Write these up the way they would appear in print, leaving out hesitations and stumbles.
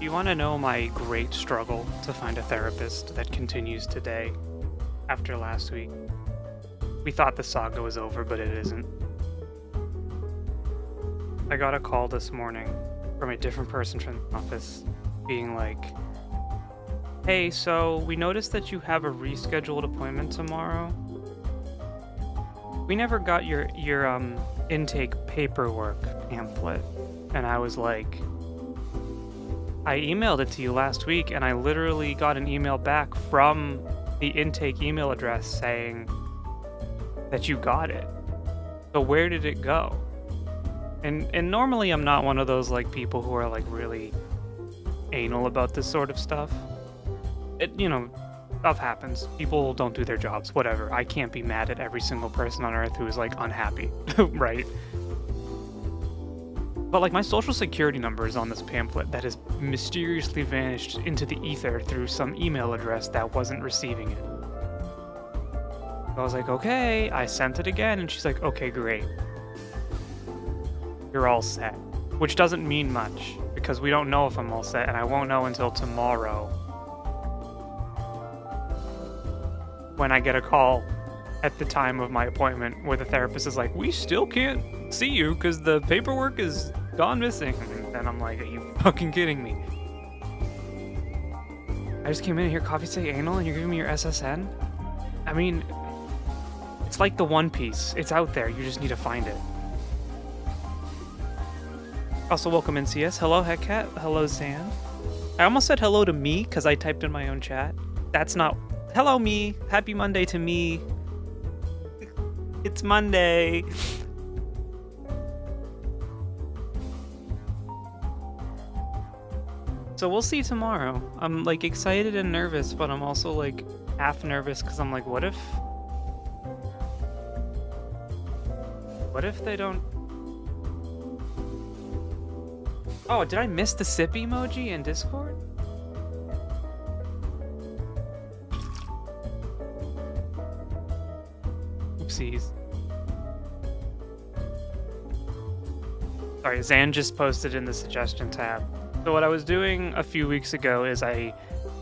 You want to know my great struggle to find a therapist that continues today after last week? We thought the saga was over, but it isn't. I got a call this morning from a different person from the office being like, hey, so we noticed that you have a rescheduled appointment tomorrow. We never got your intake paperwork pamphlet. And I was like, I emailed it to you last week, and I literally got an email back from the intake email address saying that you got it. So where did it go? And normally I'm not one of those like people who are like really anal about this sort of stuff. Stuff happens. People don't do their jobs, whatever. I can't be mad at every single person on earth who is like unhappy, right? But like my social security number is on this pamphlet that has mysteriously vanished into the ether through some email address that wasn't receiving it. I was like, okay, I sent it again, and she's like, okay, great. You're all set. Which doesn't mean much, because we don't know if I'm all set, and I won't know until tomorrow. When I get a call at the time of my appointment where the therapist is like, we still can't see you because the paperwork is gone missing. And I'm like, are you fucking kidding me? I just came in here, coffee say anal, and you're giving me your SSN? I mean, it's like the One Piece. It's out there. You just need to find it. Also, welcome NCS. Hello, Heckcat. Hello, Zan. I almost said hello to me because I typed in my own chat. That's not... Hello, me. Happy Monday to me. It's Monday. So we'll see tomorrow. I'm like excited and nervous, but I'm also like half nervous because I'm like, what if they don't... Oh, did I miss the sip emoji in Discord? Oopsies. Sorry, Zan just posted in the suggestion tab. So what I was doing a few weeks ago is I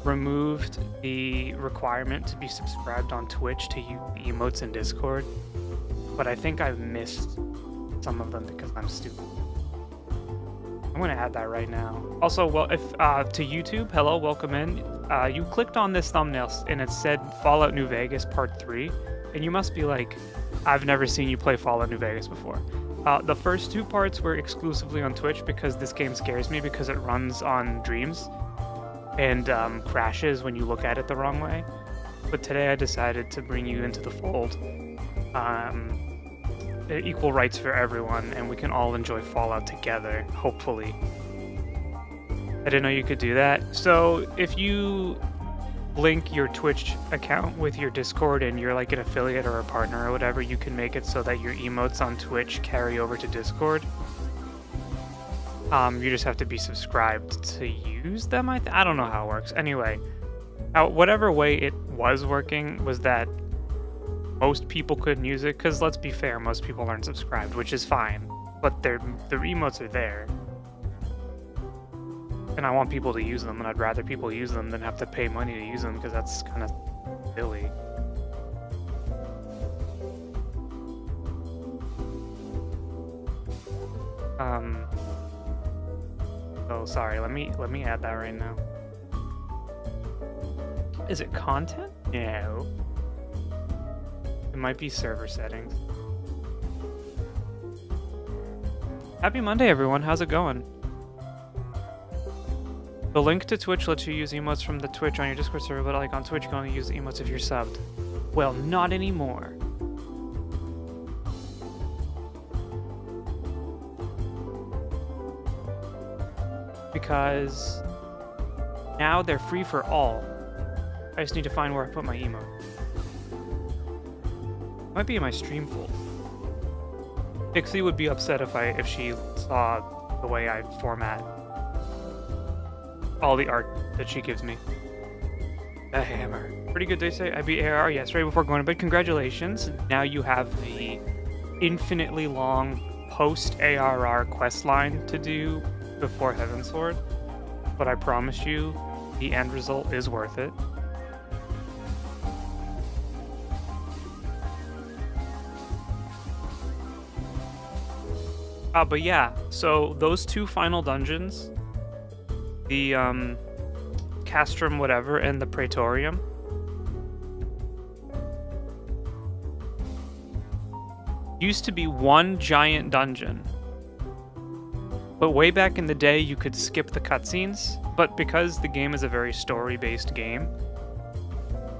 removed the requirement to be subscribed on Twitch to use the emotes in Discord. But I think I've missed some of them because I'm stupid. I'm gonna add that right now. Also, well, if to YouTube, hello, welcome in. You clicked on this thumbnail and it said Fallout New Vegas Part 3, and you must be like, I've never seen you play Fallout New Vegas before. The first two parts were exclusively on Twitch because this game scares me because it runs on dreams and crashes when you look at it the wrong way. But today I decided to bring you into the fold. Equal rights for everyone, and we can all enjoy Fallout together, hopefully. I didn't know you could do that. So if you link your Twitch account with your Discord and you're like an affiliate or a partner or whatever, you can make it so that your emotes on Twitch carry over to Discord. You just have to be subscribed to use them. I don't know how it works. Anyway, whatever way it was working was that most people couldn't use it, because let's be fair, most people aren't subscribed, which is fine, but their emotes are there. And I want people to use them, and I'd rather people use them than have to pay money to use them, because that's kind of silly. Oh, sorry, let me add that right now. Is it content? No. It might be server settings. Happy Monday, everyone. How's it going? The link to Twitch lets you use emotes from the Twitch on your Discord server, but like on Twitch, you can only use the emotes if you're subbed. Well, not anymore. Because now they're free for all. I just need to find where I put my emote. Might be in my stream folder. Pixie would be upset if she saw the way I format all the art that she gives me. The hammer. Pretty good day today. I beat ARR, yes, right before going to bed. Congratulations. Now you have the infinitely long post-ARR quest line to do before Heavensward. but I promise you, the end result is worth it. But yeah, so those two final dungeons, the Castrum whatever and the Praetorium, used to be one giant dungeon. But way back in the day, you could skip the cutscenes, but because the game is a very story-based game,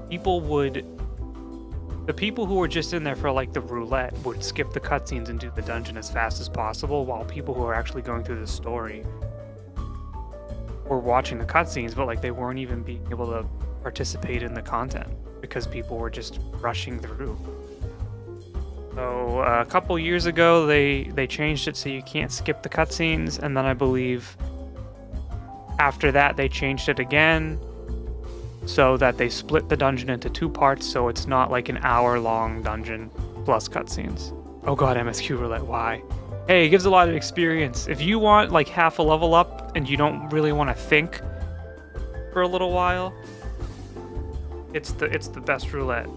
the people who were just in there for like the roulette would skip the cutscenes and do the dungeon as fast as possible, while people who are actually going through the story were watching the cutscenes, but like they weren't even being able to participate in the content because people were just rushing through. So a couple years ago, they changed it so you can't skip the cutscenes, and then I believe after that they changed it again so that they split the dungeon into two parts, so it's not like an hour-long dungeon plus cutscenes. Oh god, MSQ Roulette, why? Hey, it gives a lot of experience. If you want like half a level up and you don't really want to think for a little while, it's the best roulette.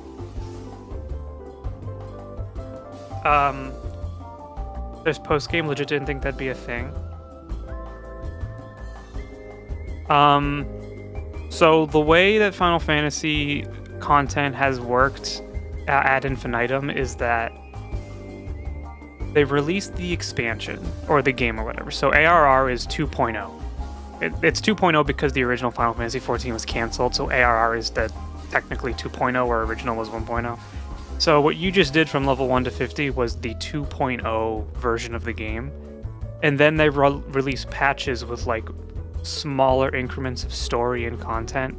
There's post-game, legit didn't think that'd be a thing. So the way that Final Fantasy content has worked ad infinitum is that they've released the expansion, or the game or whatever. So ARR is 2.0. It's 2.0 because the original Final Fantasy 14 was canceled, so ARR is the technically 2.0 where original was 1.0. So what you just did from level 1 to 50 was the 2.0 version of the game. And then they released patches with like smaller increments of story and content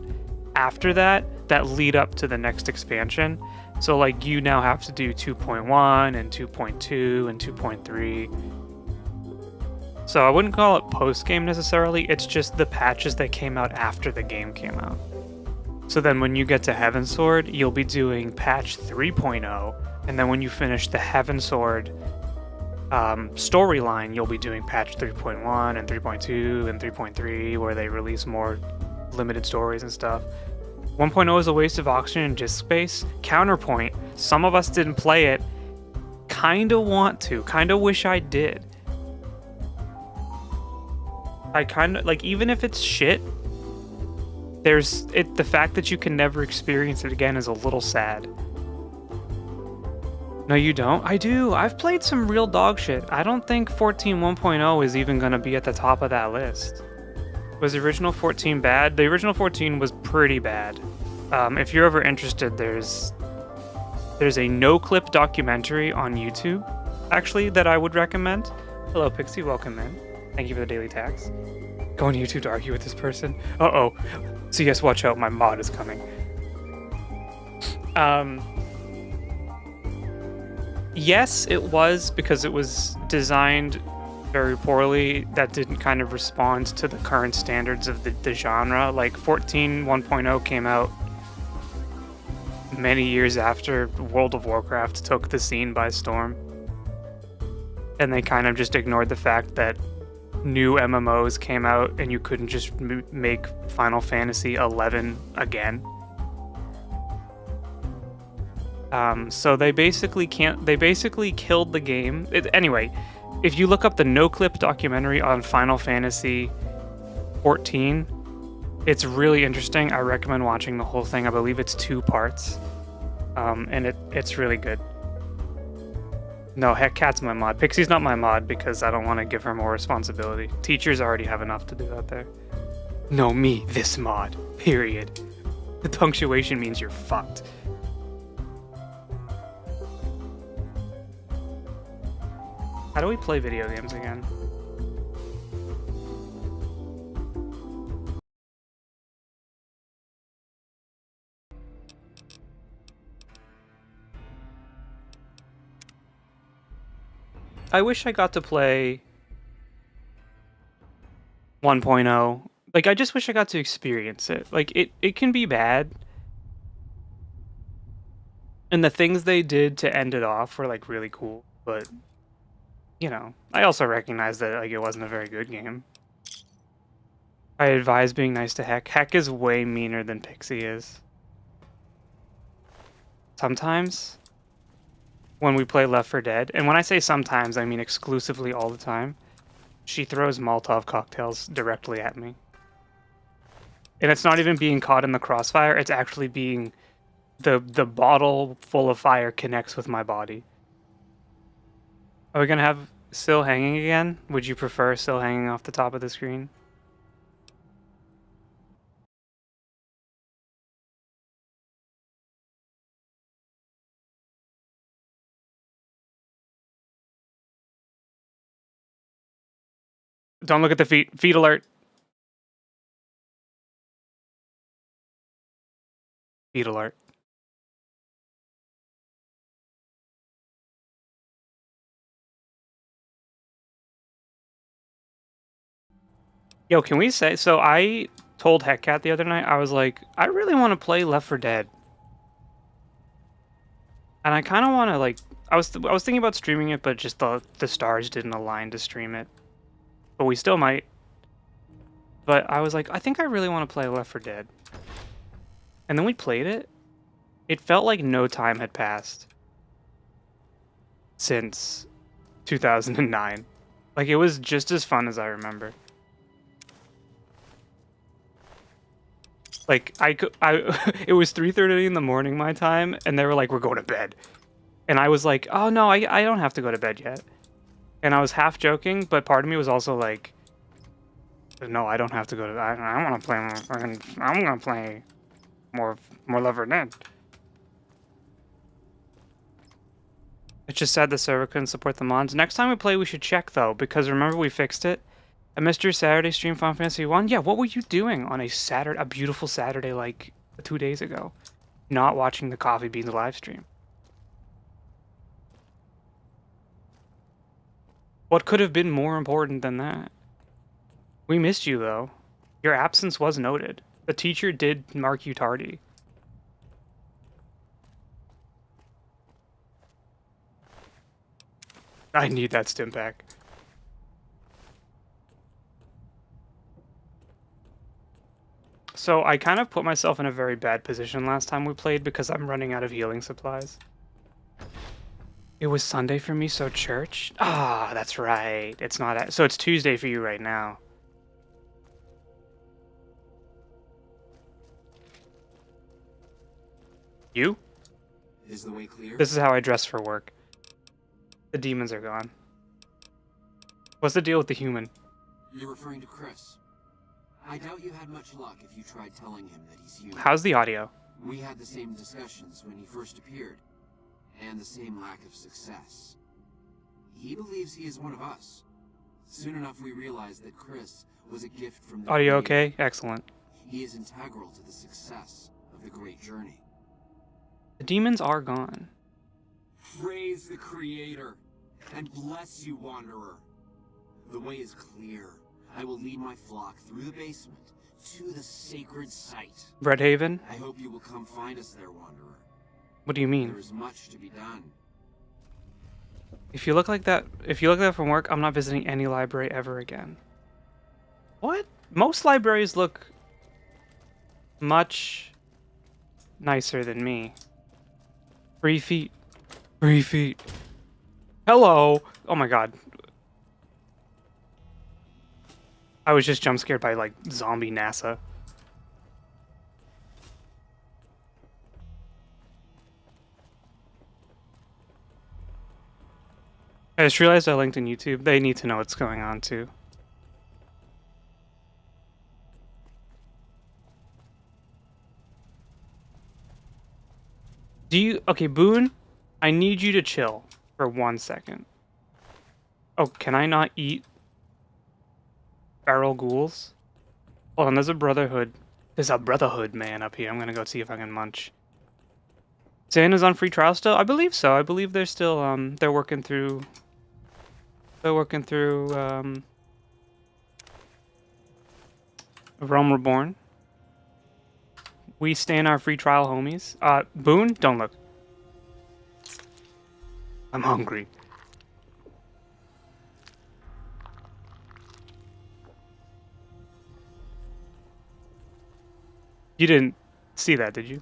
after that lead up to the next expansion. So like you now have to do 2.1 and 2.2 and 2.3. So I wouldn't call it post-game necessarily, it's just the patches that came out after the game came out. So then when you get to Heavensward, you'll be doing patch 3.0, and then when you finish the Heavensward storyline, you'll be doing patch 3.1 and 3.2 and 3.3, where they release more limited stories and stuff. 1.0 is a waste of oxygen and disk space. Counterpoint, some of us didn't play it. Kinda want to, kinda wish I did. I kinda, like, even if it's shit, the fact that you can never experience it again is a little sad. No, you don't? I do. I've played some real dog shit. I don't think 14 1.0 is even gonna be at the top of that list. Was the original 14 bad? The original 14 was pretty bad. If you're ever interested, there's a no-clip documentary on YouTube, actually, that I would recommend. Hello, Pixie. Welcome in. Thank you for the daily tax. Go on YouTube to argue with this person. Uh-oh. So yes, watch out, my mod is coming. Yes, it was, because it was designed very poorly. That didn't kind of respond to the current standards of the genre. Like 14 1.0 came out many years after World of Warcraft took the scene by storm. And they kind of just ignored the fact that new MMOs came out and you couldn't just make Final Fantasy 11 again. So they basically killed the game. Anyway, if you look up the no-clip documentary on Final Fantasy 14, it's really interesting. I recommend watching the whole thing. I believe it's 2 parts, and it's really good. No, heck, Cat's my mod. Pixie's not my mod because I don't want to give her more responsibility. Teachers already have enough to do out there. No, me, this mod. Period. The punctuation means you're fucked. How do we play video games again? I wish I got to play 1.0. Like, I just wish I got to experience it. Like, it can be bad. And the things they did to end it off were, like, really cool. But, you know, I also recognize that, like, it wasn't a very good game. I advise being nice to Heck. Heck is way meaner than Pixie is. Sometimes, when we play Left 4 Dead, and when I say sometimes, I mean exclusively all the time, she throws Molotov cocktails directly at me. And it's not even being caught in the crossfire, it's actually being... The bottle full of fire connects with my body. Are we gonna have Syl hanging again? Would you prefer Syl hanging off the top of the screen? Don't look at the feet. Feet alert. Feet alert. Yo, can we say... So I told Heckcat the other night, I was like, I really want to play Left 4 Dead. And I kind of want to, like... I was thinking about streaming it, but just the stars didn't align to stream it. But we still might. But I was like, I think I really want to play Left 4 Dead. And then we played it. It felt like no time had passed since 2009. Like, it was just as fun as I remember. Like, it was 3:30 in the morning my time, and they were like, we're going to bed. And I was like, oh no, I don't have to go to bed yet. And I was half joking, but part of me was also like, no, I don't have to go to bed. I want to play more, I'm going to play more Left 4 Dead. It's just sad the server couldn't support the mods. Next time we play, we should check, though, because remember we fixed it? I missed your Saturday stream, Final Fantasy 1. Yeah, what were you doing on a beautiful Saturday, like, 2 days ago? Not watching the coughyybeans live stream. What could have been more important than that? We missed you, though. Your absence was noted. The teacher did mark you tardy. I need that stim pack. So I kind of put myself in a very bad position last time we played because I'm running out of healing supplies. It was Sunday for me, so church? Ah, that's right. It's not... So it's Tuesday for you right now. You? Is the way clear? This is how I dress for work. The demons are gone. What's the deal with the human? You're referring to Chris. I doubt you had much luck if you tried telling him that he's human. How's the audio? We had the same discussions when he first appeared, and the same lack of success. He believes he is one of us. Soon enough we realized that Chris was a gift from the Audio Creator. okay? Excellent. He is integral to the success of the great journey. The demons are gone. Praise the Creator, and bless you, Wanderer. The way is clear. I will lead my flock through the basement to the sacred site. Redhaven? I hope you will come find us there, Wanderer. What do you mean? There is much to be done. If you look like that from work, I'm not visiting any library ever again. What? Most libraries look much nicer than me. 3 feet. 3 feet. Hello! Oh my god. I was just jump scared by, like, zombie NASA. I just realized I linked in YouTube. They need to know what's going on, too. Okay, Boone, I need you to chill for 1 second. Oh, can I not eat feral ghouls? Hold on, there's a brotherhood. There's a brotherhood man up here. I'm gonna go see if I can munch. Santa's on free trial still? I believe so. I believe they're still, they're working through... Realm Reborn. We stand our free trial, homies. Boone, don't look. I'm hungry. You didn't see that, did you?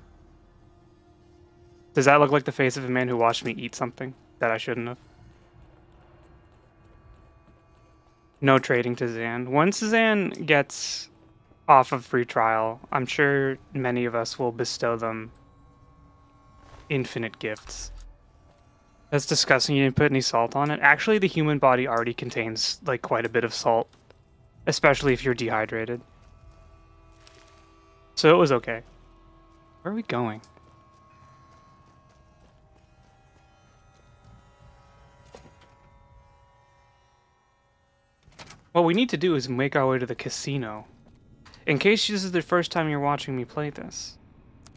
Does that look like the face of a man who watched me eat something that I shouldn't have? No trading to Zan. Once Zan gets off of free trial, I'm sure many of us will bestow them infinite gifts. That's disgusting. You didn't put any salt on it. Actually, the human body already contains like quite a bit of salt, especially if you're dehydrated. So it was okay. Where are we going? What we need to do is make our way to the casino. In case this is the first time you're watching me play this,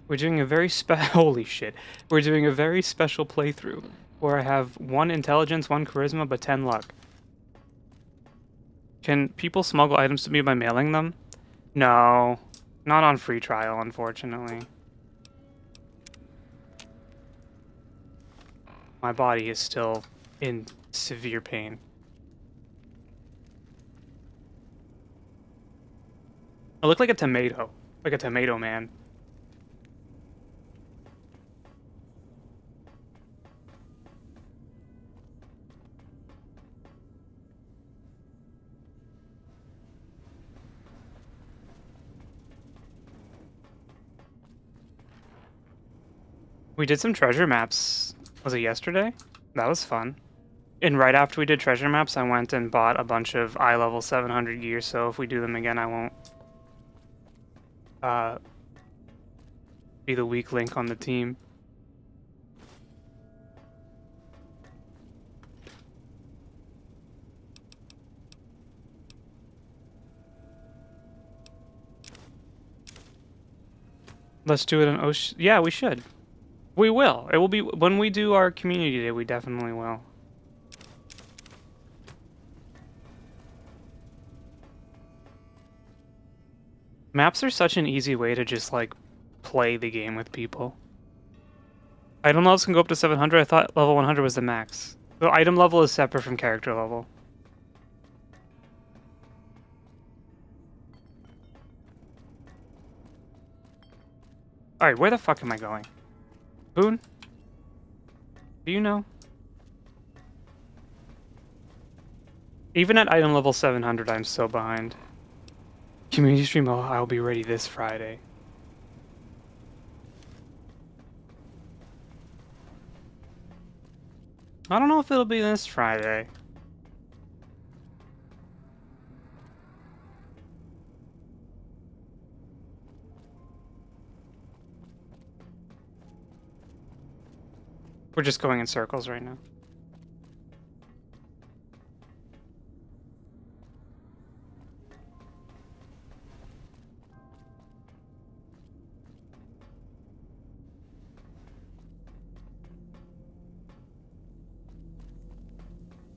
we're doing a very holy shit. We're doing a very special playthrough where I have 1 intelligence, 1 charisma, but 10 luck. Can people smuggle items to me by mailing them? No, not on free trial, unfortunately. My body is still in severe pain. I look like a tomato man. We did some treasure maps. Was it yesterday? That was fun. And right after we did treasure maps, I went and bought a bunch of eye level 700 gear, so if we do them again, I won't be the weak link on the team. Let's do it on Ocean. Yeah, we should. We will. It will be when we do our community day. We definitely will. Maps are such an easy way to just like play the game with people. Item levels can go up to 700. I thought level 100 was the max. So item level is separate from character level. Alright, where the fuck am I going? Boone? Do you know? Even at item level 700, I'm so behind. Community stream, oh, I'll be ready this Friday. I don't know if it'll be this Friday. We're just going in circles right now.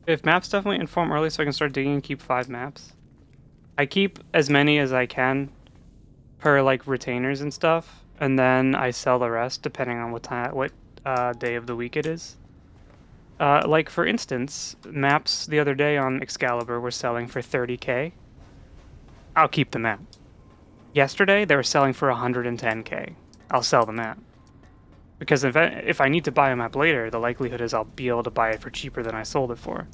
If maps definitely inform early so I can start digging and keep 5 maps. I keep as many as I can per like retainers and stuff, and then I sell the rest depending on what day of the week it is. Like for instance, maps the other day on Excalibur were selling for 30k. I'll keep the map. Yesterday they were selling for 110k. I'll sell the map. Because if I need to buy a map later, the likelihood is I'll be able to buy it for cheaper than I sold it for.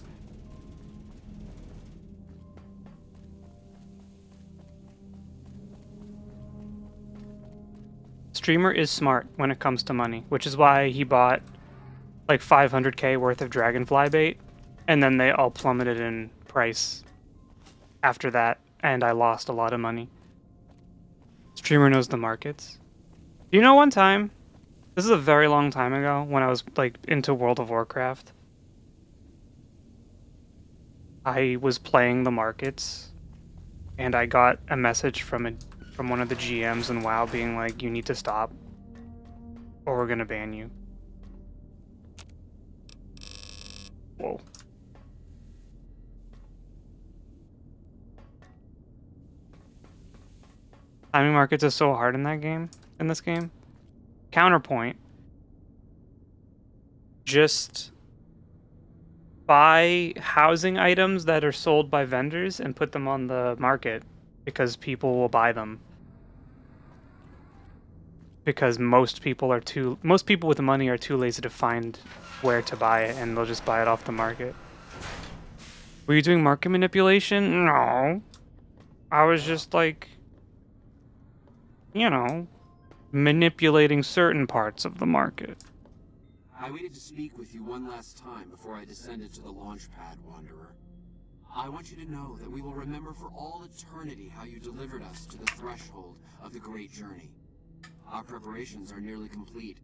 Streamer is smart when it comes to money, which is why he bought like 500k worth of dragonfly bait, and then they all plummeted in price after that, and I lost a lot of money. Streamer knows the markets. You know, one time, this is a very long time ago, when I was like into World of Warcraft, I was playing the markets, and I got a message from one of the GMs in WoW being like, you need to stop, or we're gonna ban you. Whoa. Timing markets is so hard in this game. Counterpoint. Just buy housing items that are sold by vendors and put them on the market because people will buy them. because most people with money are too lazy to find where to buy it, and they'll just buy it off the market. Were you doing market manipulation? No. I was just like, manipulating certain parts of the market. I waited to speak with you one last time before I descended to the launch pad, Wanderer. I want you to know that we will remember for all eternity how you delivered us to the threshold of the great journey. Our preparations are nearly complete,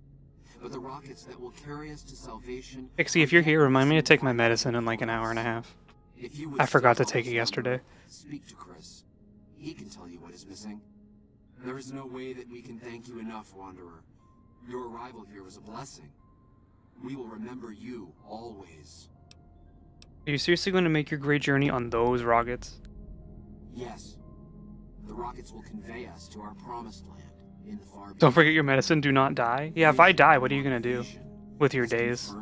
but the rockets that will carry us to salvation... Pixie, if you're here, remind me to take my medicine in like an hour and a half. I forgot to take it yesterday. Speak to Chris. He can tell you what is missing. There is no way that we can thank you enough, Wanderer. Your arrival here was a blessing. We will remember you always. Are you seriously going to make your great journey on those rockets? Yes. The rockets will convey us to our promised land in the far beyond. Don't forget your medicine, do not die. Yeah, if I die, what are you going to do with your days?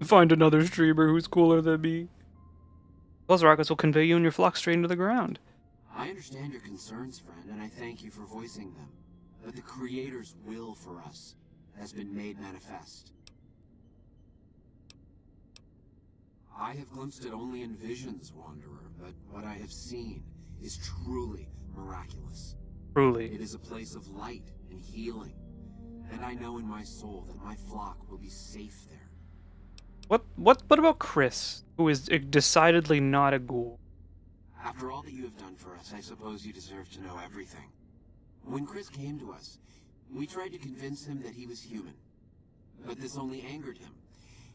Find another streamer who's cooler than me. Those rockets will convey you and your flock straight into the ground. I understand your concerns, friend, and I thank you for voicing them. But the Creator's will for us has been made manifest. I have glimpsed it only in visions, Wanderer, but what I have seen is truly miraculous. Truly. It is a place of light and healing, and I know in my soul that my flock will be safe there. What about Chris, who is decidedly not a ghoul? After all that you have done for us, I suppose you deserve to know everything. When Chris came to us, we tried to convince him that he was human, but this only angered him.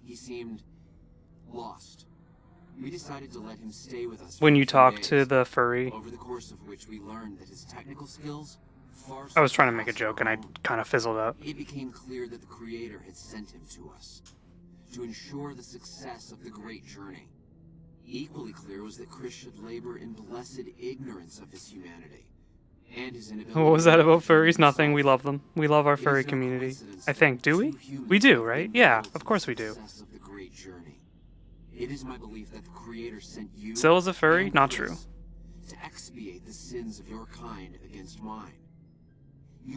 He seemed lost. We decided to let him stay with us. When you talked to the furry, over the course of which we learned that his technical skills far I was trying to make a joke and I kind of fizzled out. It became clear that the Creator had sent him to us to ensure the success of the great journey. Equally clear was that Chris should labor in blessed ignorance of his humanity and his inability. What was that about furries? Nothing. We love them. We love our furry community. I think. Do we? We do, right? Yeah, of course we do. It is my belief that the Creator sent you. Still is a furry? Not true. To expiate the sins of your kind against mine.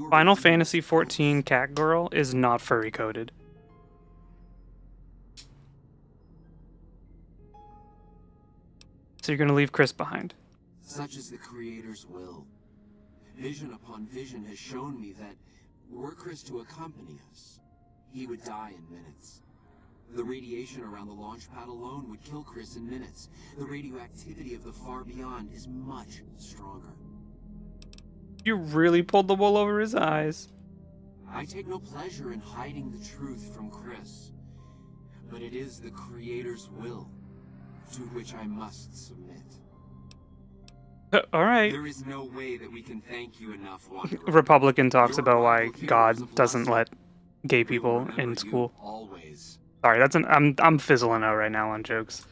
Final Fantasy XIV Cat Girl is not furry coded. So you're gonna leave Chris behind. Such is the Creator's will. Vision upon vision has shown me that were Chris to accompany us, he would die in minutes. The radiation around the launch pad alone would kill Chris in minutes. The radioactivity of the far beyond is much stronger. You really pulled the wool over his eyes. I take no pleasure in hiding the truth from Chris, but it is the Creator's will to which I must submit. All right. There is no way that we can thank you enough, Wanderer. Republican talks about why God doesn't let gay people in school. Always. Sorry, that's I'm fizzling out right now on jokes.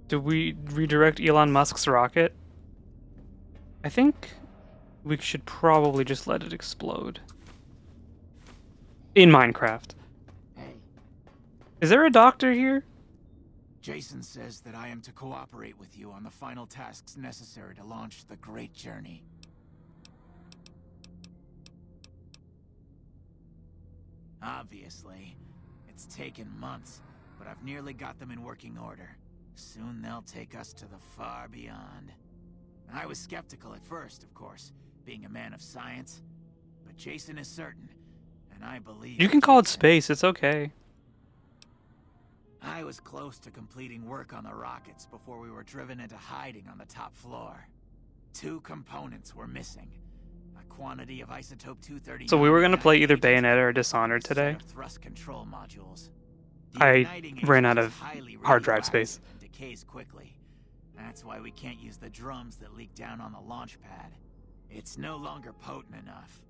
Do we redirect Elon Musk's rocket? I think we should probably just let it explode. In Minecraft. Hey. Is there a doctor here? Jason says that I am to cooperate with you on the final tasks necessary to launch the great journey. Obviously, it's taken months, but I've nearly got them in working order. Soon they'll take us to the far beyond. I was skeptical at first, of course, being a man of science, but Jason is certain, and I believe... You can call it space, it's okay. I was close to completing work on the rockets before we were driven into hiding on the top floor. 2 components were missing. A quantity of isotope 230. So we were going to play either Bayonetta or Dishonored today. Thrust control modules. I ran out of hard drive space. Decays quickly. That's why we can't use the drums that leak down on the launch pad. It's no longer potent enough.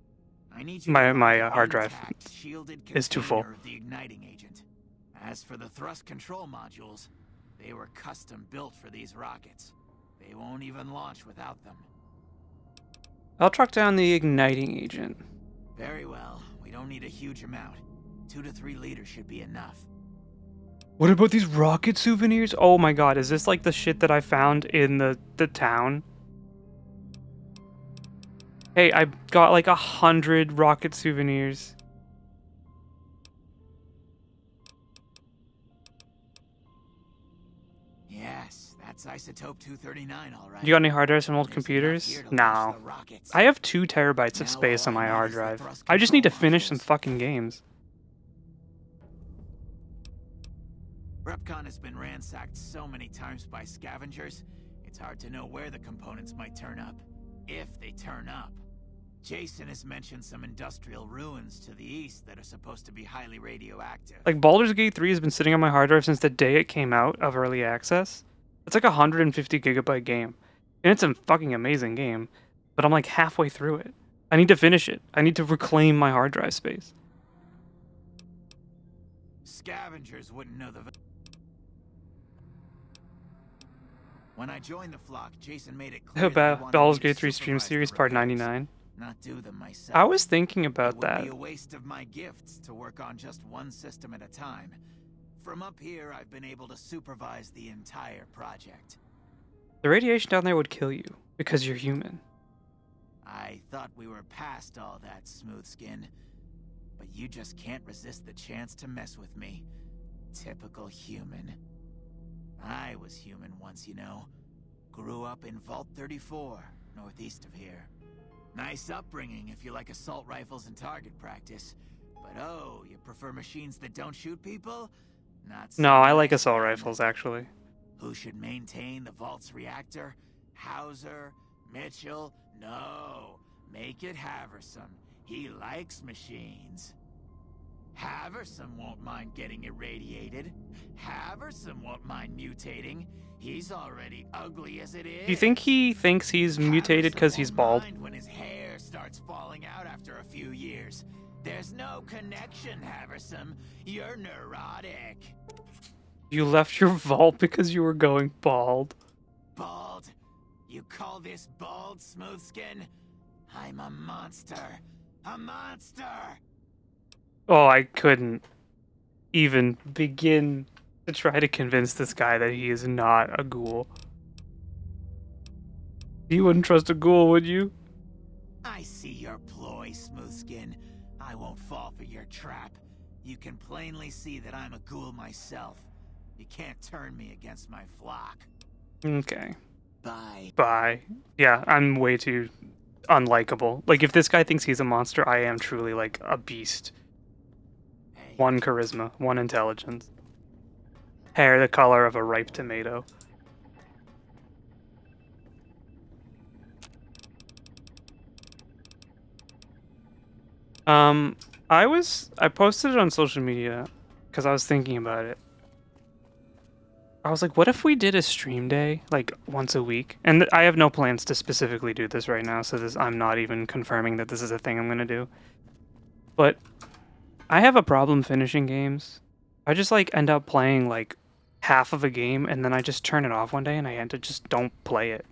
I need you my hard drive is too full. Of the igniting agent. As for the thrust control modules, they were custom built for these rockets. They won't even launch without them. I'll track down the igniting agent. Very well. We don't need a huge amount. 2 to 3 liters should be enough. What about these rocket souvenirs? Oh my god, is this like the shit that I found in the town? Hey, I got like 100 rocket souvenirs. Yes, that's isotope 239, all right. You got any hard drives from old There's computers? enough here to No. launch the rockets. I have 2 terabytes of Now space all on I my need hard is the drive. thrust I just need to control finish some modules. fucking games. Repcon has been ransacked so many times by scavengers, it's hard to know where the components might turn up. If they turn up. Jason has mentioned some industrial ruins to the east that are supposed to be highly radioactive. Like, Baldur's Gate 3 has been sitting on my hard drive since the day it came out of early access. It's like a 150 gigabyte game. And it's a fucking amazing game. But I'm like halfway through it. I need to finish it. I need to reclaim my hard drive space. Scavengers wouldn't know the... When I joined the flock, Jason made it clear that he wanted Baldur's me to Gate 3 stream supervise the series part repairs, 99. not do them myself. I was thinking about It that. would be a waste of my gifts to work on just one system at a time. From up here, I've been able to supervise the entire project. The radiation down there would kill you because you're human. I thought we were past all that, Smooth Skin. But you just can't resist the chance to mess with me. Typical human. I was human once, you know. Grew up in Vault 34, northeast of here. Nice upbringing if you like assault rifles and target practice. But oh, you prefer machines that don't shoot people? Not so No, I like nice, assault man. rifles, actually. Who should maintain the Vault's reactor? Hauser? Mitchell? No. Make it Haversam. He likes machines. Haversam won't mind getting irradiated. Haversam won't mind mutating. He's already ugly as it is. Do you think he thinks he's mutated because he's bald? Mind when his hair starts falling out after a few years. There's no connection, Haversam. You're neurotic. You left your vault because you were going bald. Bald? You call this bald, Smoothskin? I'm a monster. A monster! Oh, I couldn't even begin to try to convince this guy that he is not a ghoul. You wouldn't trust a ghoul, would you? I see your ploy, Smoothskin. I won't fall for your trap. You can plainly see that I'm a ghoul myself. You can't turn me against my flock. Okay. Bye. Bye. Yeah, I'm way too unlikable. Like, if this guy thinks he's a monster, I am truly, like, a beast. Hey. 1 charisma, 1 intelligence. Hair the color of a ripe tomato. I posted it on social media because I was thinking about it. I was like, what if we did a stream day, like, once a week? And I have no plans to specifically do this right now, so I'm not even confirming that this is a thing I'm gonna do. But I have a problem finishing games. I just, like, end up playing, like, half of a game, and then I just turn it off one day, and I end up just don't play it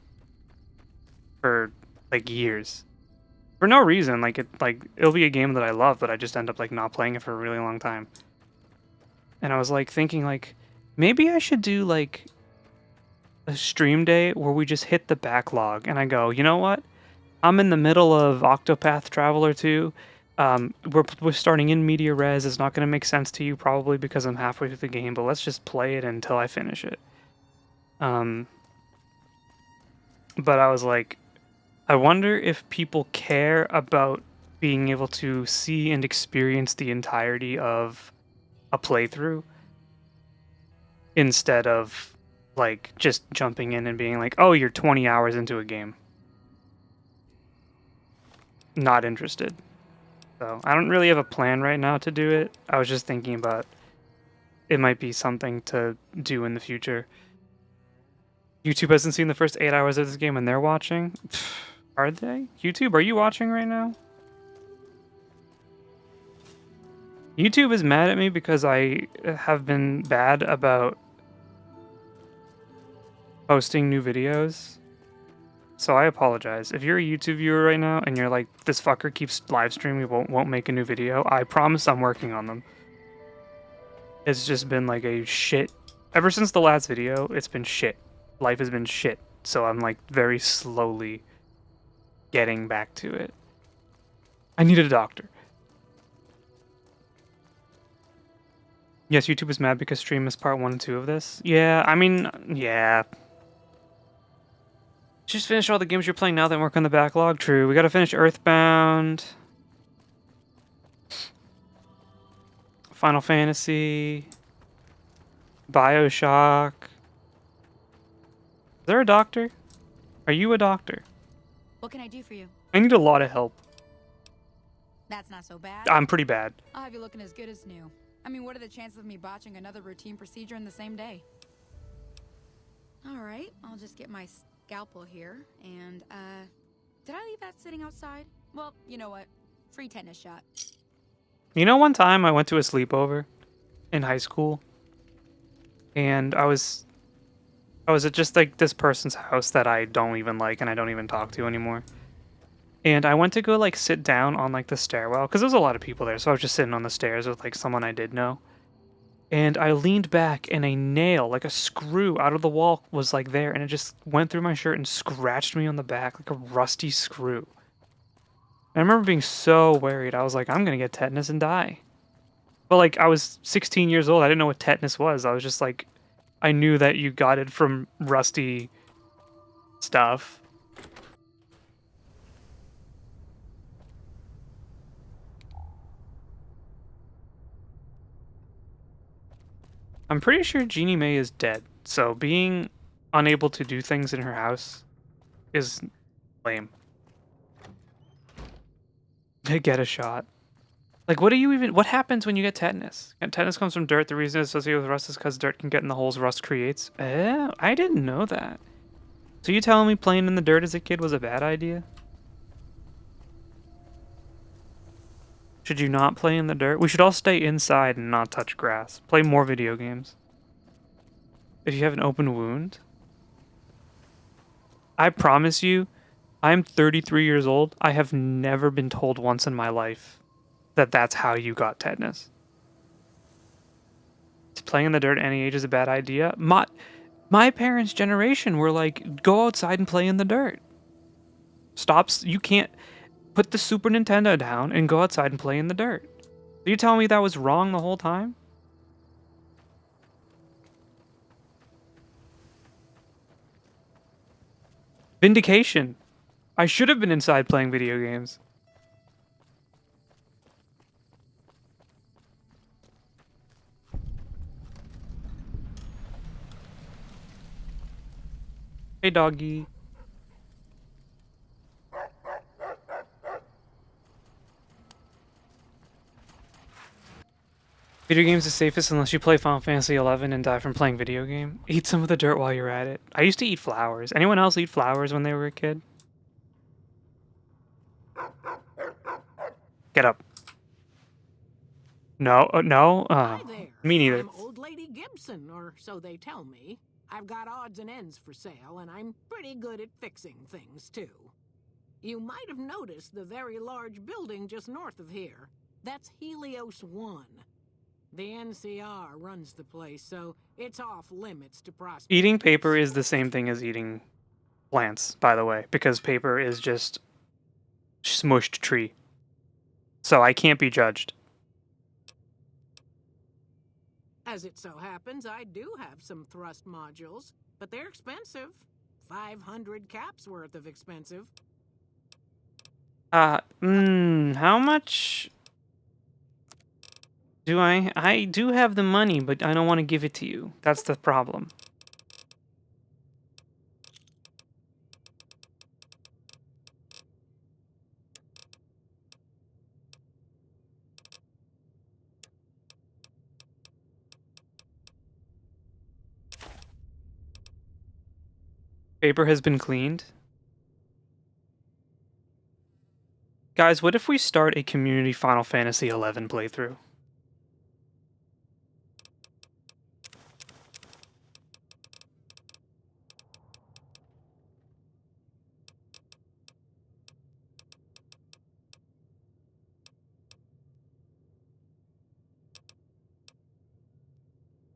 for, like, years. For no reason. It'll be a game that I love, but I just end up, like, not playing it for a really long time. And I was, like, thinking, like, maybe I should do, like, a stream day where we just hit the backlog, and I go, you know what? I'm in the middle of Octopath Traveler 2. We're starting in media res. It's not going to make sense to you probably because I'm halfway through the game, but let's just play it until I finish it. But I was like, I wonder if people care about being able to see and experience the entirety of a playthrough instead of, like, just jumping in and being like, oh, you're 20 hours into a game. Not interested. So I don't really have a plan right now to do it. I was just thinking about it might be something to do in the future. YouTube hasn't seen the first 8 hours of this game and they're watching? Are they? YouTube, are you watching right now? YouTube is mad at me because I have been bad about posting new videos. So I apologize. If you're a YouTube viewer right now and you're like, this fucker keeps live streaming, won't make a new video, I promise I'm working on them. It's just been like a shit. Ever since the last video, it's been shit. Life has been shit. So I'm like very slowly getting back to it. I need a doctor. Yes, YouTube is mad because stream is part 1 and 2 of this. Yeah, I mean, yeah. Just finish all the games you're playing now, then work on the backlog. True. We gotta finish Earthbound. Final Fantasy. BioShock. Is there a doctor? Are you a doctor? What can I do for you? I need a lot of help. That's not so bad. I'm pretty bad. I'll have you looking as good as new. I mean, what are the chances of me botching another routine procedure in the same day? All right, I'll just get my scalpel here. And, did I leave that sitting outside? Well, you know what? Free tetanus shot. You know, one time I went to a sleepover in high school, and I was at just like this person's house that I don't even like and I don't even talk to anymore. And I went to go like sit down on like the stairwell because there was a lot of people there, so I was just sitting on the stairs with like someone I did know. And I leaned back and a nail, like a screw out of the wall was like there, and it just went through my shirt and scratched me on the back like a rusty screw. And I remember being so worried. I was like, I'm gonna get tetanus and die. But like I was 16 years old, I didn't know what tetanus was. I was just like, I knew that you got it from rusty stuff. I'm pretty sure Jeannie May is dead, so being unable to do things in her house is lame. Get a shot. Like, what happens when you get tetanus? Tetanus comes from dirt. The reason it's associated with rust is because dirt can get in the holes rust creates. I didn't know that. So you telling me playing in the dirt as a kid was a bad idea? Should you not play in the dirt? We should all stay inside and not touch grass. Play more video games. If you have an open wound, I promise you, I'm 33 years old. I have never been told once in my life that that's how you got tetanus. Playing in the dirt at any age is a bad idea. My parents' generation were like, go outside and play in the dirt. You can't put the Super Nintendo down and go outside and play in the dirt. Are you telling me that was wrong the whole time? Vindication. I should have been inside playing video games. Hey, doggy. Video games is safest unless you play Final Fantasy 11 and die from playing video game. Eat some of the dirt while you're at it. I used to eat flowers. Anyone else eat flowers when they were a kid? Get up. No, no. Hi there. Me neither. I'm Old Lady Gibson, or so they tell me. I've got odds and ends for sale, and I'm pretty good at fixing things, too. You might have noticed the very large building just north of here. That's Helios 1. The NCR runs the place, so it's off limits to prospectors. Eating paper is the same thing as eating plants, by the way, because paper is just smushed tree. So I can't be judged. As it so happens, I do have some thrust modules, but they're expensive. 500 caps worth of expensive. How much do I do have the money, but I don't want to give it to you. That's the problem. Paper has been cleaned. Guys, what if we start a community Final Fantasy 11 playthrough?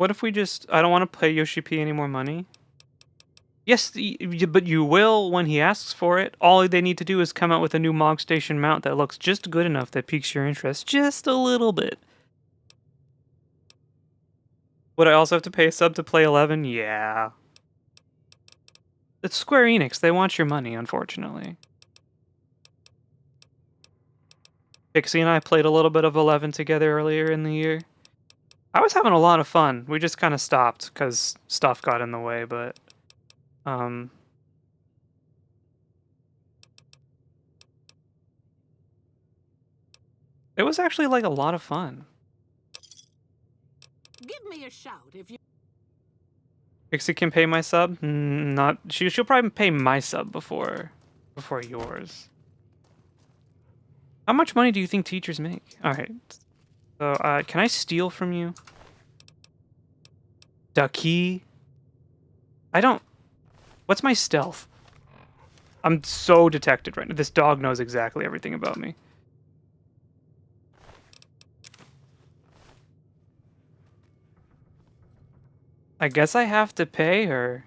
What if we just... I don't want to pay Yoshi P any more money. Yes, but you will when he asks for it. All they need to do is come out with a new Mog Station mount that looks just good enough that piques your interest. Just a little bit. Would I also have to pay a sub to play 11? Yeah. It's Square Enix. They want your money, unfortunately. Pixie and I played a little bit of 11 together earlier in the year. I was having a lot of fun. We just kind of stopped because stuff got in the way, but... It was actually, like, a lot of fun. Give me a shout if you... Pixie can pay my sub? Not... She'll probably pay my sub before yours. How much money do you think teachers make? Alright. So, can I steal from you? Ducky? I don't... What's my stealth? I'm so detected right now. This dog knows exactly everything about me. I guess I have to pay her.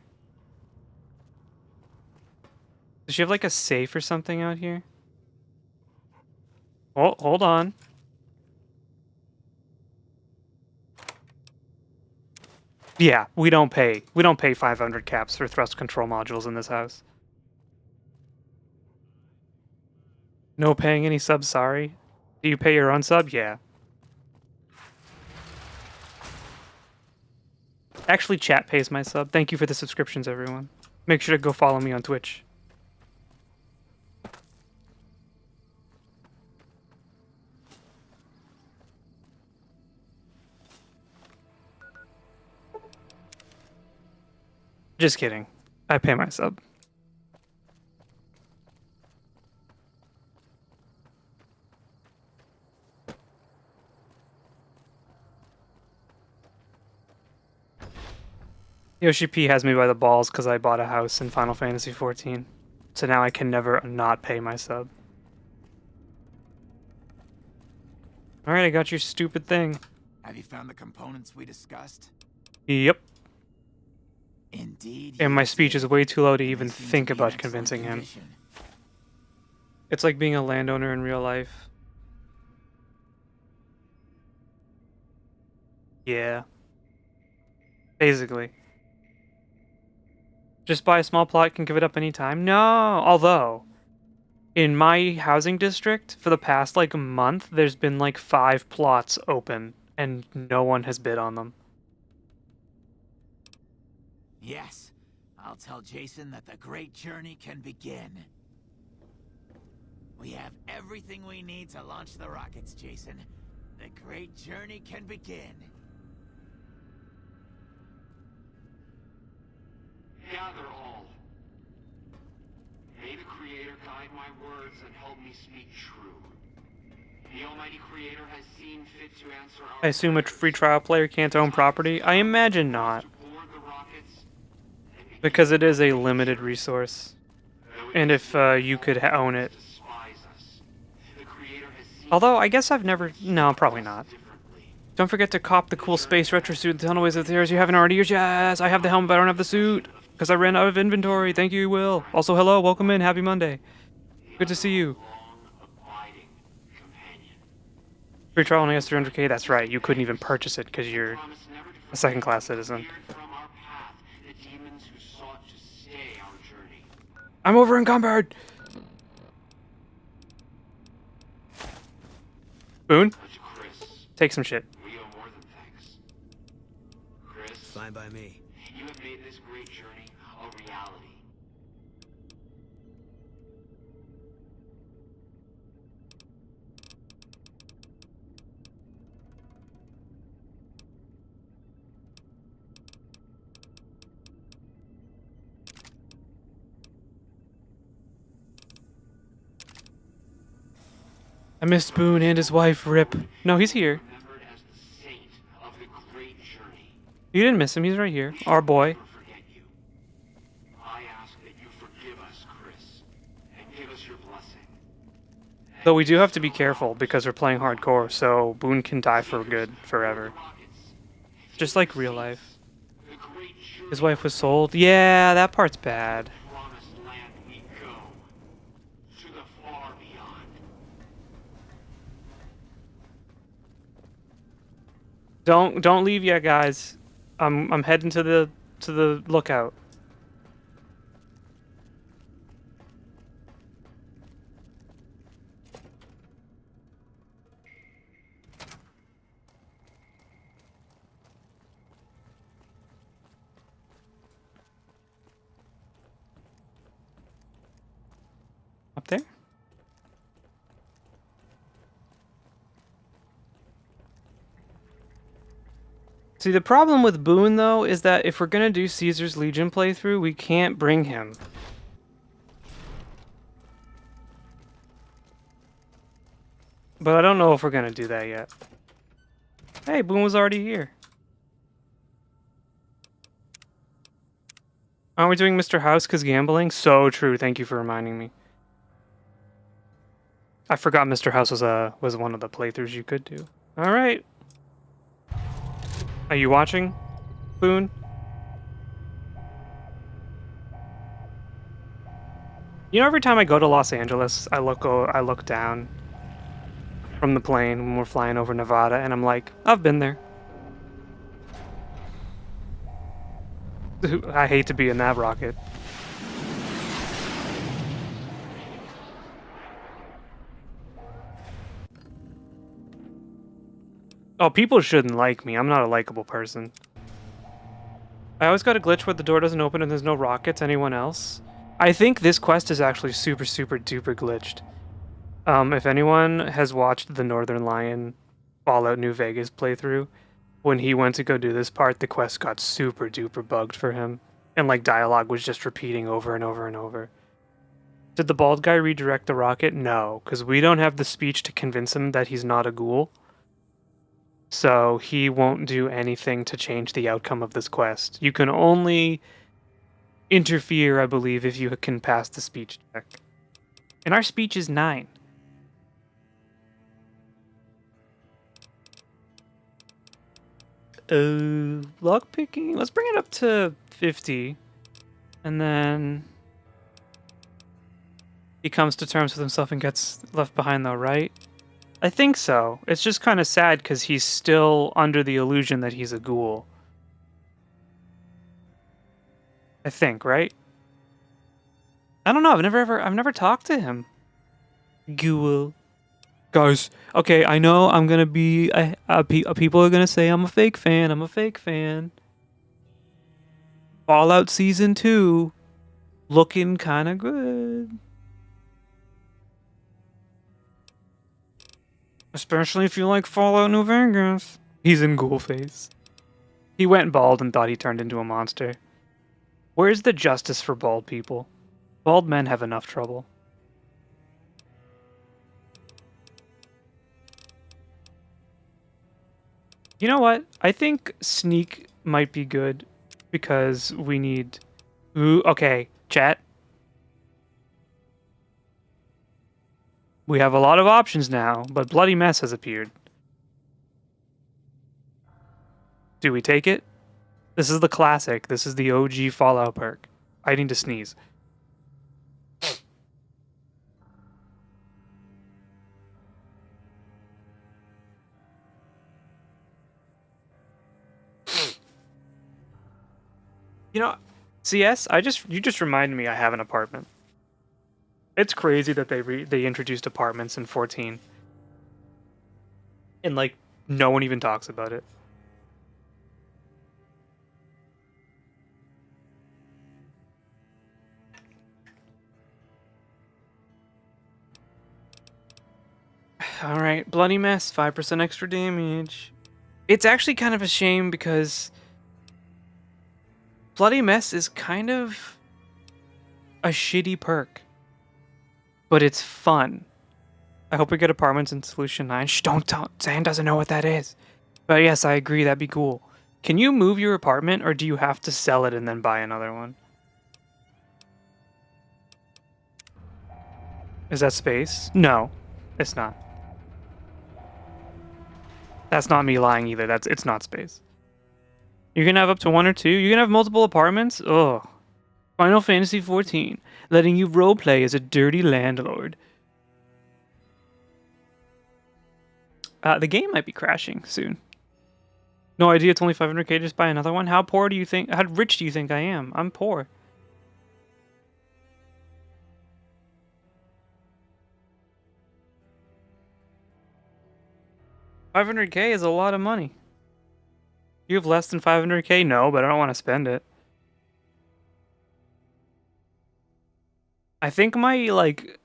Does she have like a safe or something out here? Oh, hold on. Yeah, we don't pay 500 caps for thrust control modules in this house. No paying any subs, sorry. Do you pay your own sub? Yeah. Actually, chat pays my sub. Thank you for the subscriptions, everyone. Make sure to go follow me on Twitch. Just kidding. I pay my sub. Yoshi P has me by the balls because I bought a house in Final Fantasy XIV. So now I can never not pay my sub. Alright, I got your stupid thing. Have you found the components we discussed? Yep. Indeed. And my speech is way too low to even think about convincing him. It's like being a landowner in real life. Yeah. Basically. Just buy a small plot, can give it up anytime? No! Although, in my housing district, for the past, like, month, there's been, like, 5 plots open, and no one has bid on them. Yes. I'll tell Jason that the great journey can begin. We have everything we need to launch the rockets, Jason. The great journey can begin. Gather all. May the Creator guide my words and help me speak true. The Almighty Creator has seen fit to answer our I assume a free trial player can't own property? I imagine not. Because it is a limited resource. And if you could own it. Although, I guess I've never... No, probably not. Don't forget to cop the cool space retro suit and tunnelways of theirs you haven't already used. Yes, I have the helmet, but I don't have the suit. Because I ran out of inventory. Thank you, Will. Also, hello, welcome in. Happy Monday. Good to see you. Free trial only has 300k. That's right. You couldn't even purchase it because you're a second-class citizen. I'm over encumbered! Boone? Take some shit. Fine by me. You have made this great journey a reality. I missed Boone and his wife, Rip. No, he's here. Remembered as the saint of the great journey. You didn't miss him, he's right here. Our boy. Never forget you. I ask that you forgive us, Chris, and give us your blessing. Though we do have to be careful because we're playing hardcore, so Boone can die for good forever. Rockets. just like real life. His wife was sold. Yeah, that part's bad. Promised land we go. To the far beyond. Don't leave yet, guys. I'm heading to the lookout. Up there? See, the problem with Boone, though, is that if we're gonna do Caesar's Legion playthrough, we can't bring him. But I don't know if we're gonna do that yet. Hey, Boone was already here. Aren't we doing Mr. House because gambling? So true, thank you for reminding me. I forgot Mr. House was one of the playthroughs you could do. Alright. Are you watching, Boone? You know, every time I go to Los Angeles, I look down from the plane when we're flying over Nevada, and I'm like, I've been there. I hate to be in that rocket. Oh, people shouldn't like me. I'm not a likable person. I always got a glitch where the door doesn't open and there's no rockets. Anyone else? I think this quest is actually super, super duper glitched. If anyone has watched the Northern Lion Fallout New Vegas playthrough, when he went to go do this part, the quest got super duper bugged for him. And like dialogue was just repeating over and over and over. Did the bald guy redirect the rocket? No, because we don't have the speech to convince him that he's not a ghoul. So he won't do anything to change the outcome of this quest. You can only interfere, I believe, if you can pass the speech check. And our speech is 9. Lockpicking? Let's bring it up to 50. And then he comes to terms with himself and gets left behind though, right? I think so. It's just kind of sad because he's still under the illusion that he's a ghoul. I think, right? I don't know. I've never talked to him. Ghoul. Guys, okay, I know I'm gonna be... people are gonna say I'm a fake fan. I'm a fake fan. Fallout Season 2. Looking kind of good. Especially if you like Fallout New Vegas. He's in ghoul face. He went bald and thought he turned into a monster. Where's the justice for bald people? Bald men have enough trouble. You know what? I think sneak might be good because we need... Ooh, okay, chat. We have a lot of options now, but Bloody Mess has appeared. Do we take it? This is the classic. This is the OG Fallout perk. I need to sneeze. You know, CS, you just reminded me I have an apartment. It's crazy that they introduced apartments in 14. And like no one even talks about it. All right, Bloody Mess, 5% extra damage. It's actually kind of a shame because Bloody Mess is kind of a shitty perk. But it's fun. I hope we get apartments in Solution 9. Shh, don't. Zan doesn't know what that is. But yes, I agree, that'd be cool. Can you move your apartment, or do you have to sell it and then buy another one? Is that space? No, it's not. That's not me lying either. It's not space. You can have up to 1 or 2. You can have multiple apartments. Oh. Final Fantasy 14, letting you roleplay as a dirty landlord. The game might be crashing soon. No idea, it's only 500k, just buy another one? How poor do you think, how rich do you think I am? I'm poor. $500k is a lot of money. You have less than 500k? No, but I don't want to spend it. I think my, like...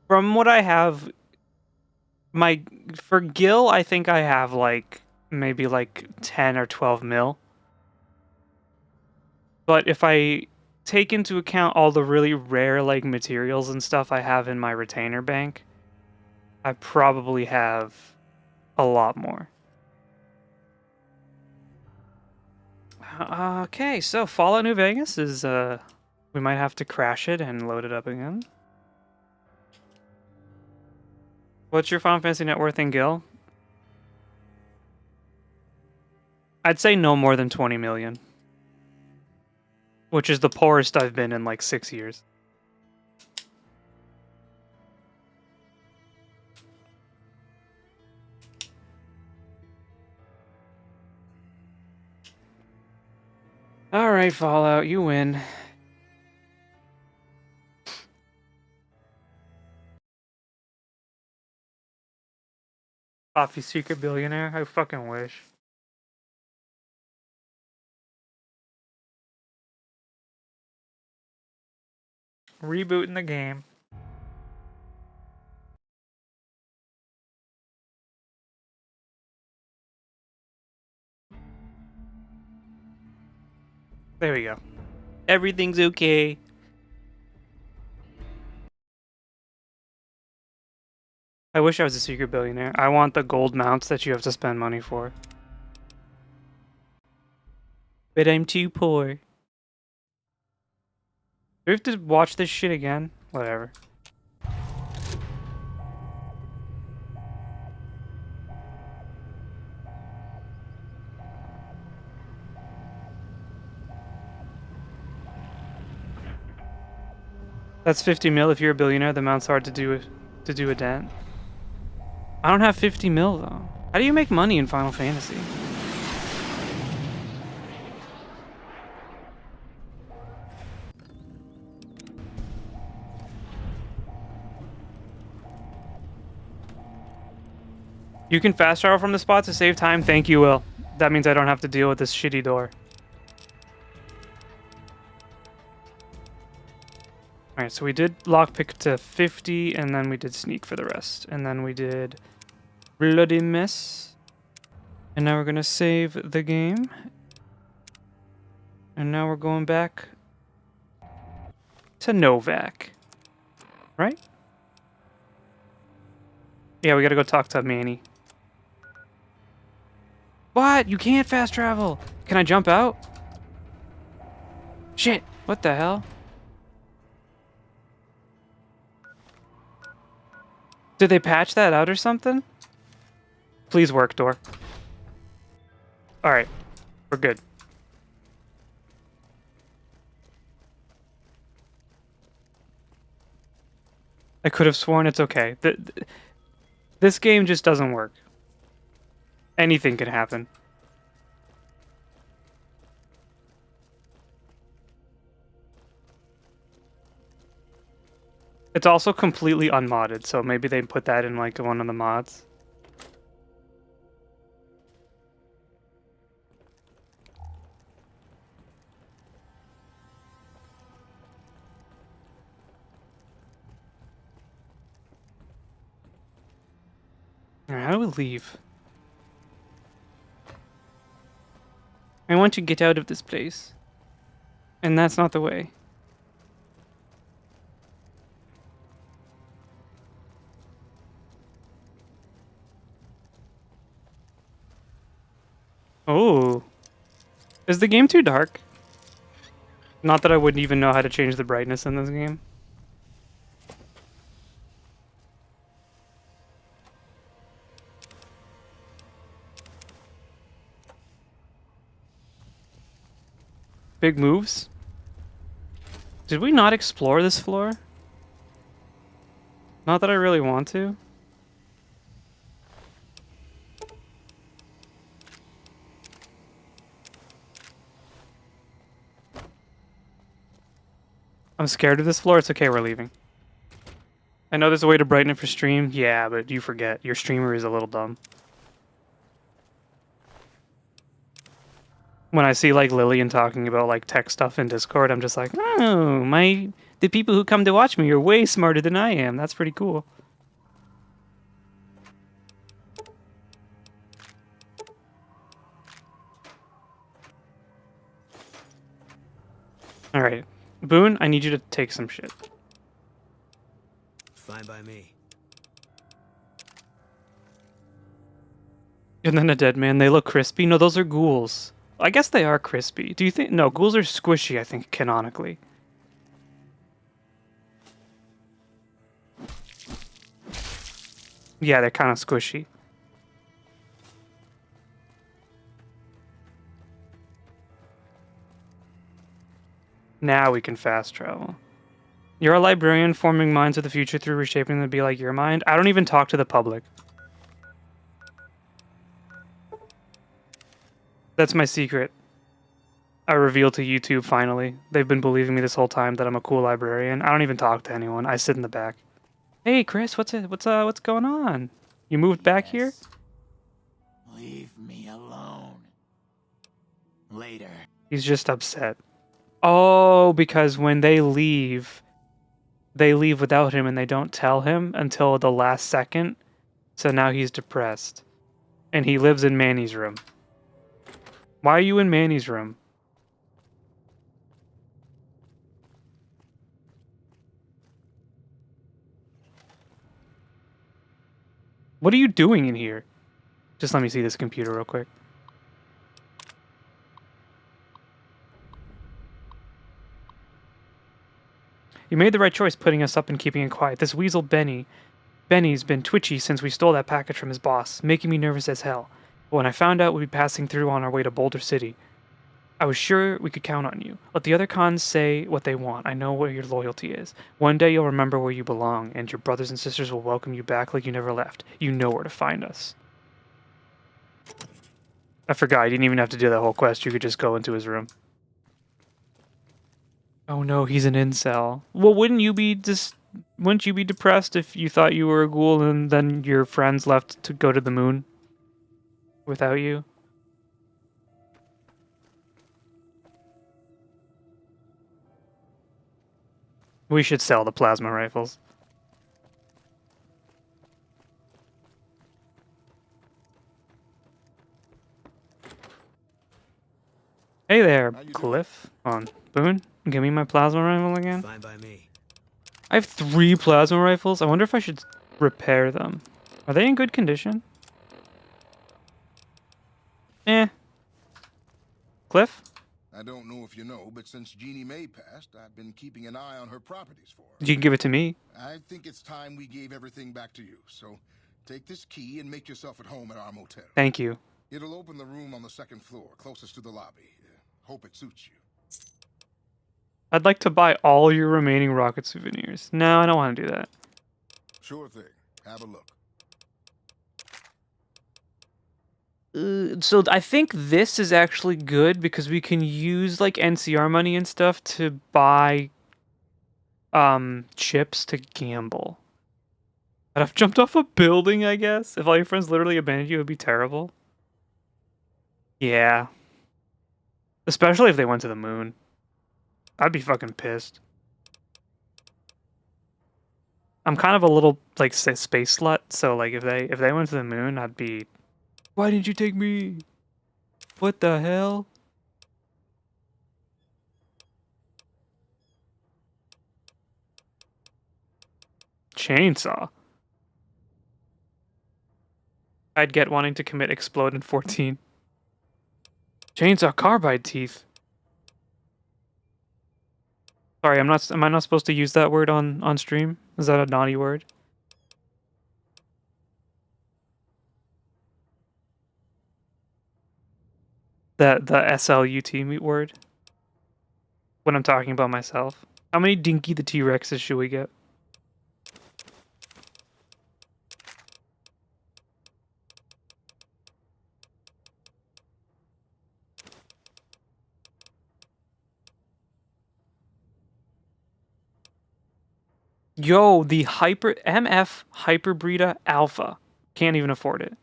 From what I have... For Gil, I think I have, like, maybe, like, 10 or 12 mil. But if I take into account all the really rare, like, materials and stuff I have in my retainer bank, I probably have a lot more. Okay, so Fallout New Vegas is, we might have to crash it and load it up again. What's your Final Fantasy net worth in Gil? I'd say no more than 20 million. Which is the poorest I've been in like 6 years. Alright, Fallout, you win. Coffee Secret Billionaire? I fucking wish. Rebooting the game. There we go. Everything's okay. I wish I was a secret billionaire. I want the gold mounts that you have to spend money for. But I'm too poor. Do we have to watch this shit again? Whatever. That's 50 mil if you're a billionaire. The amount's hard to do a dent. I don't have 50 mil though. How do you make money in Final Fantasy? You can fast travel from the spot to save time. Thank you, Will. That means I don't have to deal with this shitty door. Alright, so we did lockpick to 50, and then we did sneak for the rest. And then we did bloody mess. And now we're gonna save the game. And now we're going back to Novak. Right? Yeah, we gotta go talk to Manny. What? You can't fast travel! Can I jump out? Shit! What the hell? Did they patch that out or something? Please work, door. Alright. We're good. I could have sworn it's okay. This game just doesn't work. Anything can happen. It's also completely unmodded, so maybe they put that in like one of the mods. Alright, how do we leave? I want to get out of this place. And that's not the way. Oh. Is the game too dark? Not that I wouldn't even know how to change the brightness in this game. Big moves. Did we not explore this floor? Not that I really want to. I'm scared of this floor. It's okay, we're leaving. I know there's a way to brighten it for stream. Yeah, but you forget. Your streamer is a little dumb. When I see like Lillian talking about like tech stuff in Discord, I'm just like, oh, the people who come to watch me are way smarter than I am. That's pretty cool. All right, Boone, I need you to take some shit. Fine by me. And then a dead man. They look crispy. No, those are ghouls. I guess they are crispy. Do you think? No, ghouls are squishy, I think, canonically. Yeah, they're kind of squishy. Now we can fast travel. You're a librarian forming minds of the future through reshaping them to be like your mind. I don't even talk to the public. That's my secret. I revealed to YouTube finally. They've been believing me this whole time that I'm a cool librarian. I don't even talk to anyone. I sit in the back. Hey Chris, what's going on? You moved back here? Leave me alone. Later. He's just upset. Oh, because when they leave without him and they don't tell him until the last second. So now he's depressed. And he lives in Manny's room. Why are you in Manny's room? What are you doing in here? Just let me see this computer real quick. You made the right choice putting us up and keeping it quiet. This weasel Benny's been twitchy since we stole that package from his boss, making me nervous as hell. But when I found out we'd be passing through on our way to Boulder City, I was sure we could count on you. Let the other cons say what they want. I know where your loyalty is. One day you'll remember where you belong, and your brothers and sisters will welcome you back like you never left. You know where to find us. I forgot, you didn't even have to do that whole quest. You could just go into his room. Oh no, he's an incel. Well, wouldn't you be depressed if you thought you were a ghoul and then your friends left to go to the moon without you? We should sell the plasma rifles. Hey there, Cliff. On Boone, give me my plasma rifle again. Fine by me. I have 3 plasma rifles. I wonder if I should repair them. Are they in good condition? Eh. Cliff? I don't know if you know, but since Jeannie Mae passed, I've been keeping an eye on her properties for her. You can give it to me. I think it's time we gave everything back to you. So take this key and make yourself at home at our motel. Thank you. It'll open the room on the 2nd floor, closest to the lobby. Hope it suits you. I'd like to buy all your remaining rocket souvenirs. No, I don't want to do that. Sure thing. Have a look. So I think this is actually good because we can use like NCR money and stuff to buy chips to gamble. I'd have jumped off a building, I guess. If all your friends literally abandoned you, it would be terrible. Yeah. Especially if they went to the moon. I'd be fucking pissed. I'm kind of a little like space slut, so like if they went to the moon, I'd be, why didn't you take me? What the hell? Chainsaw. I'd get wanting to commit explode in 14. Chainsaw carbide teeth. Sorry, am I not supposed to use that word on stream? Is that a naughty word? The SLUT word? when I'm talking about myself. How many Dinky the T-Rexes should we get? Yo, the MF Hyperbreeda Alpha. Can't even afford it.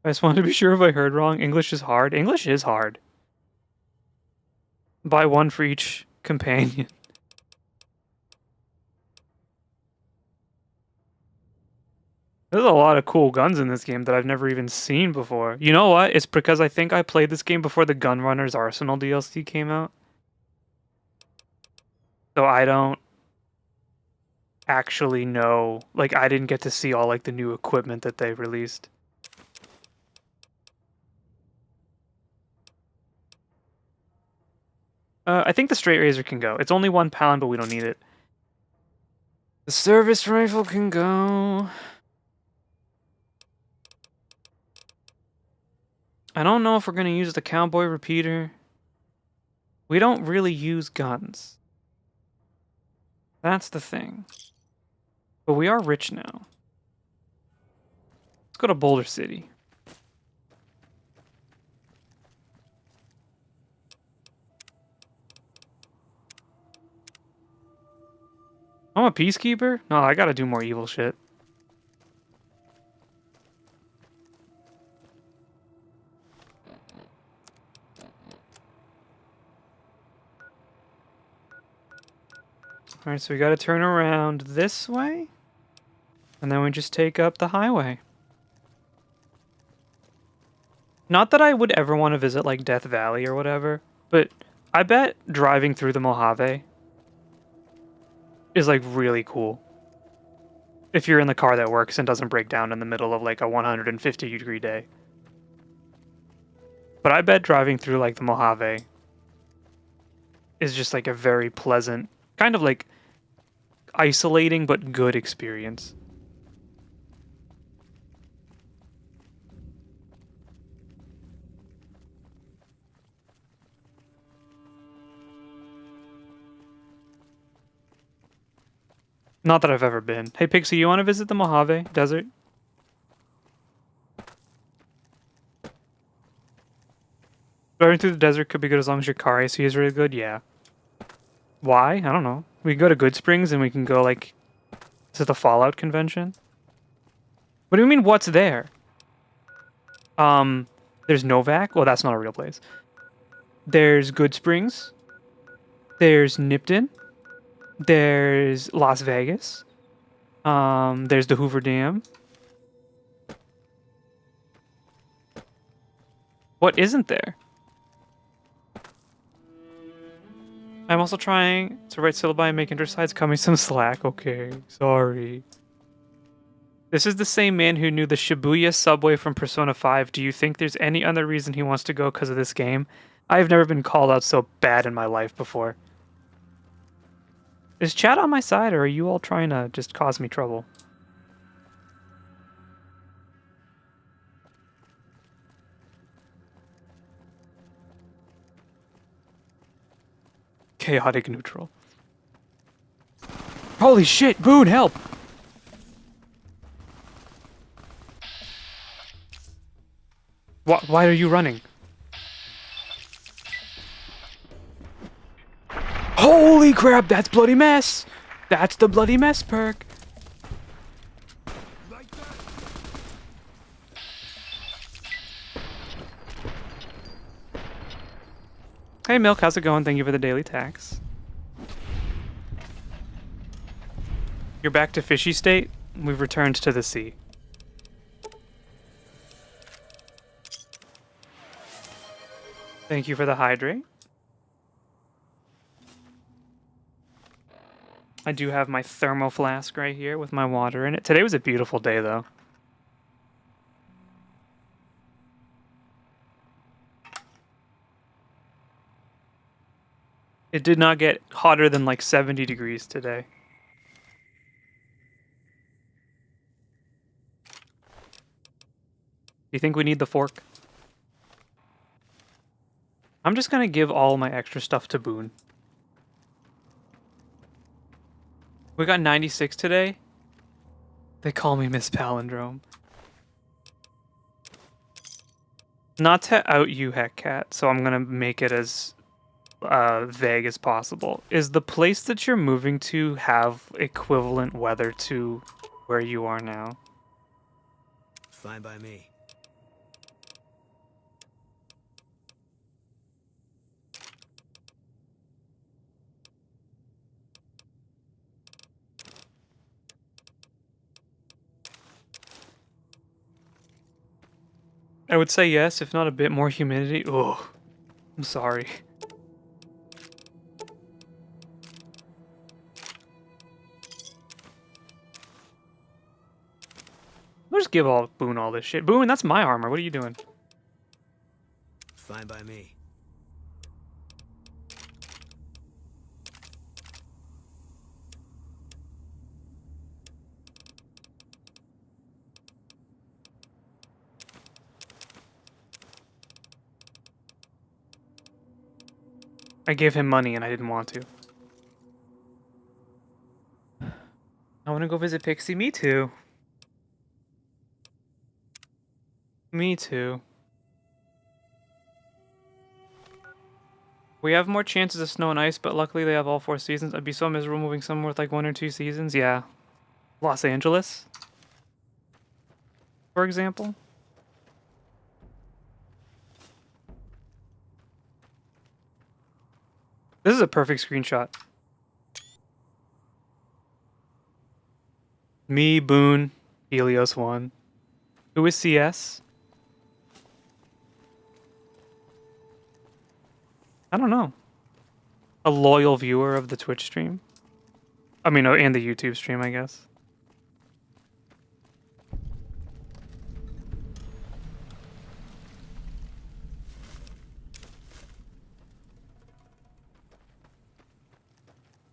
I just wanted to be sure if I heard wrong. English is hard. English is hard. Buy one for each companion. There's a lot of cool guns in this game that I've never even seen before. You know what? It's because I think I played this game before the Gunrunner's Arsenal DLC came out. So I don't actually know. Like, I didn't get to see all, like, the new equipment that they released. I think the straight razor can go. It's only 1 pound, but we don't need it. The service rifle can go. I don't know if we're going to use the cowboy repeater. We don't really use guns. That's the thing. But we are rich now. Let's go to Boulder City. I'm a peacekeeper? No, I gotta do more evil shit. Alright, so we gotta turn around this way. And then we just take up the highway. Not that I would ever want to visit, like, Death Valley or whatever, but I bet driving through the Mojave is, like, really cool. If you're in the car that works and doesn't break down in the middle of, like, a 150-degree day. But I bet driving through, like, the Mojave is just, like, a very pleasant, kind of, like, isolating but good experience. Not that I've ever been. Hey, Pixie, you want to visit the Mojave Desert? Driving through the desert could be good as long as your car AC is really good, yeah. Why? I don't know. We can go to Good Springs and we can go, like... Is it the Fallout convention? What do you mean, what's there? There's Novak? Well, that's not a real place. There's Good Springs. There's Nipton. There's Las Vegas. There's the Hoover Dam. What isn't there? I'm also trying to write syllabi and make intersides. Cut me some slack. Okay, sorry. This is the same man who knew the Shibuya subway from Persona 5. Do you think there's any other reason he wants to go because of this game? I've never been called out so bad in my life before. Is chat on my side, or are you all trying to just cause me trouble? Chaotic neutral. Holy shit, Boone, help! Why are you running? Holy crap, that's Bloody Mess! That's the Bloody Mess perk! Hey Milk, how's it going? Thank you for the daily tax. You're back to fishy state? We've returned to the sea. Thank you for the hydrate. I do have my thermo flask right here with my water in it. Today was a beautiful day, though. It did not get hotter than like 70 degrees today. Do you think we need the fork? I'm just gonna give all my extra stuff to Boone. We got 96 today. They call me Miss Palindrome. Not to out you, Heckcat, so I'm gonna make it as vague as possible. Is the place that you're moving to have equivalent weather to where you are now? Fine by me. I would say yes, if not a bit more humidity. Oh, I'm sorry. I'll just give Boone all this shit. Boone, that's my armor. What are you doing? Fine by me. I gave him money and I didn't want to. I want to go visit Pixie. Me too. Me too. We have more chances of snow and ice, but luckily they have all 4 seasons. I'd be so miserable moving somewhere with like 1 or 2 seasons. Yeah. Los Angeles, for example. This is a perfect screenshot. Me, Boone, Helios 1. Who is CS? I don't know. A loyal viewer of the Twitch stream? I mean, oh, and the YouTube stream, I guess.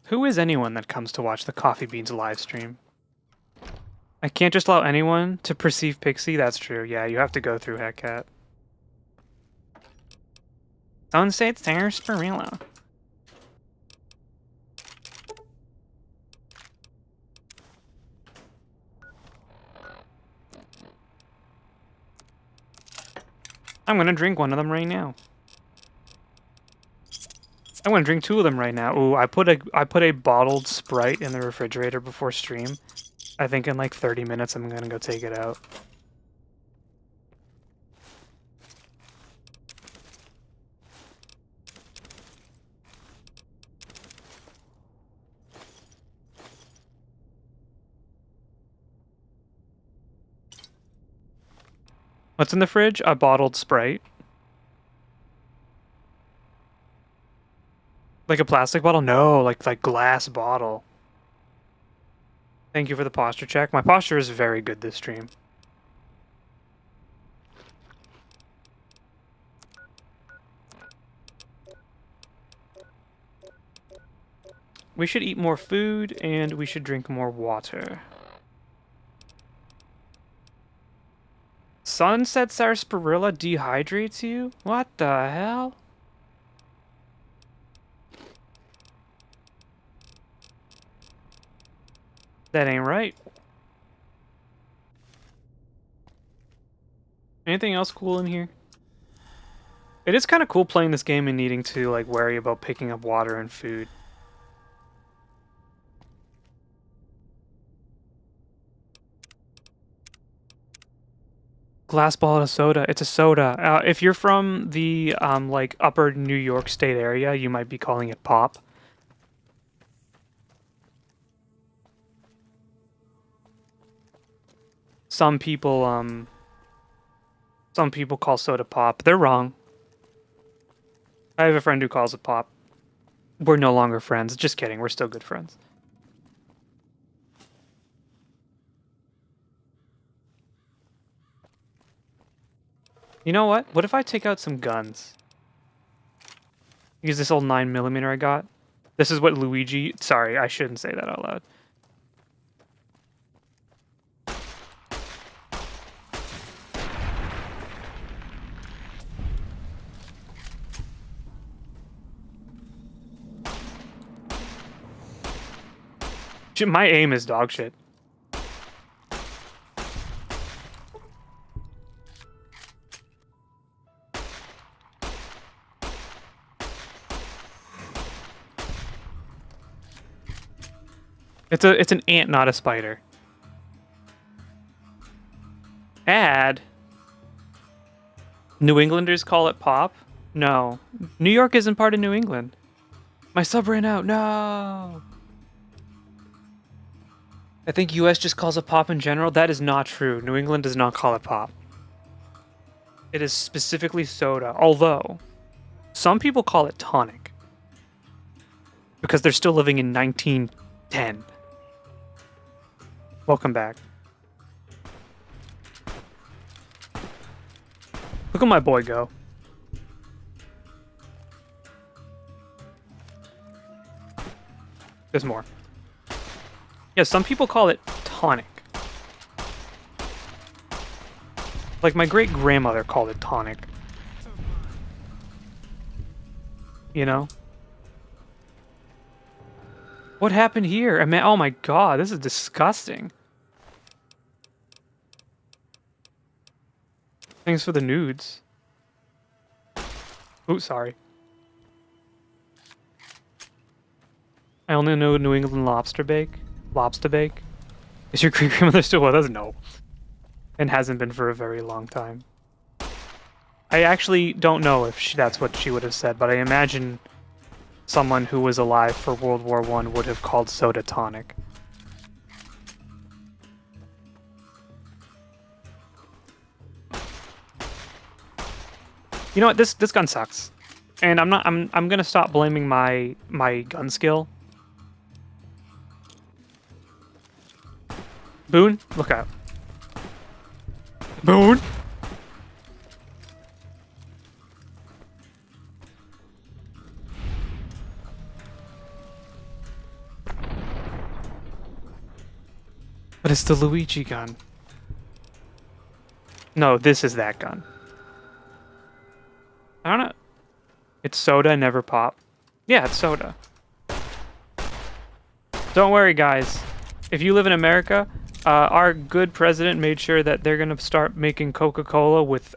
Who is anyone that comes to watch the Coffee Beans live stream? I can't just allow anyone to perceive Pixie? That's true. Yeah, you have to go through Heckcat. Sunset Sarsaparilla. I'm gonna drink one of them right now. I'm gonna drink 2 of them right now. Ooh, I put a bottled Sprite in the refrigerator before stream. I think in like 30 minutes I'm gonna go take it out. What's in the fridge? A bottled Sprite. Like a plastic bottle? No, like glass bottle. Thank you for the posture check. My posture is very good this stream. We should eat more food and we should drink more water. Sunset sarsaparilla dehydrates you? What the hell? That ain't right. Anything else cool in here? It is kind of cool playing this game and needing to like worry about picking up water and food. Glass bottle of soda. It's a soda. If you're from the like upper New York State area, you might be calling it pop. Some people call soda pop. They're wrong. I have a friend who calls it pop. We're no longer friends. Just kidding. We're still good friends. You know what? What if I take out some guns? Use this old 9mm I got. This is what Luigi... Sorry, I shouldn't say that out loud. My aim is dog shit. It's an ant, not a spider. Add. New Englanders call it pop? No. New York isn't part of New England. My sub ran out. No. I think US just calls it pop in general. That is not true. New England does not call it pop. It is specifically soda. Although, some people call it tonic. Because they're still living in 1910. Welcome back. Look at my boy go. There's more. Yeah, some people call it tonic. Like my great grandmother called it tonic. You know? What happened here? I mean, oh my god, this is disgusting. Thanks for the nudes. Oh, sorry. I only know New England lobster bake. Lobster bake? Is your great grandmother still with us? No. And hasn't been for a very long time. I actually don't know if that's what she would have said, but I imagine someone who was alive for World War I would have called soda tonic. You know what? This gun sucks, and I'm gonna stop blaming my gun skill. Boone, look out. Boone. But it's the Luigi gun. No, this is that gun. I don't know. It's soda, never pop. Yeah, it's soda. Don't worry, guys. If you live in America, our good president made sure that they're gonna start making Coca-Cola with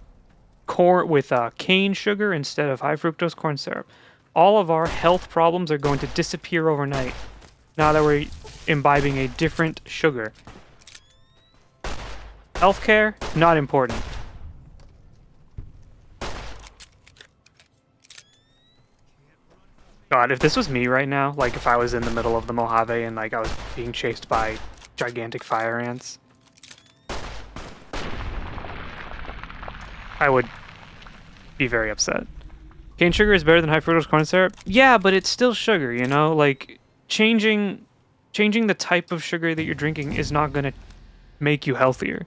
cane sugar instead of high fructose corn syrup. All of our health problems are going to disappear overnight now that we're imbibing a different sugar. Healthcare, not important. God, if this was me right now, like if I was in the middle of the Mojave and like I was being chased by gigantic fire ants, I would be very upset. Cane sugar is better than high fructose corn syrup? Yeah, but it's still sugar, you know? Like, changing the type of sugar that you're drinking is not gonna make you healthier.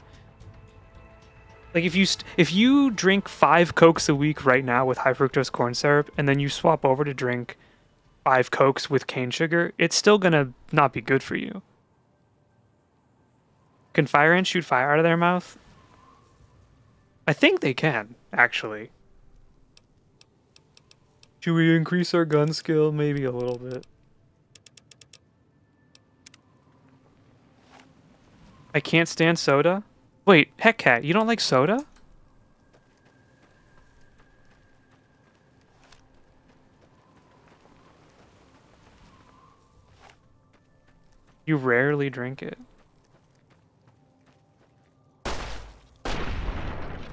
Like, if you drink 5 Cokes a week right now with high fructose corn syrup, and then you swap over to drink 5 Cokes with cane sugar, it's still gonna not be good for you. Can fire ants shoot fire out of their mouth? I think they can, actually. Should we increase our gun skill? Maybe a little bit. I can't stand soda? Wait, Heck Cat, you don't like soda? You rarely drink it.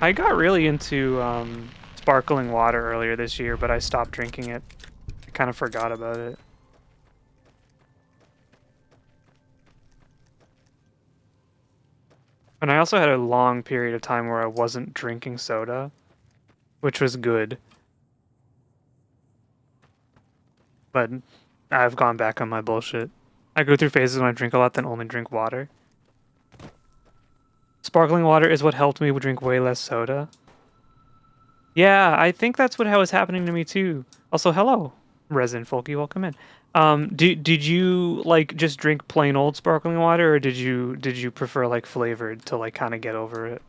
I got really into sparkling water earlier this year, but I stopped drinking it. I kind of forgot about it. And I also had a long period of time where I wasn't drinking soda, which was good. But I've gone back on my bullshit. I go through phases when I drink a lot, then only drink water. Sparkling water is what helped me drink way less soda. Yeah, I think that's what was happening to me too. Also, hello, Resin Folky, welcome in. Did you like just drink plain old sparkling water, or did you prefer like flavored to like kind of get over it?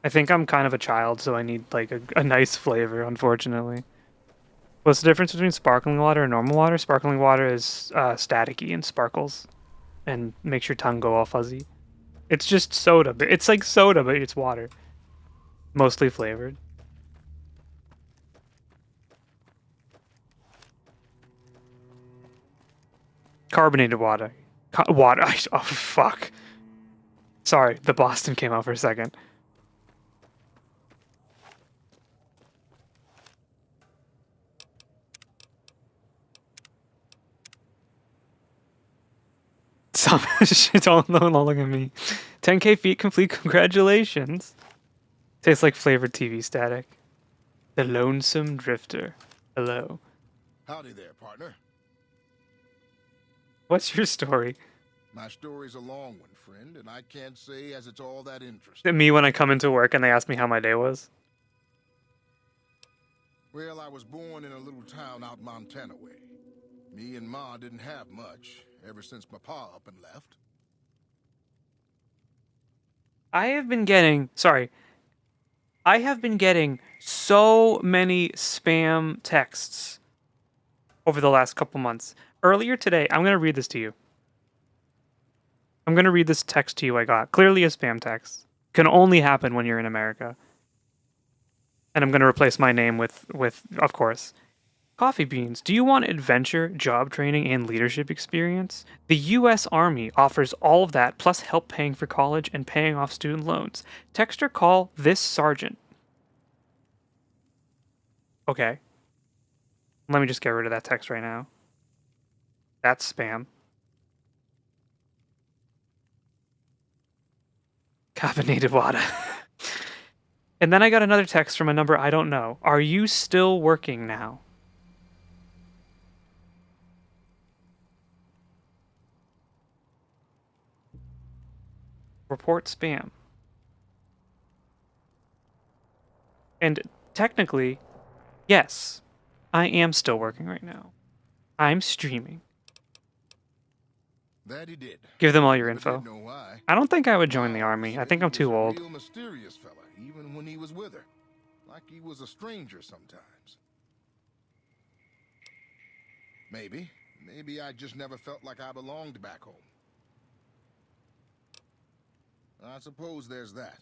I think I'm kind of a child, so I need like a nice flavor, unfortunately. What's the difference between sparkling water and normal water? Sparkling water is staticky and sparkles and makes your tongue go all fuzzy. It's just soda, but it's like soda, but it's water. Mostly flavored. Carbonated water. Water. Oh, fuck. Sorry, the Boston came out for a second. Some shit, don't look at me. 10k feet complete, congratulations. Tastes like flavored TV static. The Lonesome Drifter. Hello. Howdy there, partner. What's your story? My story's a long one, friend, and I can't say as it's all that interesting. Me when I come into work and they ask me how my day was? Well, I was born in a little town out Montana way. Me and Ma didn't have much ever since my pa up and left. I have been getting so many spam texts over the last couple months. Earlier today, I'm going to read this to you. I'm going to read this text to you I got. Clearly a spam text. Can only happen when you're in America. And I'm going to replace my name with of course, Coffee Beans. Do you want adventure, job training, and leadership experience? The U.S. Army offers all of that, plus help paying for college and paying off student loans. Text or call this sergeant. Okay. Let me just get rid of that text right now. That's spam. Carbonated water. And then I got another text from a number I don't know. Are you still working now? Report spam. And technically, yes, I am still working right now. I'm streaming. That he did. Give them all your Never info. did know why. I don't think I would join the army. I think I'm too He was a old. real mysterious fella, even when he was with her. Like he was a stranger sometimes. Maybe I just never felt like I belonged back home. I suppose there's that.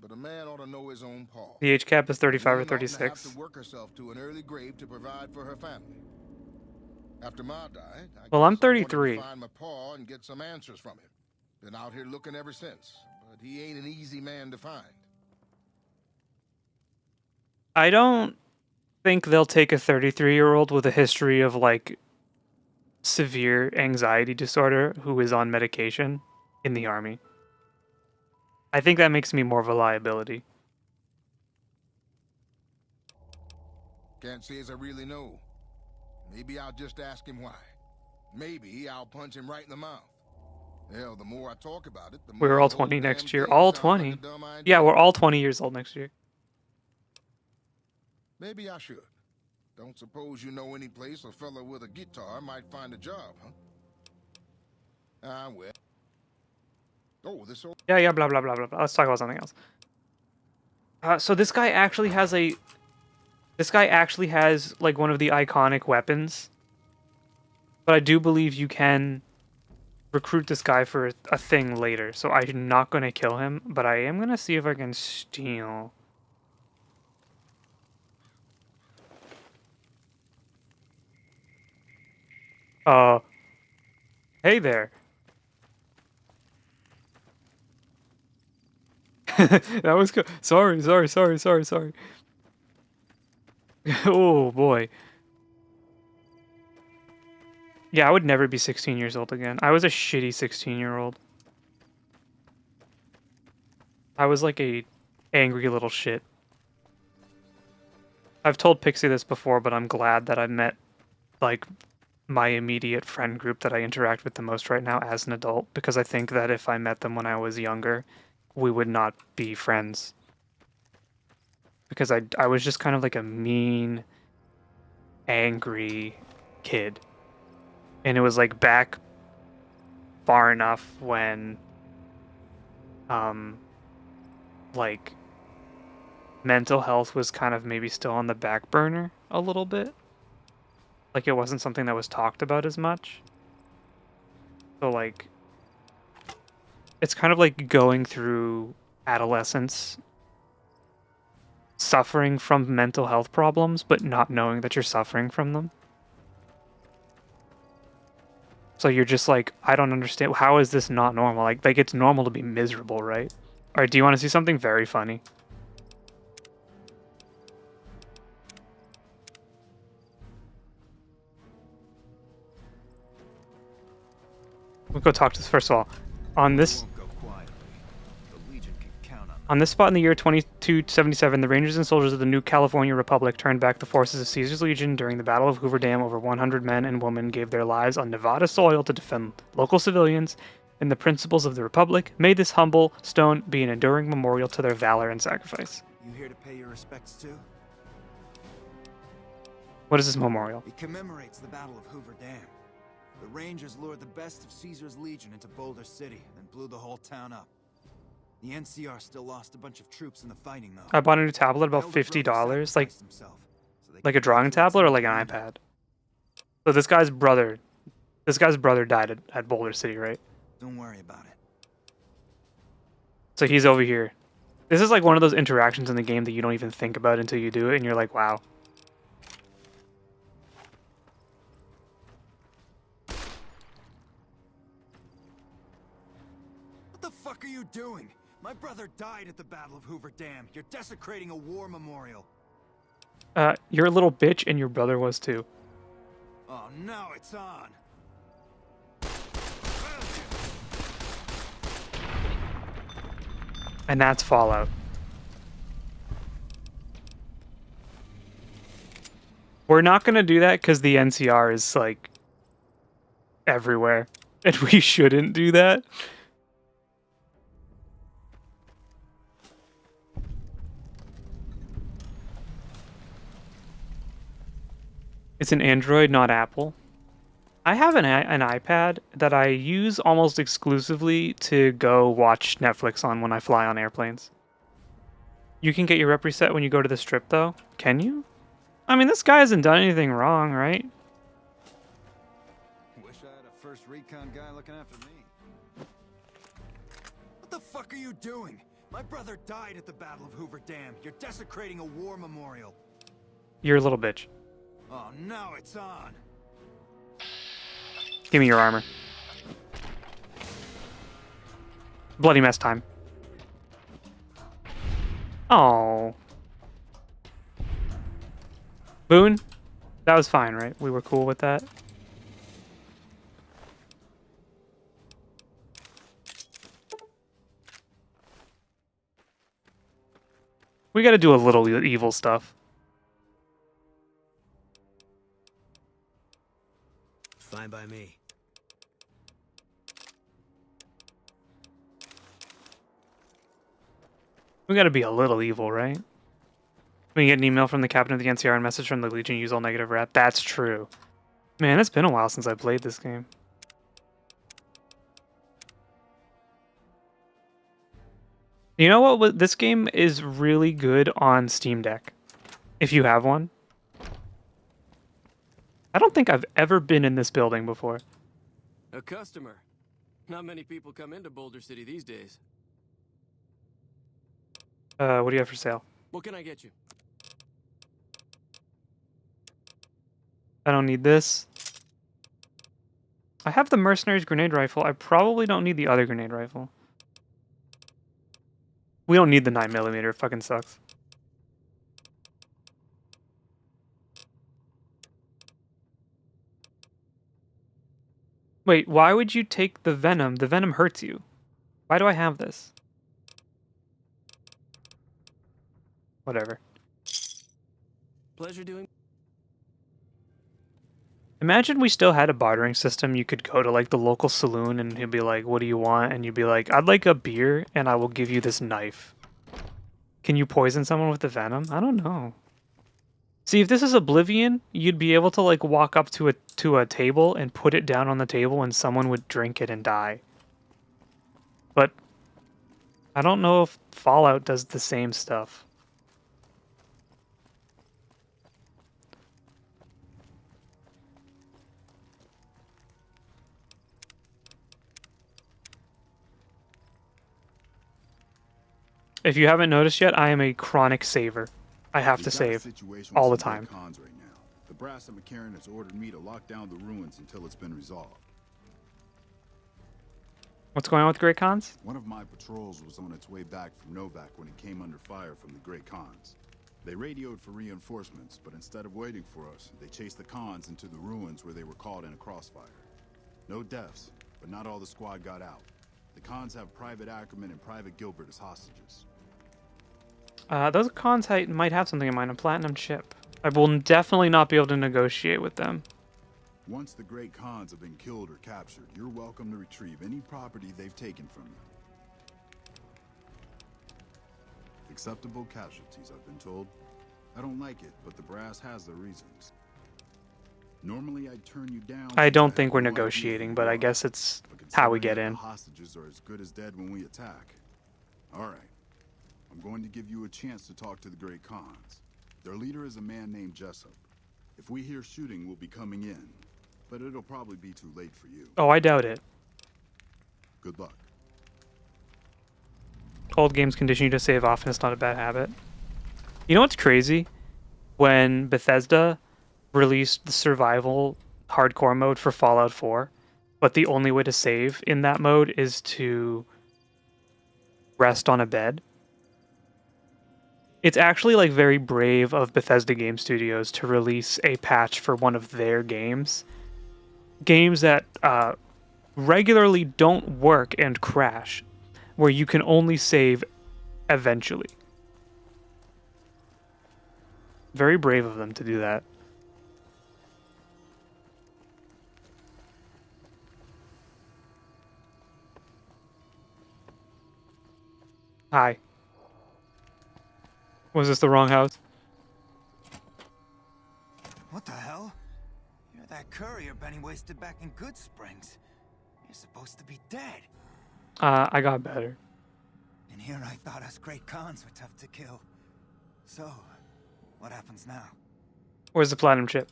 But a man ought to know his own paw. The age cap is 35 or Woman oughtn't 36. have to work herself to an early grave to provide for her family. After Ma died, Well, I'm guess I wanted to 33. find my paw and get some answers from him. Been out here looking ever since, but he ain't an easy man to find. I don't think they'll take a 33-year-old with a history of, like, severe anxiety disorder who is on medication in the army. I think that makes me more of a liability. Can't say as I really know. Maybe I'll just ask him why. Maybe I'll punch him right in the mouth. Hell, the more I talk about it, the more We're all the whole 20 damn next year. thing All sounds like a 20. dumb idea. Yeah, we're all 20 years old next year. Maybe I should. Don't suppose you know any place a fella with a guitar might find a job, huh? Ah, well. Oh, this old... Yeah, blah, blah, blah, blah, blah. Let's talk about something else. So this guy actually has like one of the iconic weapons. But I do believe you can recruit this guy for a thing later. So I'm not going to kill him, but I am going to see if I can steal. Hey there. That was good. Sorry. Oh boy. Yeah, I would never be 16 years old again. I was a shitty 16-year-old. I was like a angry little shit. I've told Pixie this before, but I'm glad that I met like my immediate friend group that I interact with the most right now as an adult, because I think that if I met them when I was younger, we would not be friends. Because I was just kind of like a mean, angry kid. And it was like back far enough when like mental health was kind of maybe still on the back burner a little bit. Like, it wasn't something that was talked about as much. So, like, it's kind of like going through adolescence, suffering from mental health problems, but not knowing that you're suffering from them. So you're just like, I don't understand. How is this not normal? Like it's normal to be miserable, right? All right, do you want to see something very funny? We'll go talk to this first of all. On this spot in the year 2277, the Rangers and soldiers of the new California Republic turned back the forces of Caesar's Legion during the Battle of Hoover Dam. Over 100 men and women gave their lives on Nevada soil to defend local civilians and the principles of the Republic. May this humble stone be an enduring memorial to their valor and sacrifice. You here to pay your respects too? What is this memorial? It commemorates the Battle of Hoover Dam. The Rangers lured the best of Caesar's Legion into Boulder City and blew the whole town up. The NCR still lost a bunch of troops in the fighting, though. I bought a new tablet, about $50, like a drawing tablet or like an iPad. So this guy's brother died at Boulder City, right? Don't worry about it. So he's over here. This is like one of those interactions in the game that you don't even think about until you do it, and you're like, wow. What the fuck are you doing? My brother died at the Battle of Hoover Dam. You're desecrating a war memorial. You're a little bitch, and your brother was too. Oh, now it's on. And that's Fallout. We're not gonna do that because the NCR is, like, everywhere. And we shouldn't do that. It's an Android, not Apple. I have an iPad that I use almost exclusively to go watch Netflix on when I fly on airplanes. You can get your rep reset when you go to the strip, though. Can you? I mean, this guy hasn't done anything wrong, right? Wish I had a first recon guy looking after me. What the fuck are you doing? My brother died at the Battle of Hoover Dam. You're desecrating a war memorial. You're a little bitch. Oh, now it's on. Give me your armor. Bloody mess time. Oh. Boone? That was fine, right? We were cool with that? We gotta do a little evil stuff. Fine by me. We gotta be a little evil, right? We get an email from the captain of the NCR and message from the Legion, use all negative rep. That's true. Man, it's been a while since I played this game. You know what? This game is really good on Steam Deck. If you have one. I don't think I've ever been in this building before. A customer. Not many people come into Boulder City these days. What do you have for sale? What can I get you? I don't need this. I have the Mercenaries grenade rifle. I probably don't need the other grenade rifle. We don't need the 9mm. It fucking sucks. Wait, why would you take the Venom? The Venom hurts you. Why do I have this? Whatever. Pleasure doing. Imagine we still had a bartering system. You could go to like the local saloon and he'd be like, what do you want? And you'd be like, I'd like a beer and I will give you this knife. Can you poison someone with the venom? I don't know. See, if this is Oblivion, you'd be able to like walk up to a table and put it down on the table and someone would drink it and die. But I don't know if Fallout does the same stuff. If you haven't noticed yet, I am a chronic saver. I have to save all the time. Cons right now. The brass at McCarran has ordered me to lock down the ruins until it's been resolved. What's going on with Great Khans? One of my patrols was on its way back from Novak when it came under fire from the Great Khans. They radioed for reinforcements, but instead of waiting for us, they chased the Khans into the ruins where they were caught in a crossfire. No deaths, but not all the squad got out. The Khans have Private Ackerman and Private Gilbert as hostages. Those Khans might have something in mind, a platinum chip. I will definitely not be able to negotiate with them. Once the Great Khans have been killed or captured, you're welcome to retrieve any property they've taken from you. Acceptable casualties, I've been told. I don't like it, but the brass has their reasons. Normally I'd turn you down. I don't think we're negotiating, but I guess it's how we get in. The hostages are as good as dead when we attack. All right. I'm going to give you a chance to talk to the Great Khans. Their leader is a man named Jessup. If we hear shooting, we'll be coming in. But it'll probably be too late for you. Oh, I doubt it. Good luck. Old games condition you to save often. It's not a bad habit. You know what's crazy? When Bethesda released the survival hardcore mode for Fallout 4, but the only way to save in that mode is to rest on a bed. It's actually like very brave of Bethesda Game Studios to release a patch for one of their games. Games that regularly don't work and crash, where you can only save eventually. Very brave of them to do that. Hi. Was this the wrong house? What the hell? You're that courier Benny wasted back in Good Springs. You're supposed to be dead. I got better. And here I thought us Great Khans were tough to kill. So, what happens now? Where's the platinum chip?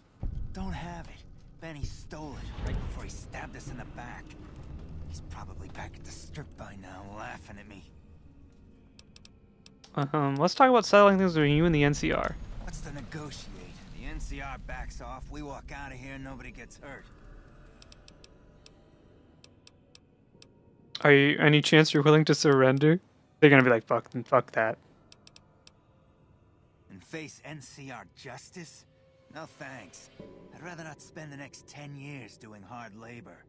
Don't have it. Benny stole it right before he stabbed us in the back. He's probably back at the strip by now, laughing at me. Let's talk about settling things between you and the NCR. What's to negotiate? The NCR backs off, we walk out of here, nobody gets hurt. Are you any chance you're willing to surrender? They're gonna be like, fuck that. And face NCR justice? No thanks. I'd rather not spend the next 10 years doing hard labor.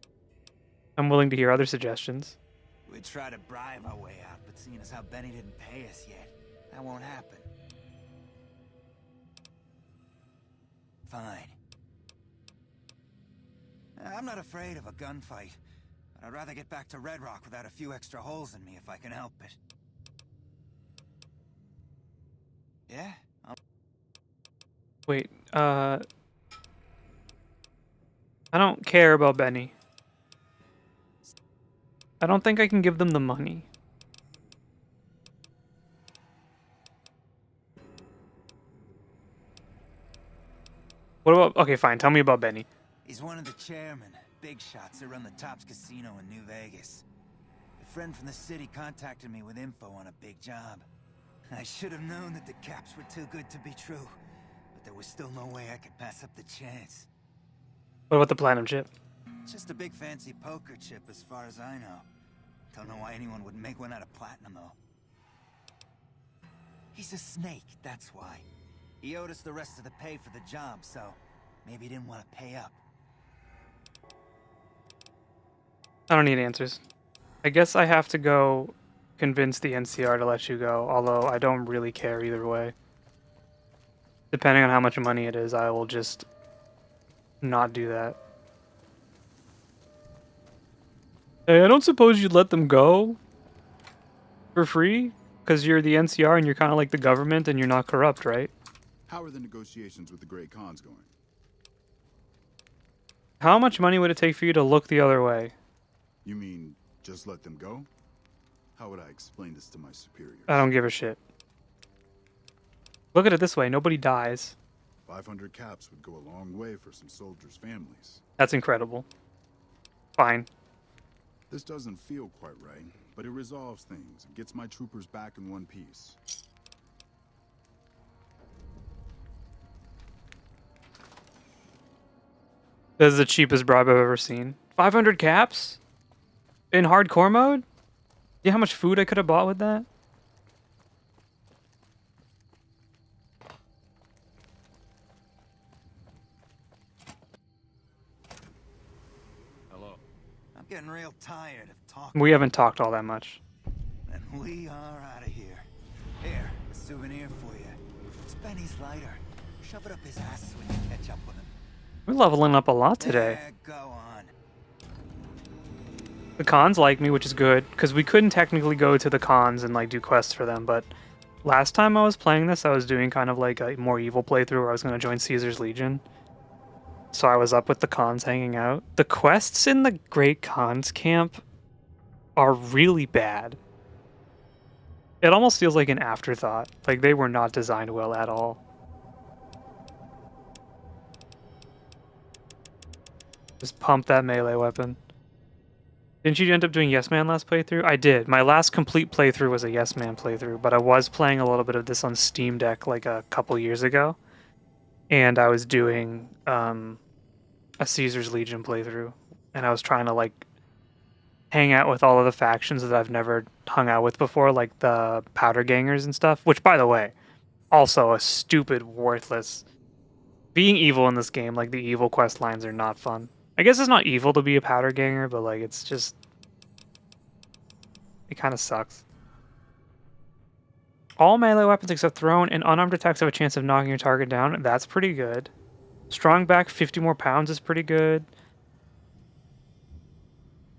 I'm willing to hear other suggestions. We'd try to bribe our way out, but seeing as how Benny didn't pay us yet, that won't happen. Fine. I'm not afraid of a gunfight, but I'd rather get back to Red Rock without a few extra holes in me if I can help it. Yeah? Wait, I don't care about Benny. I don't think I can give them the money. What about... Okay, fine. Tell me about Benny. He's one of the chairmen, big shots that run the Tops Casino in New Vegas. A friend from the city contacted me with info on a big job. I should have known that the caps were too good to be true, but there was still no way I could pass up the chance. What about the platinum chip? Just a big fancy poker chip as far as I know. Don't know why anyone would make one out of platinum, though. He's a snake, that's why. He owed us the rest of the pay for the job, so maybe he didn't want to pay up. I don't need answers. I guess I have to go convince the NCR to let you go, although I don't really care either way. Depending on how much money it is, I will just not do that. Hey, I don't suppose you'd let them go for free? Because you're the NCR and you're kind of like the government and you're not corrupt, right? How are the negotiations with the Great Khans going? How much money would it take for you to look the other way? You mean, just let them go? How would I explain this to my superiors? I don't give a shit. Look at it this way, nobody dies. 500 caps would go a long way for some soldiers' families. That's incredible. Fine. This doesn't feel quite right, but it resolves things and gets my troopers back in one piece. This is the cheapest bribe I've ever seen. 500 caps? In hardcore mode? You know how much food I could have bought with that? Hello. I'm getting real tired of talking. We haven't talked all that much. And we are out of here. Here, a souvenir for you. It's Benny's lighter. Shove it up his ass when you catch up with him. We're leveling up a lot today. Yeah, go on. The cons like me, which is good, because we couldn't technically go to the cons and like do quests for them, but last time I was playing this, I was doing kind of like a more evil playthrough where I was going to join Caesar's Legion. So I was up with the cons hanging out. The quests in the Great Cons camp are really bad. It almost feels like an afterthought. Like they were not designed well at all. Just pump that melee weapon. Didn't you end up doing Yes Man last playthrough? I did. My last complete playthrough was a Yes Man playthrough, but I was playing a little bit of this on Steam Deck like a couple years ago. And I was doing a Caesar's Legion playthrough. And I was trying to like hang out with all of the factions that I've never hung out with before, like the Powder Gangers and stuff. Which, by the way, also a stupid, worthless... Being evil in this game, like the evil quest lines are not fun. I guess it's not evil to be a powder ganger, but like it's just... It kind of sucks. All melee weapons except thrown and unarmed attacks have a chance of knocking your target down. That's pretty good. Strong back, 50 more pounds is pretty good.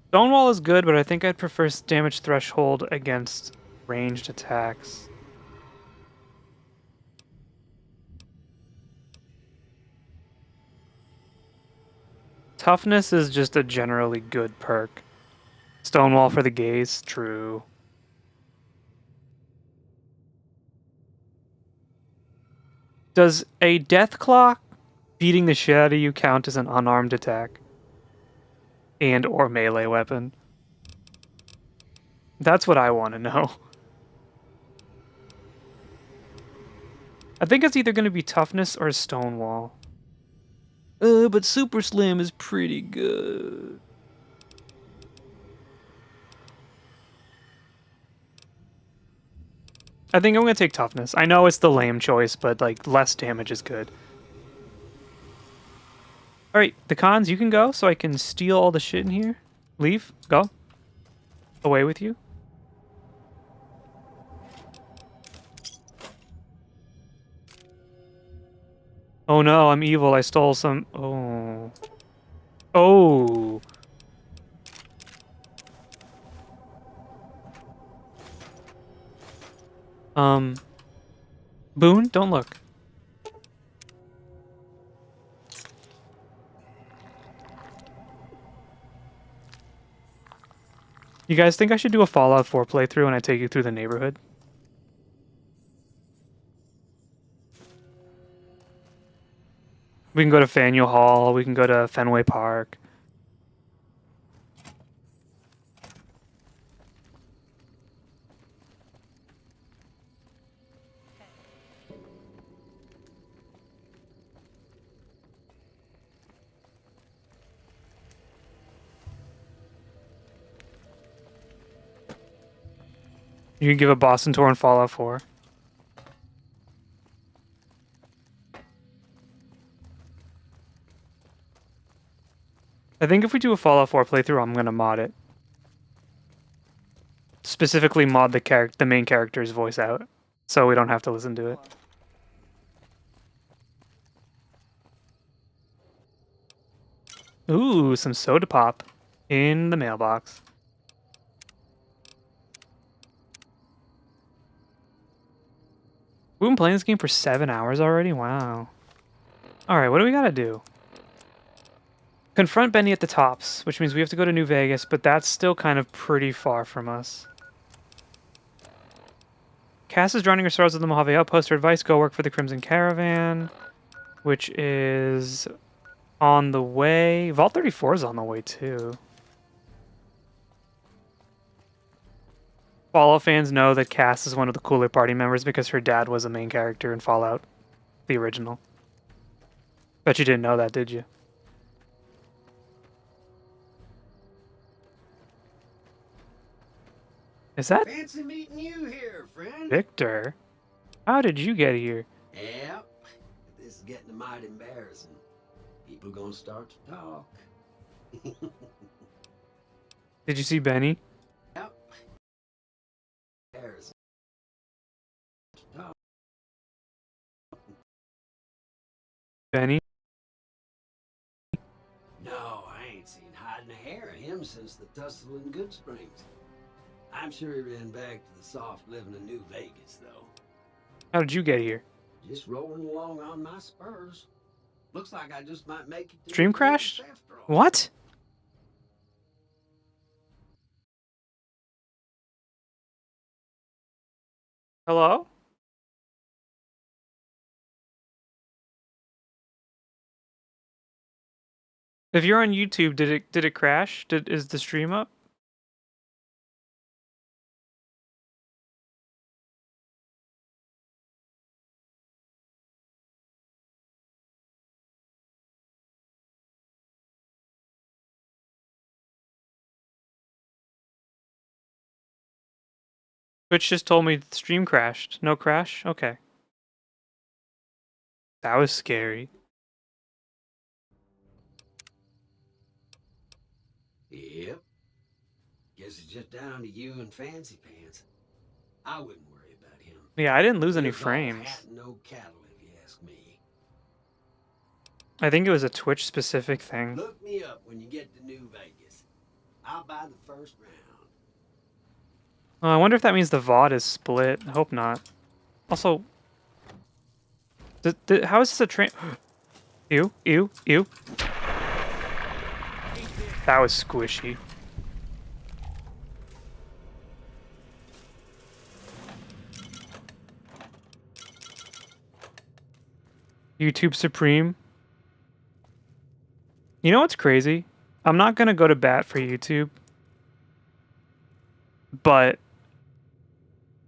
Stonewall is good, but I think I'd prefer damage threshold against ranged attacks. Toughness is just a generally good perk. Stonewall for the gaze, true. Does a death clock beating the shit out of you count as an unarmed attack? And or melee weapon? That's what I want to know. I think it's either going to be toughness or Stonewall. But Super Slam is pretty good. I think I'm going to take toughness. I know it's the lame choice, but like less damage is good. Alright, the cons, you can go so I can steal all the shit in here. Leave. Go. Away with you. Oh no, I'm evil. I stole some... Oh. Oh. Boone, don't look. You guys think I should do a Fallout 4 playthrough and I take you through the neighborhood? We can go to Faneuil Hall, we can go to Fenway Park. You can give a Boston tour in Fallout 4. I think if we do a Fallout 4 playthrough, I'm gonna mod it. Specifically mod the main character's voice out, so we don't have to listen to it. Ooh, some soda pop in the mailbox. We've been playing this game for 7 hours already? Wow. Alright, what do we gotta do? Confront Benny at the Tops, which means we have to go to New Vegas, but that's still kind of pretty far from us. Cass is drowning her sorrows at the Mojave Outpost. Her advice, go work for the Crimson Caravan, which is on the way. Vault 34 is on the way, too. Fallout fans know that Cass is one of the cooler party members because her dad was a main character in Fallout, the original. Bet you didn't know that, did you? Is that Fancy meeting you here, friend. Victor? How did you get here? Yep. This is getting mighty embarrassing. People gonna start to talk. Did you see Benny? Yep. Embarrassing. Talk. Benny? No, I ain't seen hide nor hair of him since the tussle in Good Springs. I'm sure he ran back to the soft living of New Vegas, though. How did you get here? Just rolling along on my spurs. Looks like I just might make it to Stream New crashed? Vegas after all. What? Hello? If you're on YouTube, did it crash? Is the stream up? Twitch just told me the stream crashed. No crash? Okay. That was scary. Yep. Guess it's just down to you and Fancy Pants. I wouldn't worry about him. Yeah, I didn't lose any There's all frames. hat and no cattle, if you ask me. I think it was a Twitch specific thing. Look me up when you get to New Vegas. I'll buy the first round. I wonder if that means the VOD is split. I hope not. Also, how is this a train? Ew, ew, ew. That was squishy. YouTube Supreme. You know what's crazy? I'm not gonna go to bat for YouTube, but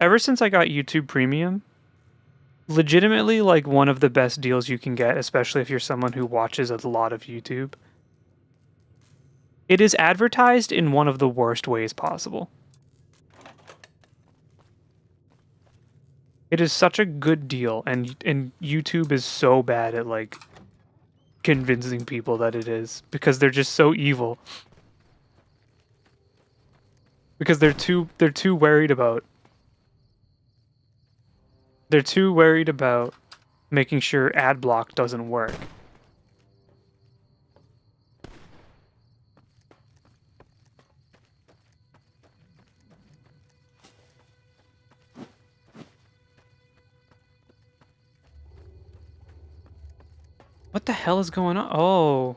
ever since I got YouTube Premium, legitimately like one of the best deals you can get, especially if you're someone who watches a lot of YouTube. It is advertised in one of the worst ways possible. It is such a good deal, and YouTube is so bad at like convincing people that it is because they're just so evil. Because they're too worried about making sure ad block doesn't work. What the hell is going on? Oh.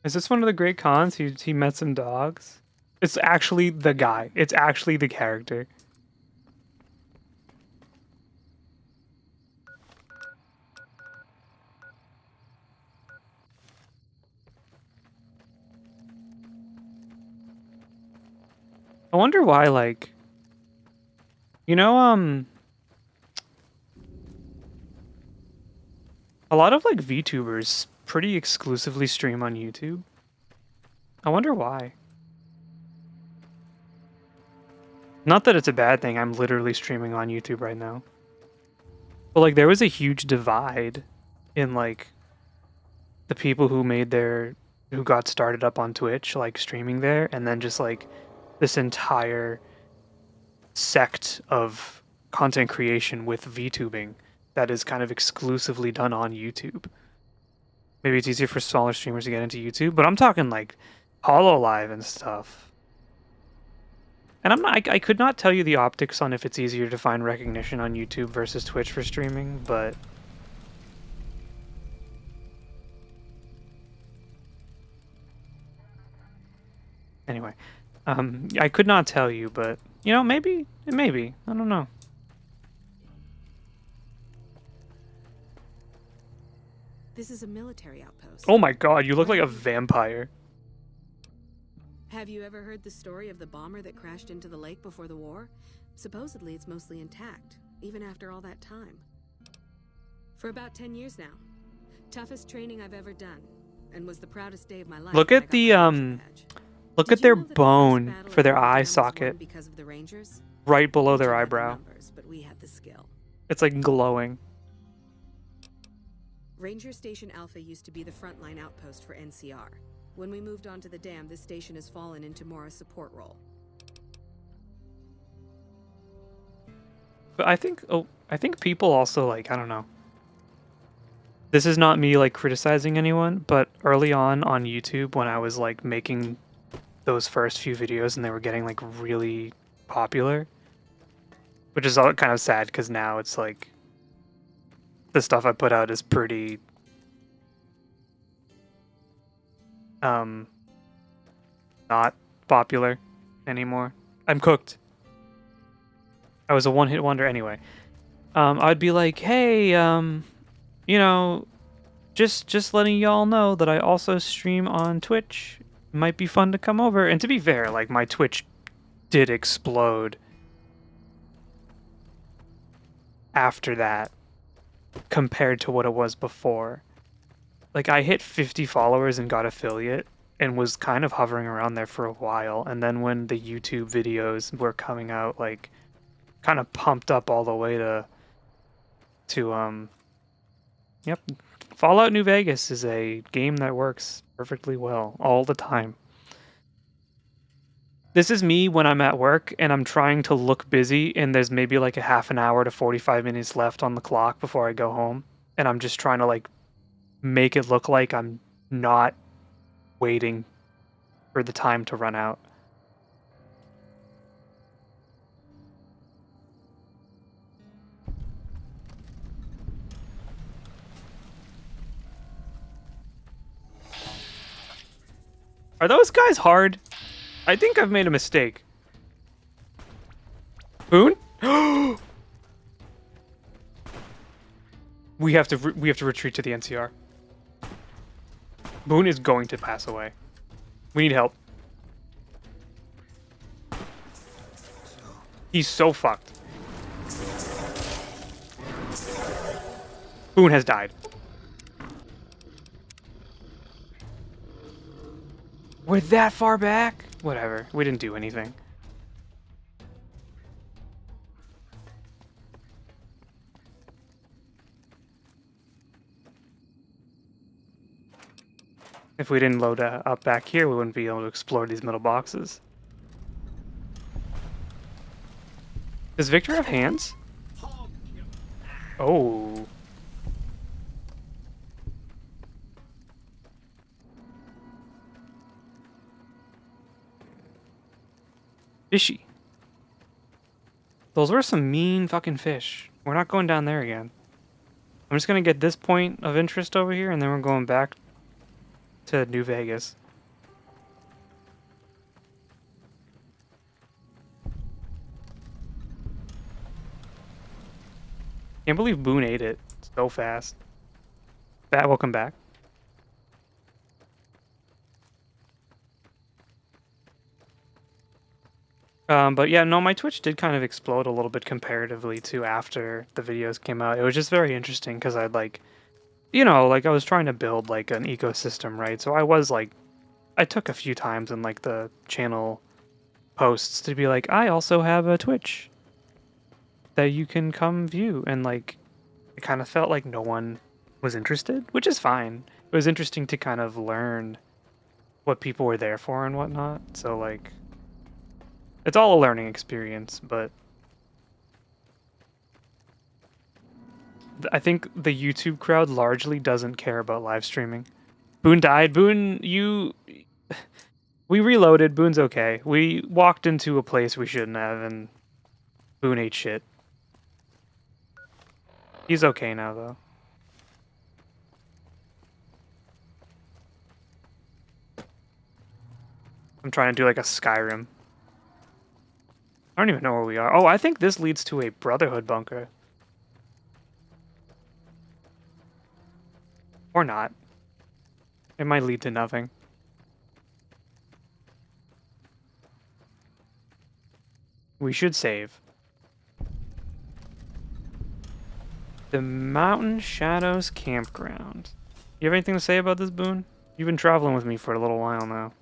Is this one of the great cons? He met some dogs? It's actually the guy. It's actually the character. I wonder why, like... You know, a lot of, like, VTubers pretty exclusively stream on YouTube. I wonder why. Not that it's a bad thing, I'm literally streaming on YouTube right now. But, like, there was a huge divide in, like, the people who who got started up on Twitch, like, streaming there, and then just, like, this entire sect of content creation with VTubing that is kind of exclusively done on YouTube. Maybe it's easier for smaller streamers to get into YouTube, but I'm talking like HoloLive and stuff. And I could not tell you the optics on if it's easier to find recognition on YouTube versus Twitch for streaming, but anyway, I could not tell you, but you know, maybe, I don't know. This is a military outpost. Oh my god, you look like a vampire. Have you ever heard the story of the bomber that crashed into the lake before the war? Supposedly it's mostly intact, even after all that time. For about 10 years now. Toughest training I've ever done, and was the proudest day of my life. Look at the look at their bone for their eye socket because of the Rangers? right below their We had the eyebrow. numbers, but we had the skill. It's like glowing. Ranger Station Alpha used to be the frontline outpost for NCR. When we moved onto the dam, this station has fallen into more a support role. But I think people also like, I don't know. This is not me like criticizing anyone, but early on YouTube when I was like making those first few videos and they were getting like really popular, which is all kind of sad because now it's like the stuff I put out is pretty not popular anymore. I'm cooked. I was a one-hit wonder anyway. I'd be like, hey, you know, just letting y'all know that I also stream on Twitch. It might be fun to come over. And to be fair, like my Twitch did explode after that compared to what it was before. Like I hit 50 followers and got affiliate and was kind of hovering around there for a while. And then when the YouTube videos were coming out, like kind of pumped up all the way to yep, Fallout New Vegas is a game that works perfectly well all the time. This is me when I'm at work and I'm trying to look busy and there's maybe like a half an hour to 45 minutes left on the clock before I go home, and I'm just trying to like make it look like I'm not waiting for the time to run out. Are those guys hard? I think I've made a mistake. Boone? We have to retreat to the NCR. Boone is going to pass away. We need help. He's so fucked. Boone has died. We're that far back? Whatever. We didn't do anything. If we didn't load up back here, we wouldn't be able to explore these middle boxes. Does Victor have hands? Oh. Fishy. Those were some mean fucking fish. We're not going down there again. I'm just gonna get this point of interest over here, and then we're going back to New Vegas. Can't believe Boone ate it so fast. Bat, welcome back. But yeah, no, my Twitch did kind of explode a little bit comparatively to after the videos came out. It was just very interesting because I'd like, you know, like I was trying to build like an ecosystem, right? So I was like, I took a few times in like the channel posts to be like, I also have a Twitch that you can come view. And like, it kind of felt like no one was interested, which is fine. It was interesting to kind of learn what people were there for and whatnot. So like, it's all a learning experience, but I think the YouTube crowd largely doesn't care about live streaming. Boone died. Boone, we reloaded. Boone's okay. We walked into a place we shouldn't have, and Boone ate shit. He's okay now, though. I'm trying to do like a Skyrim. I don't even know where we are. Oh, I think this leads to a Brotherhood bunker. Or not. It might lead to nothing. We should save. The Mountain Shadows Campground. You have anything to say about this, Boone? You've been traveling with me for a little while now.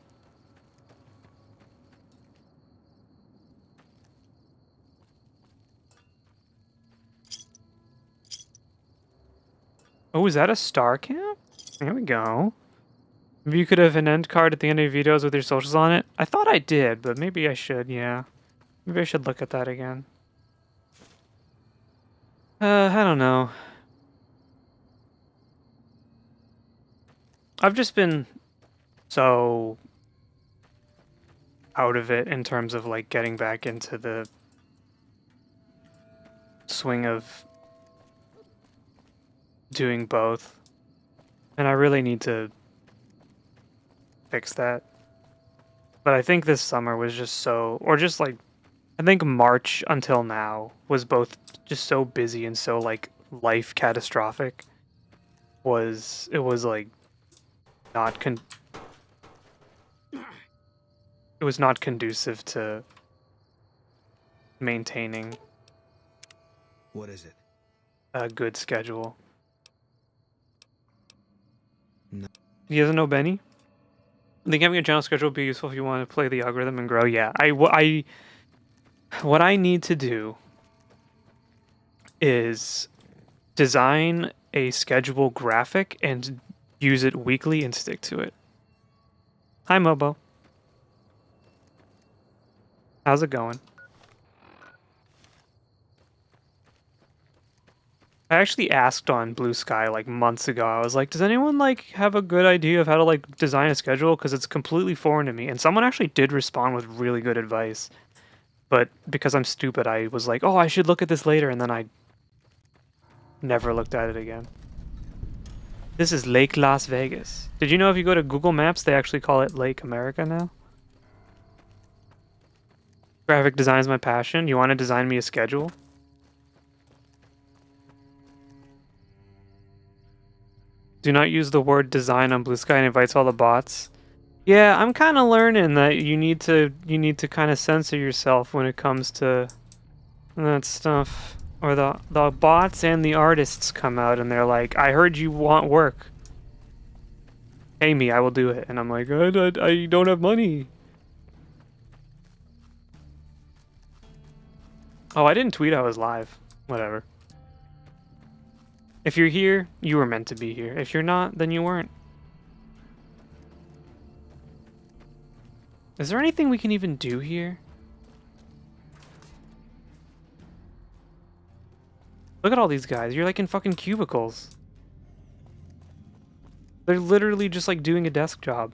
Oh, is that a star camp? There we go. Maybe you could have an end card at the end of your videos with your socials on it. I thought I did, but maybe I should, yeah. Maybe I should look at that again. I don't know. I've just been so out of it in terms of like getting back into the swing of doing both. And I really need to fix that. But I think this summer was just so, or just like, I think March until now was both just so busy and so like life catastrophic. It was like not it was not conducive to maintaining What is it? a good schedule. No. He doesn't know Benny? I think having a channel schedule would be useful if you want to play the algorithm and grow. Yeah, what I need to do is design a schedule graphic and use it weekly and stick to it. Hi, Mobo. How's it going? I actually asked on Blue Sky like months ago. I was like, does anyone like have a good idea of how to like design a schedule? Because it's completely foreign to me. And someone actually did respond with really good advice. But because I'm stupid, I was like, oh, I should look at this later. And then I never looked at it again. This is Lake Las Vegas. Did you know if you go to Google Maps, they actually call it Lake America now? Graphic design is my passion. You want to design me a schedule? Do not use the word design on Blue Sky and invites all the bots. Yeah, I'm kind of learning that you need to kind of censor yourself when it comes to that stuff. Or the bots and the artists come out and they're like, I heard you want work. Pay me, I will do it. And I'm like, I don't have money. Oh, I didn't tweet I was live. Whatever. If you're here, you were meant to be here. If you're not, then you weren't. Is there anything we can even do here? Look at all these guys. You're like in fucking cubicles. They're literally just like doing a desk job.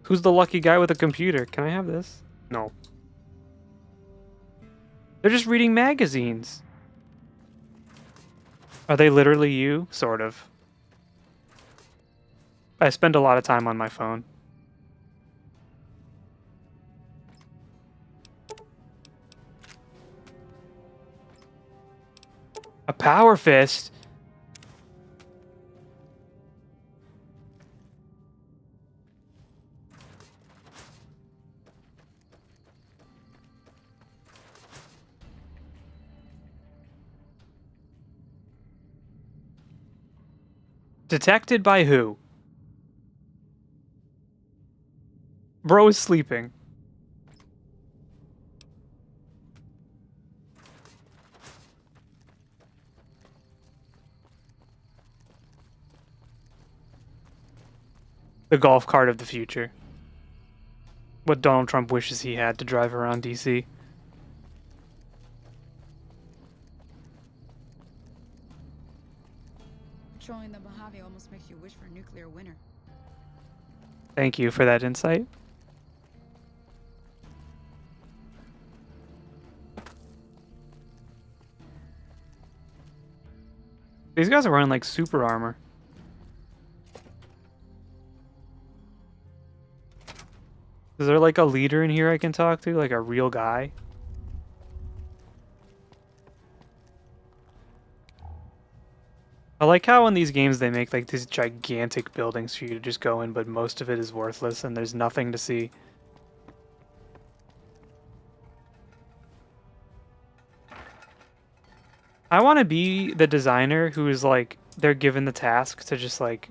Who's the lucky guy with a computer? Can I have this? No. They're just reading magazines. Are they literally you? Sort of. I spend a lot of time on my phone. A power fist? Detected by who? Bro is sleeping. The golf cart of the future. What Donald Trump wishes he had to drive around DC. Patrolling the Mojave almost makes you wish for a nuclear winter. Thank you for that insight. These guys are wearing like super armor. Is there like a leader in here I can talk to? Like a real guy? I like how in these games they make like these gigantic buildings for you to just go in, but most of it is worthless and there's nothing to see. I want to be the designer who is like, they're given the task to just like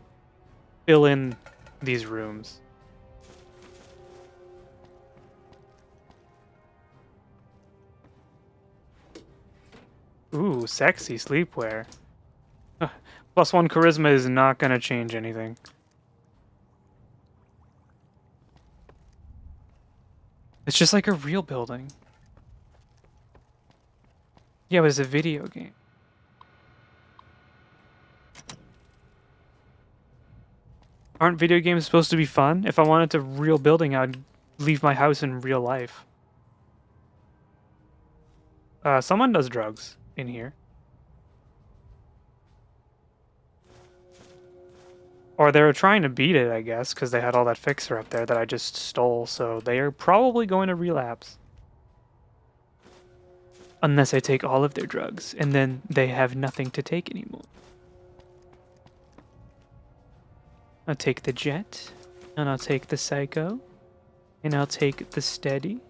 fill in these rooms. Ooh, sexy sleepwear. +1 charisma is not gonna change anything. It's just like a real building. Yeah, but it's a video game. Aren't video games supposed to be fun? If I wanted a real building, I'd leave my house in real life. Someone does drugs in here. Or they were trying to beat it, I guess, because they had all that fixer up there that I just stole, so they are probably going to relapse. Unless I take all of their drugs, and then they have nothing to take anymore. I'll take the jet, and I'll take the psycho, and I'll take the steady.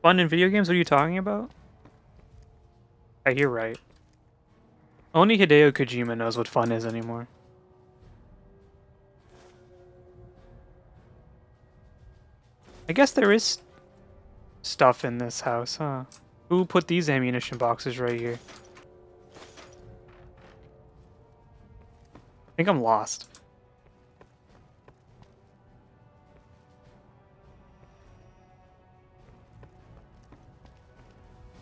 Fun in video games? What are you talking about? Yeah, you're right. Only Hideo Kojima knows what fun is anymore. I guess there is stuff in this house, huh? Who put these ammunition boxes right here? I think I'm lost.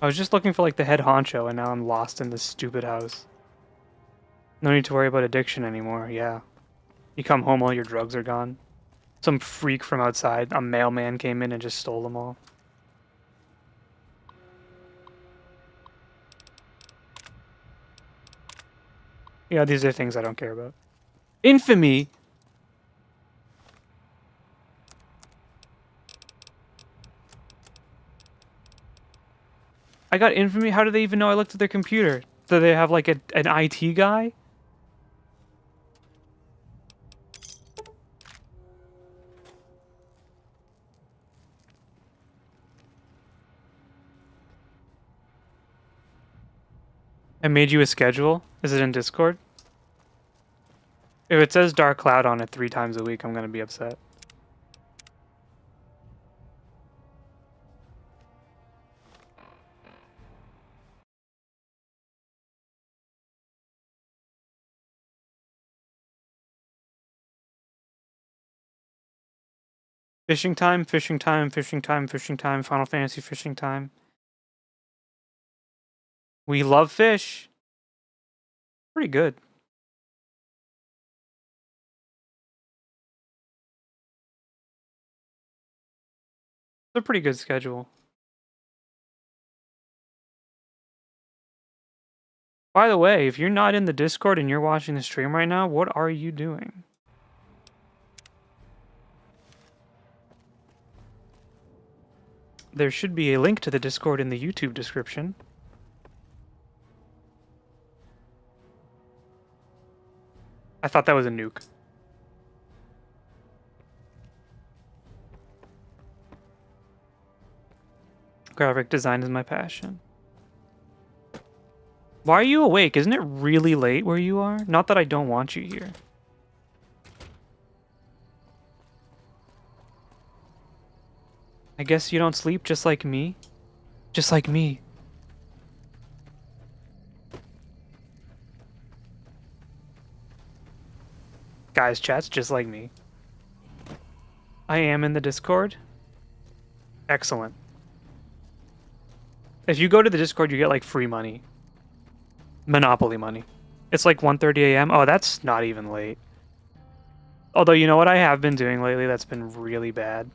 I was just looking for like the head honcho and now I'm lost in this stupid house. No need to worry about addiction anymore, yeah. You come home, all your drugs are gone. Some freak from outside, a mailman came in and just stole them all. Yeah, these are things I don't care about. Infamy! I got infamy? How do they even know I looked at their computer? Do they have like an IT guy? I made you a schedule? Is it in Discord? If it says Dark Cloud on it 3 times a week, I'm gonna be upset. Fishing time, fishing time, fishing time, fishing time, Final Fantasy fishing time. We love fish. Pretty good. It's a pretty good schedule. By the way, if you're not in the Discord and you're watching the stream right now, what are you doing? There should be a link to the Discord in the YouTube description. I thought that was a nuke. Graphic design is my passion. Why are you awake? Isn't it really late where you are? Not that I don't want you here. I guess you don't sleep just like me? Just like me. Guys, chat's just like me. I am in the Discord. Excellent. If you go to the Discord, you get like free money. Monopoly money. It's like 1:30 a.m. Oh, that's not even late. Although, you know what I have been doing lately that's been really bad?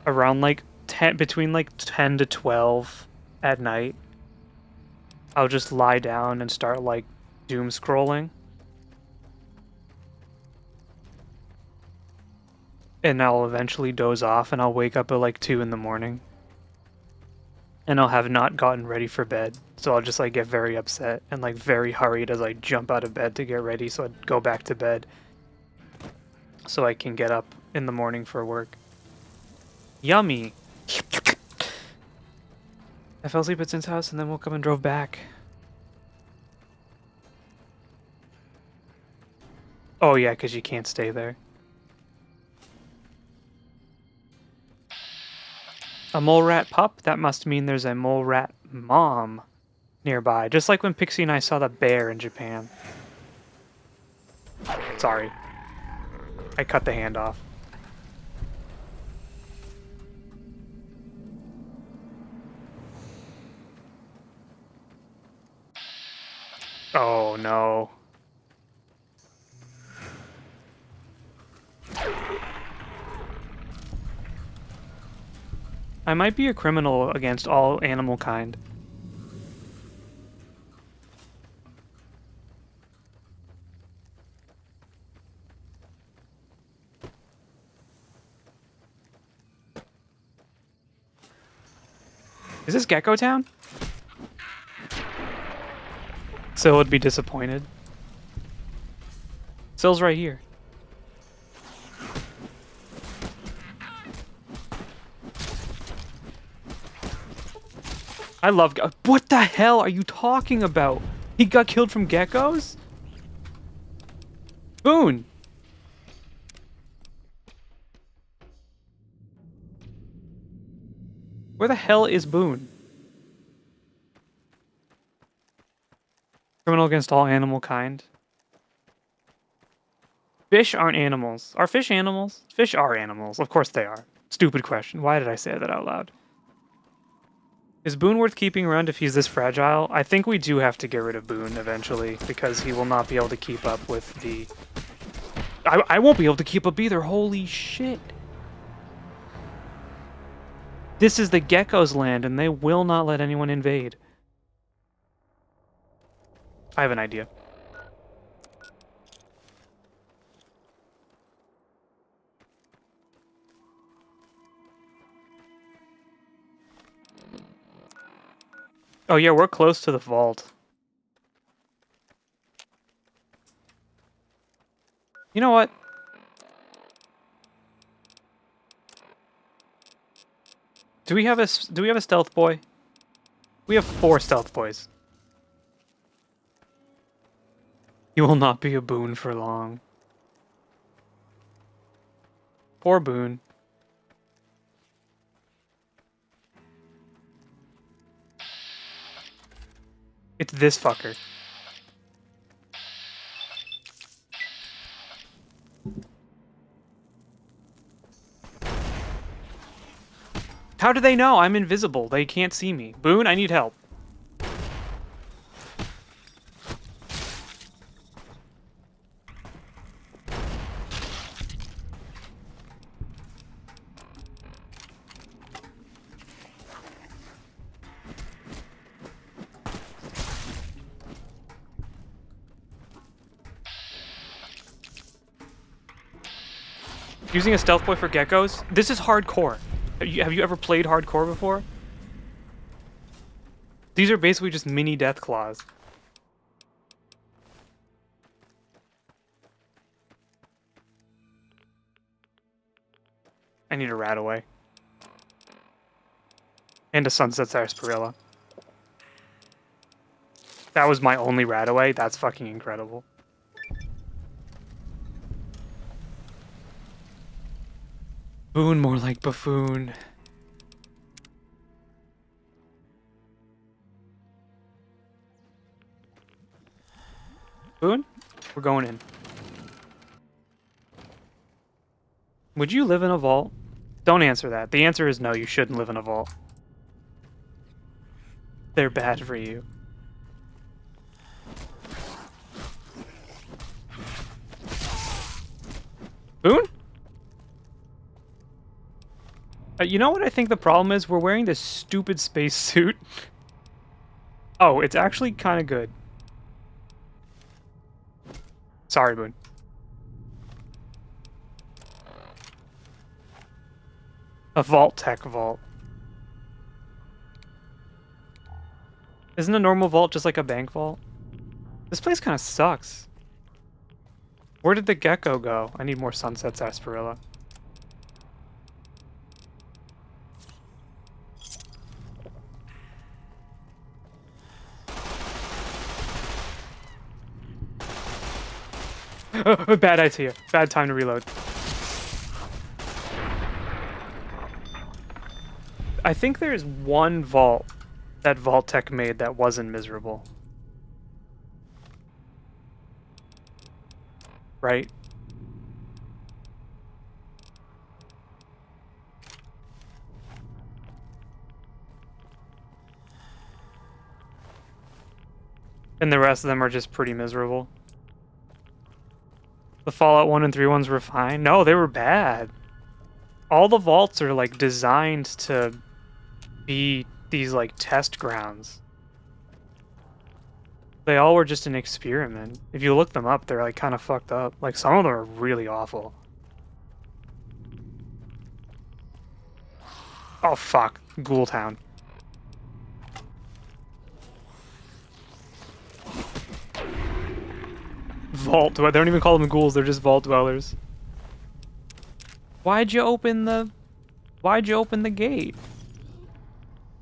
Around like 10, between like 10 to 12 at night, I'll just lie down and start like doom scrolling. And I'll eventually doze off and I'll wake up at like 2 in the morning. and I'll have not gotten ready for bed. So I'll just like get very upset and like very hurried as I jump out of bed to get ready, so I'd go back to bed so I can get up in the morning for work. Yummy! I fell asleep at Sin's house and then woke up and drove back. Oh yeah, because you can't stay there. A mole rat pup? That must mean there's a mole rat mom nearby. Just like when Pixie and I saw the bear in Japan. Sorry. I cut the hand off. Oh no. I might be a criminal against all animal kind. Is this Gecko Town? Syl would be disappointed. Syl's right here. I love... What the hell are you talking about? He got killed from geckos? Boone! Where the hell is Boone? Criminal against all animal kind. Fish aren't animals. Are fish animals? Fish are animals. Of course they are. Stupid question. Why did I say that out loud? Is Boone worth keeping around if he's this fragile? I think we do have to get rid of Boone eventually, because he will not be able to keep up with the... I won't be able to keep up either. Holy shit. This is the gecko's land, and they will not let anyone invade. I have an idea. Oh yeah, we're close to the vault. You know what? Do we have a stealth boy? We have 4 stealth boys. He will not be a Boone for long. Poor Boone. It's this fucker. How do they know? I'm invisible. They can't see me. Boone, I need help. Using a stealth boy for geckos? This is hardcore. Have you ever played hardcore before? These are basically just mini death claws. I need a rat away. And a sunset sarsaparilla. That was my only rat away. That's fucking incredible. Boone, more like buffoon. Boone, we're going in. Would you live in a vault? Don't answer that. The answer is no, you shouldn't live in a vault. They're bad for you. Boone? You know what I think the problem is? We're wearing this stupid space suit. Oh, it's actually kind of good. Sorry, Boone. A vault tech vault. Isn't a normal vault just like a bank vault? This place kind of sucks. Where did the gecko go? I need more Sunset Sarsaparilla. Bad idea. Bad time to reload. I think there's one vault that Vault Tech made that wasn't miserable. Right? And the rest of them are just pretty miserable. The Fallout 1 and 3 ones were fine. No, they were bad. All the vaults are like designed to be these like test grounds. They all were just an experiment. If you look them up, they're like kind of fucked up. Like some of them are really awful. Oh fuck, Ghoul Town. Vault. They don't even call them ghouls, they're just vault dwellers. Why'd you open the gate?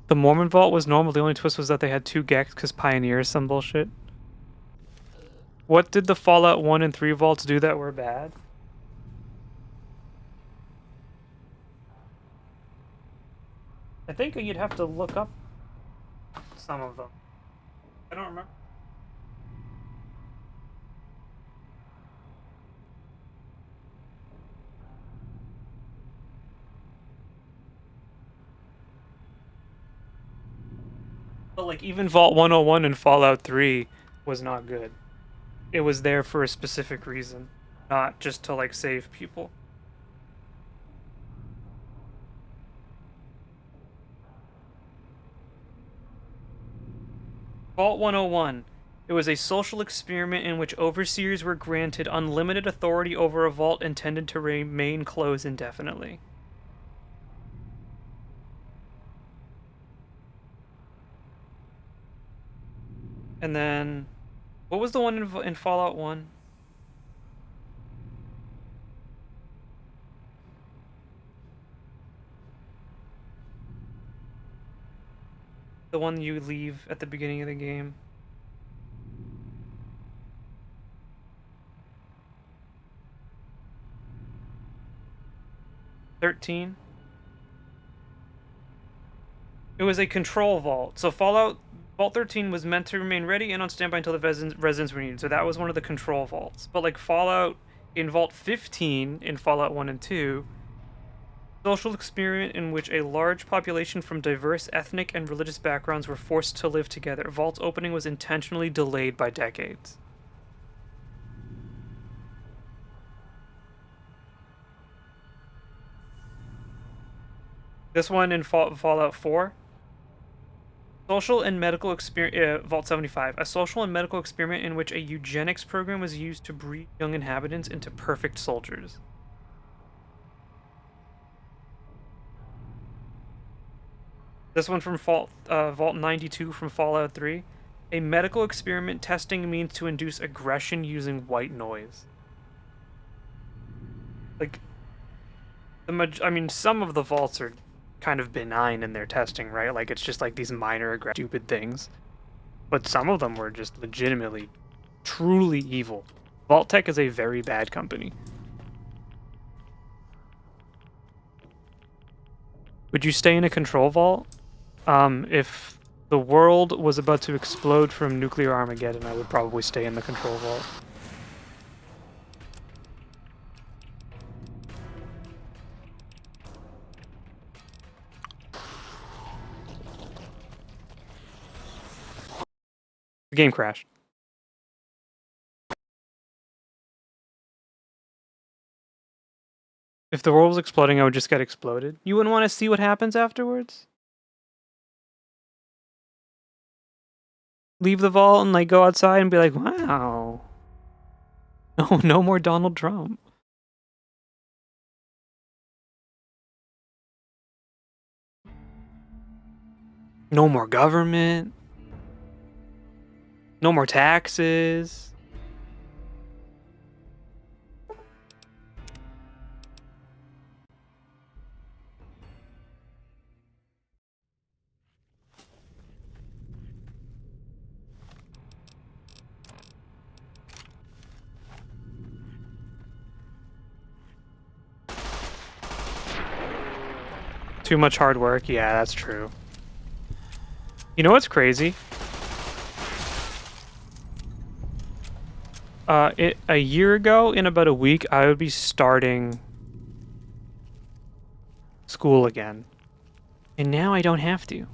The Mormon vault was normal, the only twist was that they had 2 Geks because pioneers, some bullshit. What did the Fallout 1 and 3 vaults do that were bad? I think you'd have to look up some of them. I don't remember. But like even Vault 101 and Fallout 3 was not good. It was there for a specific reason, not just to like save people. Vault 101. It was a social experiment in which overseers were granted unlimited authority over a vault intended to remain closed indefinitely. And then, what was the one in Fallout 1? The one you leave at the beginning of the game. 13. It was a control vault. So Vault 13 was meant to remain ready and on standby until the residents were needed. So that was one of the control vaults. But like Fallout in Vault 15 in Fallout 1 and 2, social experiment in which a large population from diverse ethnic and religious backgrounds were forced to live together. Vault's opening was intentionally delayed by decades. This one in Fallout 4. Social and medical experiment, Vault 75. A social and medical experiment in which a eugenics program was used to breed young inhabitants into perfect soldiers. This one from Vault 92 from Fallout 3. A medical experiment testing means to induce aggression using white noise. Like, I mean, some of the vaults are kind of benign in their testing, right? Like, it's just like these minor stupid things. But some of them were just legitimately, truly evil. Vault Tech is a very bad company. Would you stay in a control vault? If the world was about to explode from nuclear Armageddon, I would probably stay in the control vault. The game crashed. If the world was exploding, I would just get exploded. You wouldn't want to see what happens afterwards? Leave the vault and like go outside and be like, wow. No more Donald Trump. No more government. No more taxes. Too much hard work. Yeah, that's true. You know what's crazy? A year ago, in about a week, I would be starting school again. And now I don't have to.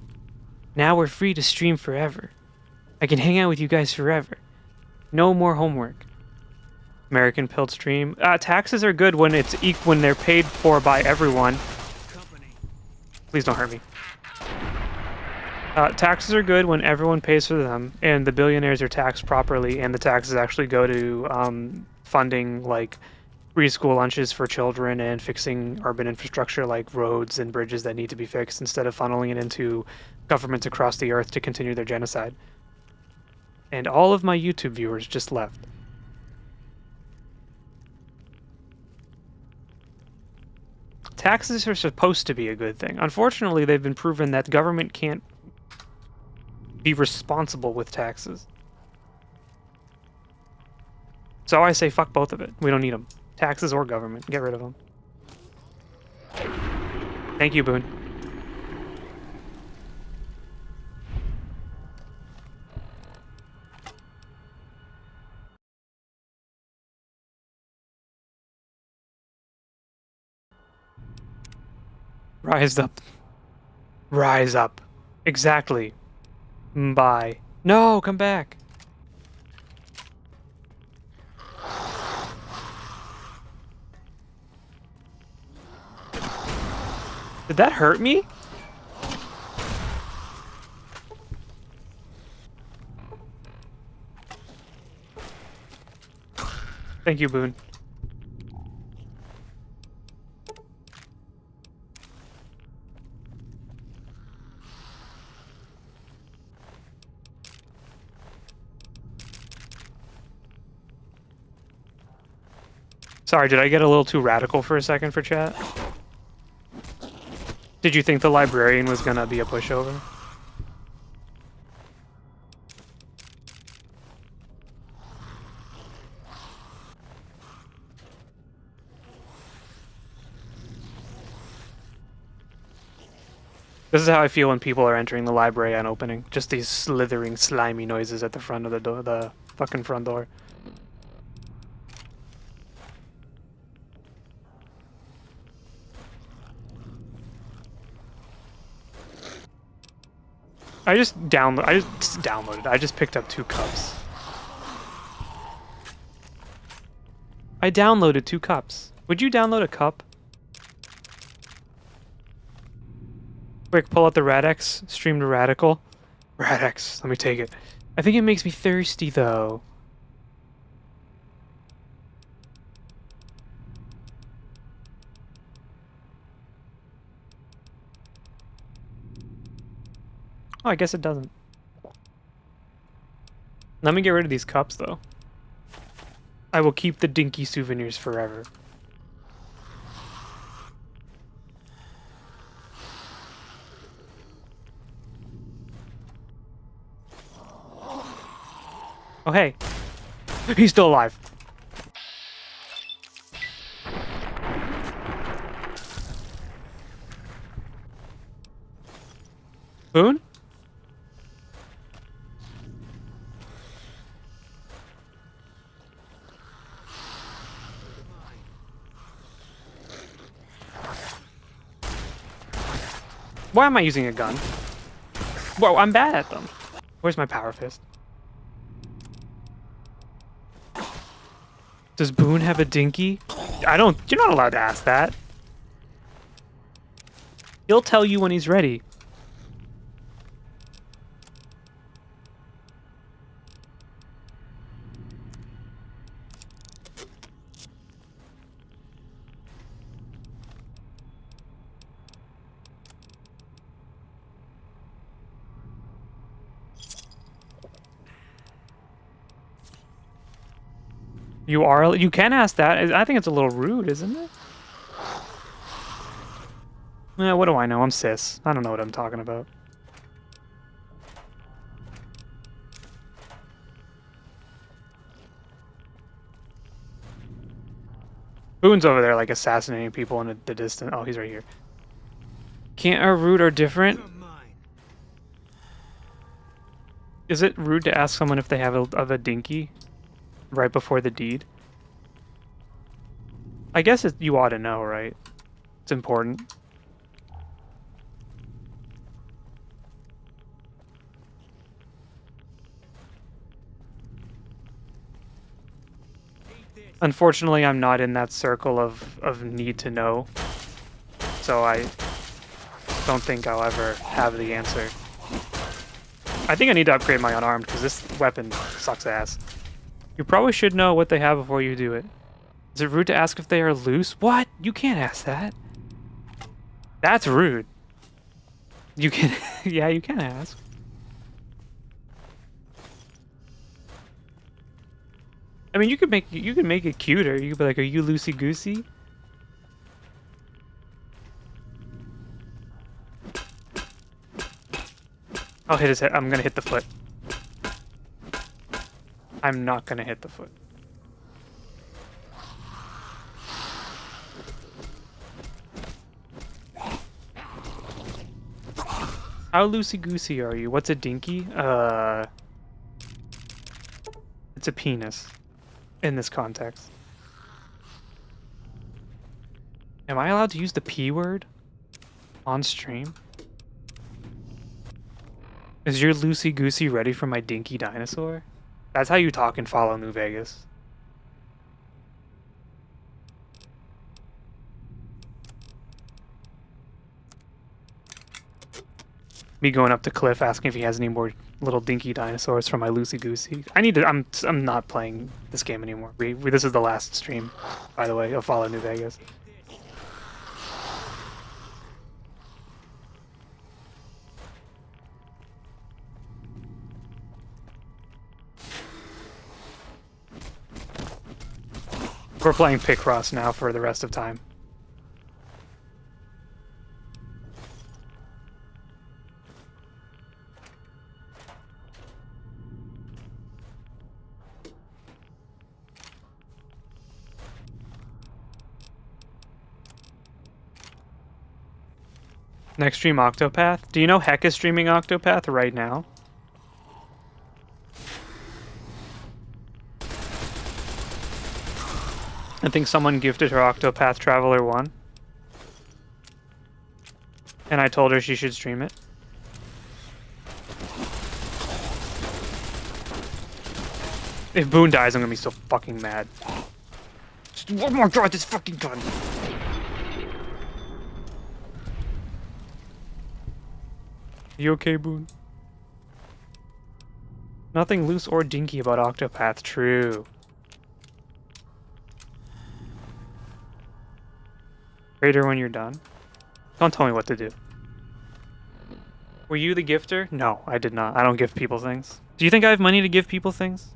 Now we're free to stream forever. I can hang out with you guys forever. No more homework. American Pilled Stream. Taxes are good when it's when they're paid for by everyone. Please don't hurt me. Taxes are good when everyone pays for them, and the billionaires are taxed properly, and the taxes actually go to funding like free school lunches for children and fixing urban infrastructure like roads and bridges that need to be fixed, instead of funneling it into governments across the earth to continue their genocide. And all of my YouTube viewers just left. Taxes are supposed to be a good thing. Unfortunately, they've been proven that government can't be responsible with taxes. So I say fuck both of it. We don't need them. Taxes or government. Get rid of them. Thank you, Boone. Rise up. Rise up. Exactly. Bye. No, come back. Did that hurt me? Thank you, Boone. Sorry, did I get a little too radical for a second for chat? Did you think the librarian was gonna be a pushover? This is how I feel when people are entering the library on opening. Just these slithering, slimy noises at the front of the door, the fucking front door. I just downloaded. I just picked up 2 cups. I downloaded 2 cups. Would you download a cup? Quick, pull out the Radex. Stream to Radical. Radex, let me take it. I think it makes me thirsty, though. Oh, I guess it doesn't. Let me get rid of these cups, though. I will keep the dinky souvenirs forever. Oh, hey. He's still alive. Boone? Why am I using a gun? Whoa, I'm bad at them. Where's my power fist? Does Boone have a dinky? You're not allowed to ask that. He'll tell you when he's ready. You can ask that. I think it's a little rude, isn't it? What do I know? I'm cis. I don't know what I'm talking about. Boone's over there, like, assassinating people in the distance. Oh, he's right here. Can't a rude or different? Is it rude to ask someone if they have a dinky right before the deed? I guess you ought to know, right? It's important. Unfortunately, I'm not in that circle of need to know, so I don't think I'll ever have the answer. I think I need to upgrade my unarmed, because this weapon sucks ass. You probably should know what they have before you do it. Is it rude to ask if they are loose? What? You can't ask that. That's rude. You can... yeah, you can ask. I mean, you could make it cuter. You could be like, "Are you loosey goosey?" I'll hit his head. I'm gonna hit the foot. I'm not gonna hit the foot. How loosey goosey are you? What's a dinky? It's a penis. In this context. Am I allowed to use the P word on stream? Is your loosey goosey ready for my dinky dinosaur? That's how you talk and follow New Vegas. Me going up to Cliff asking if he has any more little dinky dinosaurs for my loosey goosey. I need to. I'm not playing this game anymore. This is the last stream, by the way, of Follow New Vegas. We're playing Picross now for the rest of time. Next stream Octopath? Do you know Heck is streaming Octopath right now? I think someone gifted her Octopath Traveler 1. And I told her she should stream it. If Boone dies, I'm gonna be so fucking mad. Just one more try at this fucking gun! You okay, Boone? Nothing loose or dinky about Octopath. True. Raider when you're done. Don't tell me what to do. Were you the gifter? No, I did not. I don't give people things. Do you think I have money to give people things?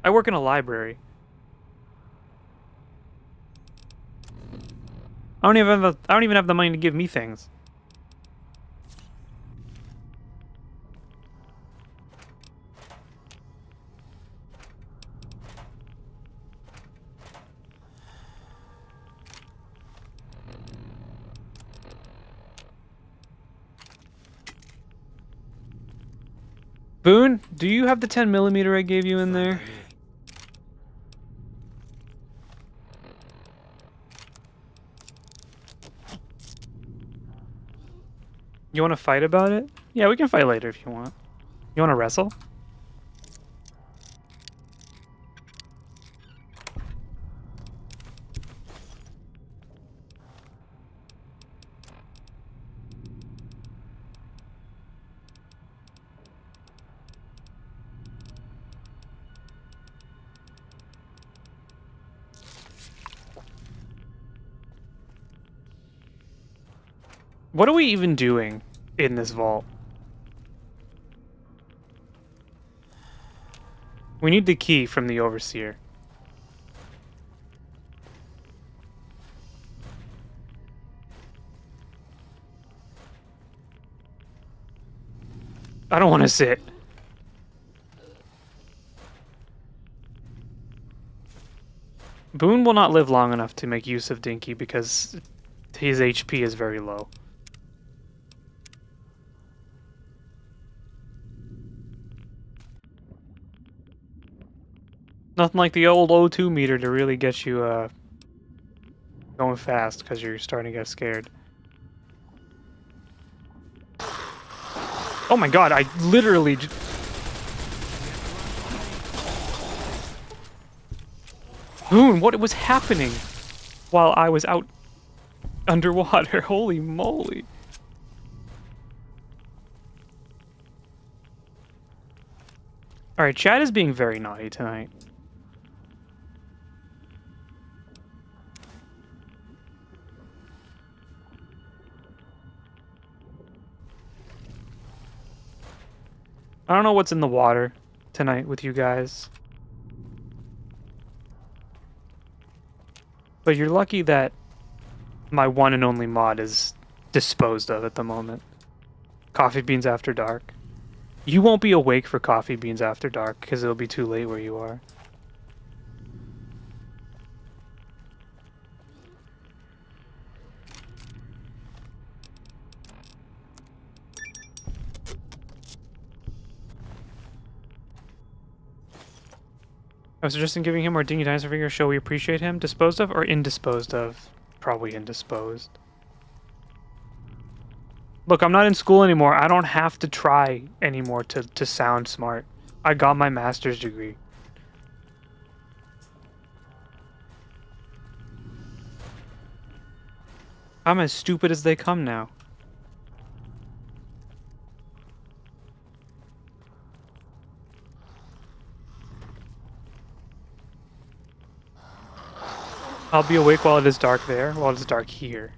I work in a library. I don't even have the money to give me things. Boone, do you have the 10mm I gave you in there? You want to fight about it? Yeah, we can fight later if you want. You want to wrestle? What are we even doing in this vault? We need the key from the Overseer. I don't want to sit. Boone will not live long enough to make use of Dinky because his HP is very low. Nothing like the old O2 meter to really get you going fast because you're starting to get scared. Oh my god, I literally Boone, what was happening while I was out underwater? Holy moly. Alright, Chad is being very naughty tonight. I don't know what's in the water tonight with you guys. But you're lucky that my one and only mod is disposed of at the moment. Coffee Beans After Dark. You won't be awake for Coffee Beans After Dark because it'll be too late where you are. I was suggesting giving him our Dingy Dinosaur figure show we appreciate him. Disposed of or indisposed of? Probably indisposed. Look, I'm not in school anymore. I don't have to try anymore to sound smart. I got my master's degree. I'm as stupid as they come now. I'll be awake while it is dark there, while it is dark here.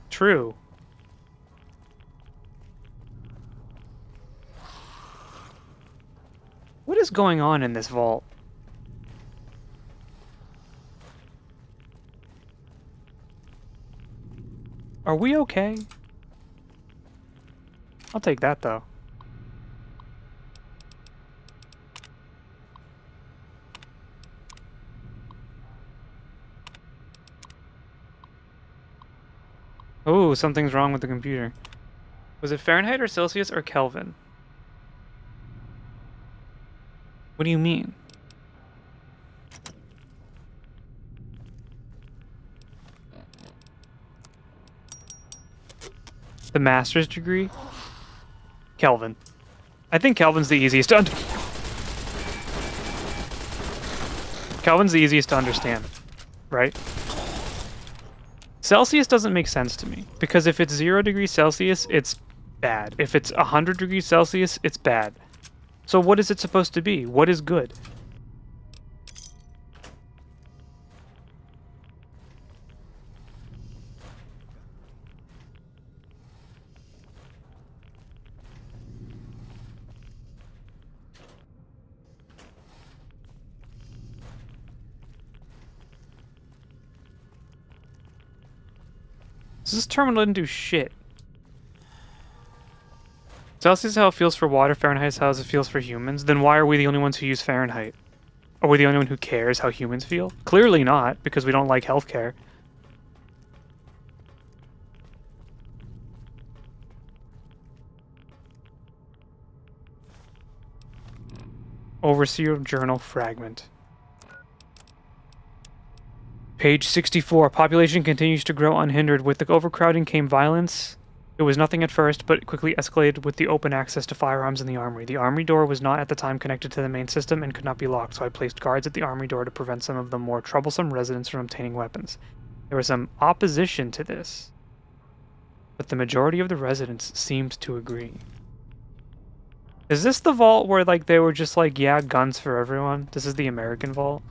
True. What is going on in this vault? Are we okay? I'll take that though. Oh, something's wrong with the computer. Was it Fahrenheit or Celsius or Kelvin? What do you mean? The master's degree? Kelvin. I think Kelvin's the easiest to Kelvin's the easiest to understand, right? Celsius doesn't make sense to me, because if it's 0 degrees Celsius, it's bad. If it's 100 degrees Celsius, it's bad. So what is it supposed to be? What is good? This terminal didn't do shit. Celsius is how it feels for water, Fahrenheit is how it feels for humans. Then why are we the only ones who use Fahrenheit? Are we the only one who cares how humans feel? Clearly not, because we don't like healthcare. Overseer Journal Fragment. Page 64. Population continues to grow unhindered. With the overcrowding came violence. It was nothing at first, but quickly escalated with the open access to firearms in the armory. The armory door was not at the time connected to the main system and could not be locked, so I placed guards at the armory door to prevent some of the more troublesome residents from obtaining weapons. There was some opposition to this, but the majority of the residents seemed to agree. Is this the vault where, like, they were just like, yeah, guns for everyone? This is the American vault?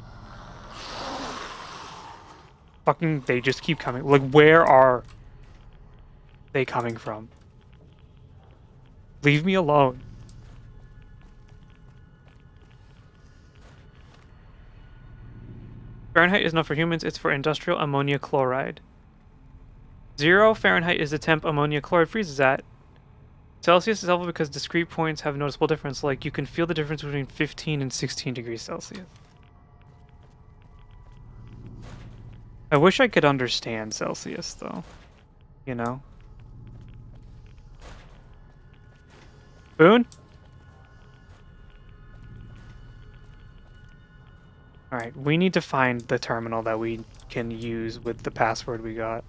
Fucking, they just keep coming. Like, where are they coming from? Leave me alone. Fahrenheit is not for humans, it's for industrial ammonia chloride. 0 Fahrenheit is the temp ammonia chloride freezes at. Celsius is helpful because discrete points have a noticeable difference. Like, you can feel the difference between 15 and 16 degrees Celsius. I wish I could understand Celsius, though. You know? Boone? Alright, we need to find the terminal that we can use with the password we got.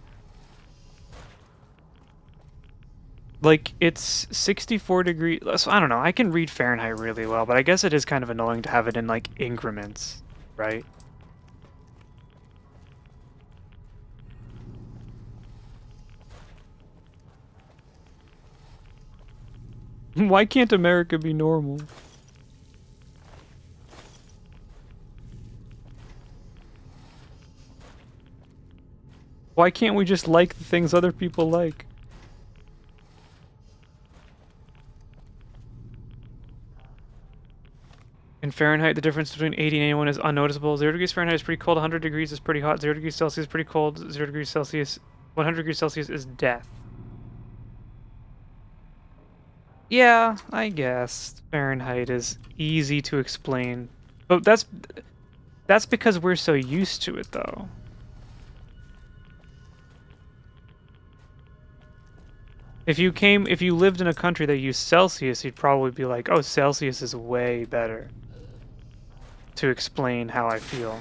Like, it's 64 degrees. So I don't know. I can read Fahrenheit really well, but I guess it is kind of annoying to have it in, like, increments, right? Why can't America be normal? Why can't we just like the things other people like? In Fahrenheit, the difference between 80 and 81 is unnoticeable. 0 degrees Fahrenheit is pretty cold, 100 degrees is pretty hot, 0 degrees Celsius is pretty cold, 0 degrees Celsius, 100 degrees Celsius is death. Yeah, I guess Fahrenheit is easy to explain. But that's because we're so used to it, though. If you lived in a country that used Celsius, you'd probably be like, oh, Celsius is way better to explain how I feel.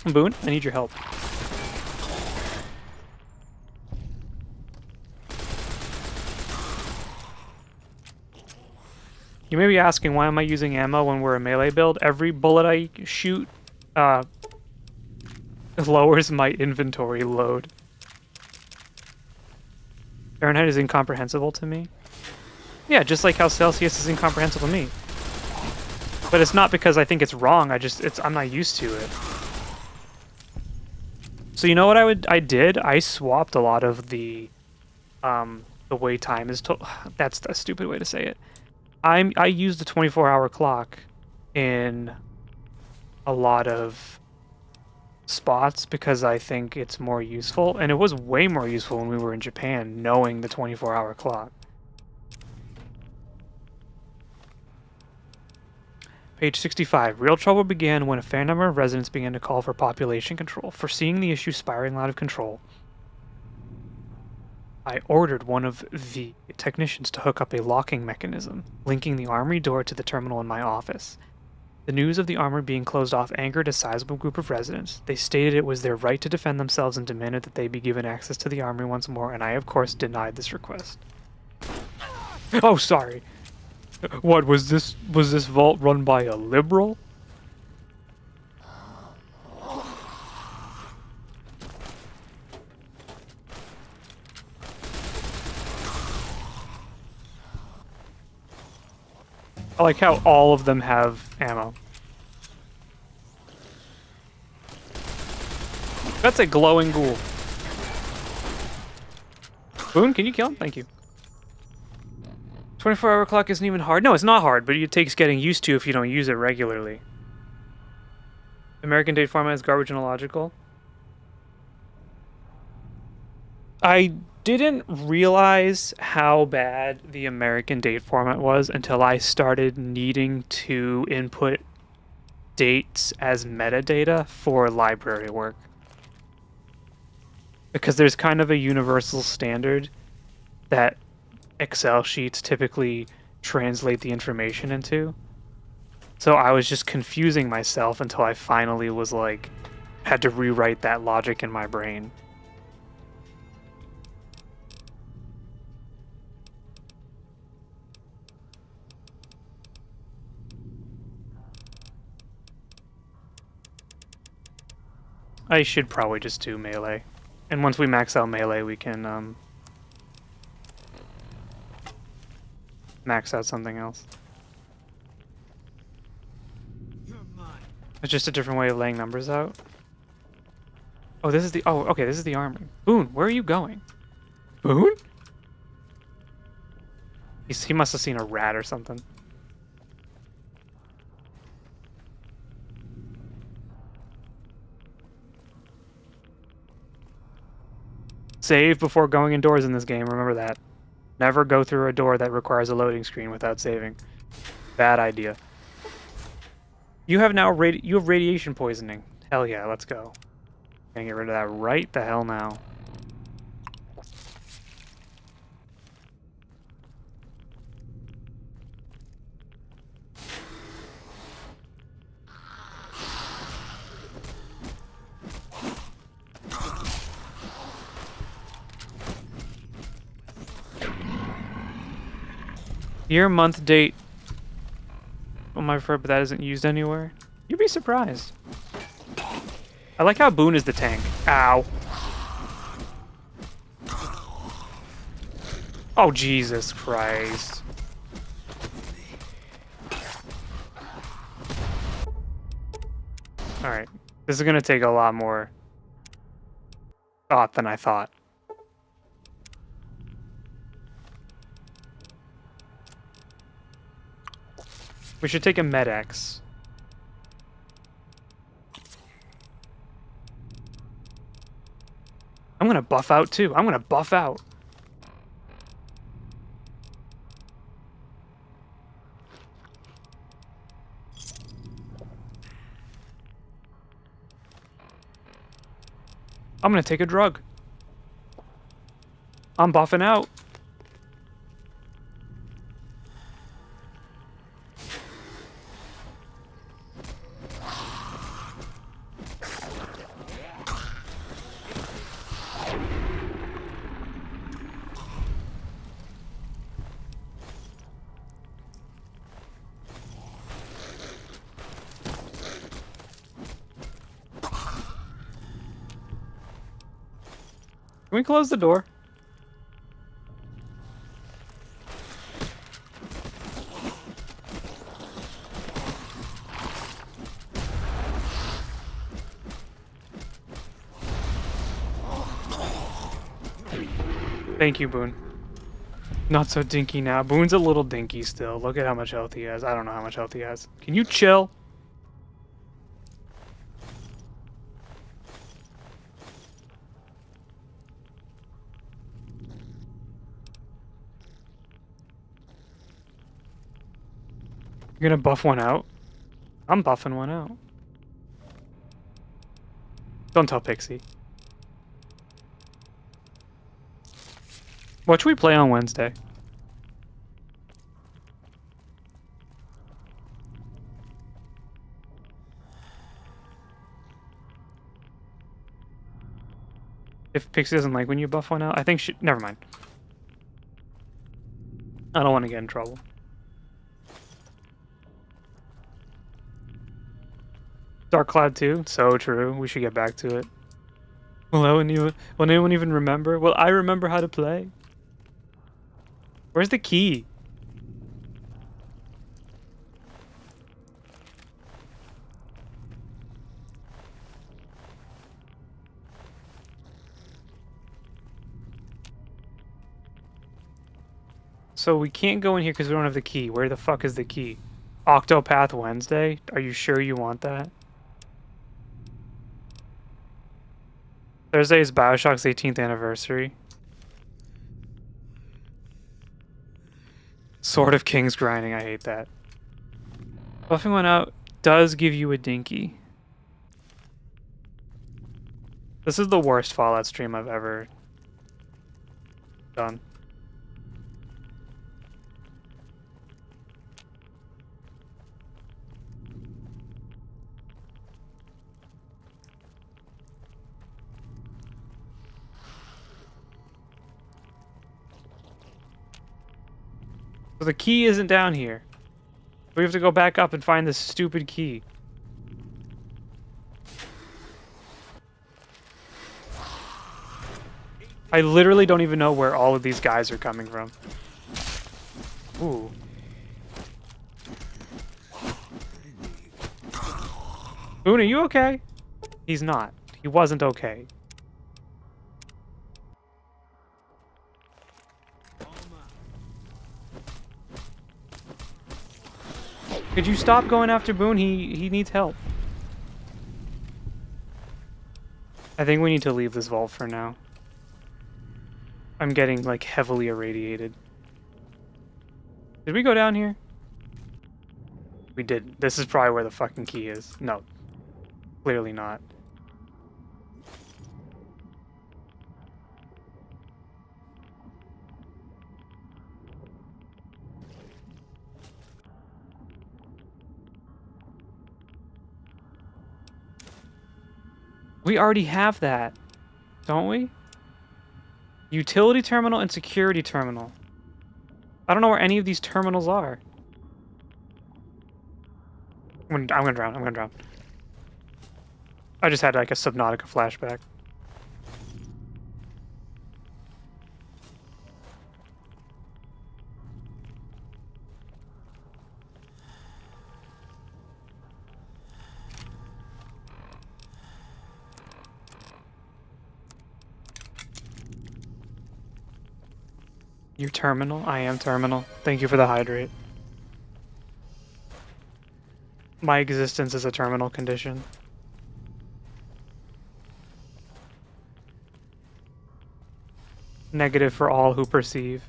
Boone, I need your help. You may be asking, why am I using ammo when we're a melee build? Every bullet I shoot lowers my inventory load. Fahrenheit is incomprehensible to me. Yeah, just like how Celsius is incomprehensible to me. But it's not because I think it's wrong, I'm not used to it. So you know what I did? I swapped a lot of the way time is that's a stupid way to say it. I used the 24-hour clock in a lot of spots because I think it's more useful, and it was way more useful when we were in Japan, knowing the 24-hour clock. Page 65. Real trouble began when a fair number of residents began to call for population control. Foreseeing the issue spiraling out of control, I ordered one of the technicians to hook up a locking mechanism, linking the armory door to the terminal in my office. The news of the armory being closed off angered a sizable group of residents. They stated it was their right to defend themselves and demanded that they be given access to the armory once more, and I, of course, denied this request. Oh, sorry. What, was this vault run by a liberal? I like how all of them have ammo. That's a glowing ghoul. Boone, can you kill him? Thank you. 24-hour clock isn't even hard. No, it's not hard, but it takes getting used to if you don't use it regularly. American date format is garbage and illogical. I didn't realize how bad the American date format was until I started needing to input dates as metadata for library work. Because there's kind of a universal standard that Excel sheets typically translate the information into. So I was just confusing myself until I finally was like, had to rewrite that logic in my brain. I should probably just do melee. And once we max out melee, we can max out something else. It's just a different way of laying numbers out. Oh, this is the... Oh, okay, this is the armory. Boone, where are you going? Boone? He must have seen a rat or something. Save before going indoors in this game. Remember that. Never go through a door that requires a loading screen without saving. Bad idea. You have now you have radiation poisoning. Hell yeah, let's go. Gonna get rid of that right the hell now. Year, month, date. Oh my friend, but that isn't used anywhere. You'd be surprised. I like how Boone is the tank. Ow. Oh, Jesus Christ. Alright. This is gonna take a lot more thought than I thought. We should take a Med-X. I'm gonna buff out too. I'm gonna buff out. I'm gonna take a drug. I'm buffing out. Can we close the door? Thank you, Boone. Not so dinky now. Boone's a little dinky still. Look at how much health he has. I don't know how much health he has. Can you chill? You're gonna buff one out? I'm buffing one out. Don't tell Pixie. What should we play on Wednesday? If Pixie doesn't like when you buff one out, I think she... Never mind. I don't want to get in trouble. Dark Cloud 2? So true. We should get back to it. Will anyone even remember? Well, I remember how to play. Where's the key? So we can't go in here because we don't have the key. Where the fuck is the key? Octopath Wednesday? Are you sure you want that? Thursday is Bioshock's 18th anniversary. Sword of King's grinding, I hate that. Buffing one out does give you a dinky. This is the worst Fallout stream I've ever done. So the key isn't down here. We have to go back up and find this stupid key. I literally don't even know where all of these guys are coming from. Ooh. Boone, are you okay? He's not. He wasn't okay. Could you stop going after Boone? He needs help. I think we need to leave this vault for now. I'm getting, like, heavily irradiated. Did we go down here? We did. This is probably where the fucking key is. No. Clearly not. We already have that, don't we? Utility terminal and security terminal. I don't know where any of these terminals are. I'm gonna drown. I'm gonna drown. I just had like a Subnautica flashback. You're terminal? I am terminal. Thank you for the hydrate. My existence is a terminal condition. Negative for all who perceive.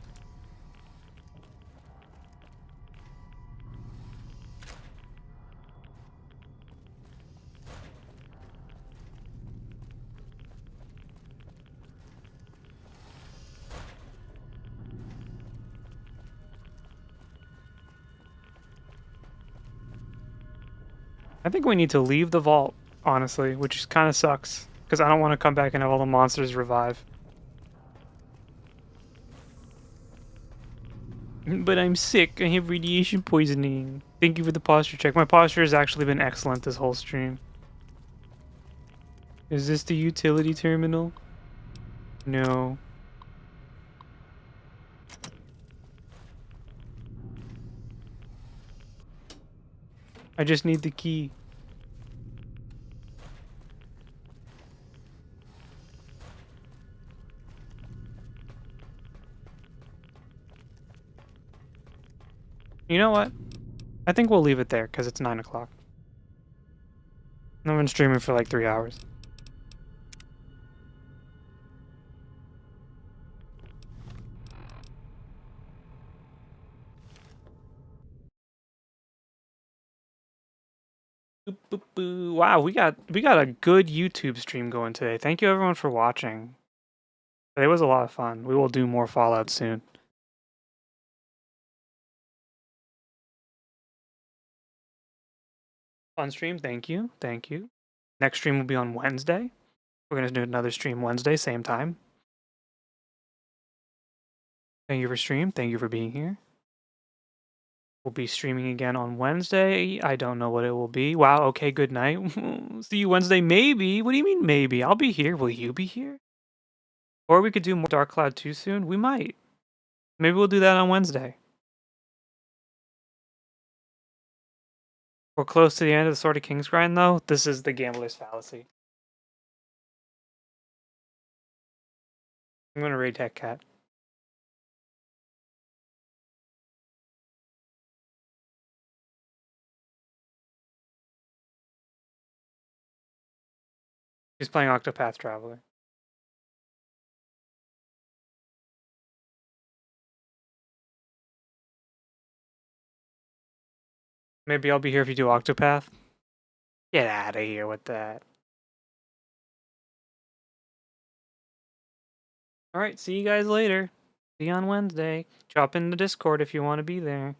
I think we need to leave the vault, honestly, which kind of sucks, because I don't want to come back and have all the monsters revive. But I'm sick. I have radiation poisoning. Thank you for the posture check. My posture has actually been excellent this whole stream. Is this the utility terminal? No. I just need the key. You know what? I think we'll leave it there because it's 9 o'clock. I've been streaming for like 3 hours. Boop, boop, boo. Wow, we got a good YouTube stream going today. Thank you everyone for watching. It was a lot of fun. We will do more Fallout soon. Fun stream, thank you. Thank you. Next stream will be on Wednesday. We're going to do another stream Wednesday, same time. Thank you for stream. Thank you for being here. We'll be streaming again on Wednesday. I don't know what it will be. Wow, okay, good night. See you Wednesday, maybe. What do you mean, maybe? I'll be here. Will you be here? Or we could do more Dark Cloud 2 soon. We might. Maybe we'll do that on Wednesday. We're close to the end of the Sword of King's grind, though. This is the gambler's fallacy. I'm going to raid Tech Cat. He's playing Octopath Traveler. Maybe I'll be here if you do Octopath. Get out of here with that. Alright, see you guys later. See you on Wednesday. Drop in the Discord if you want to be there.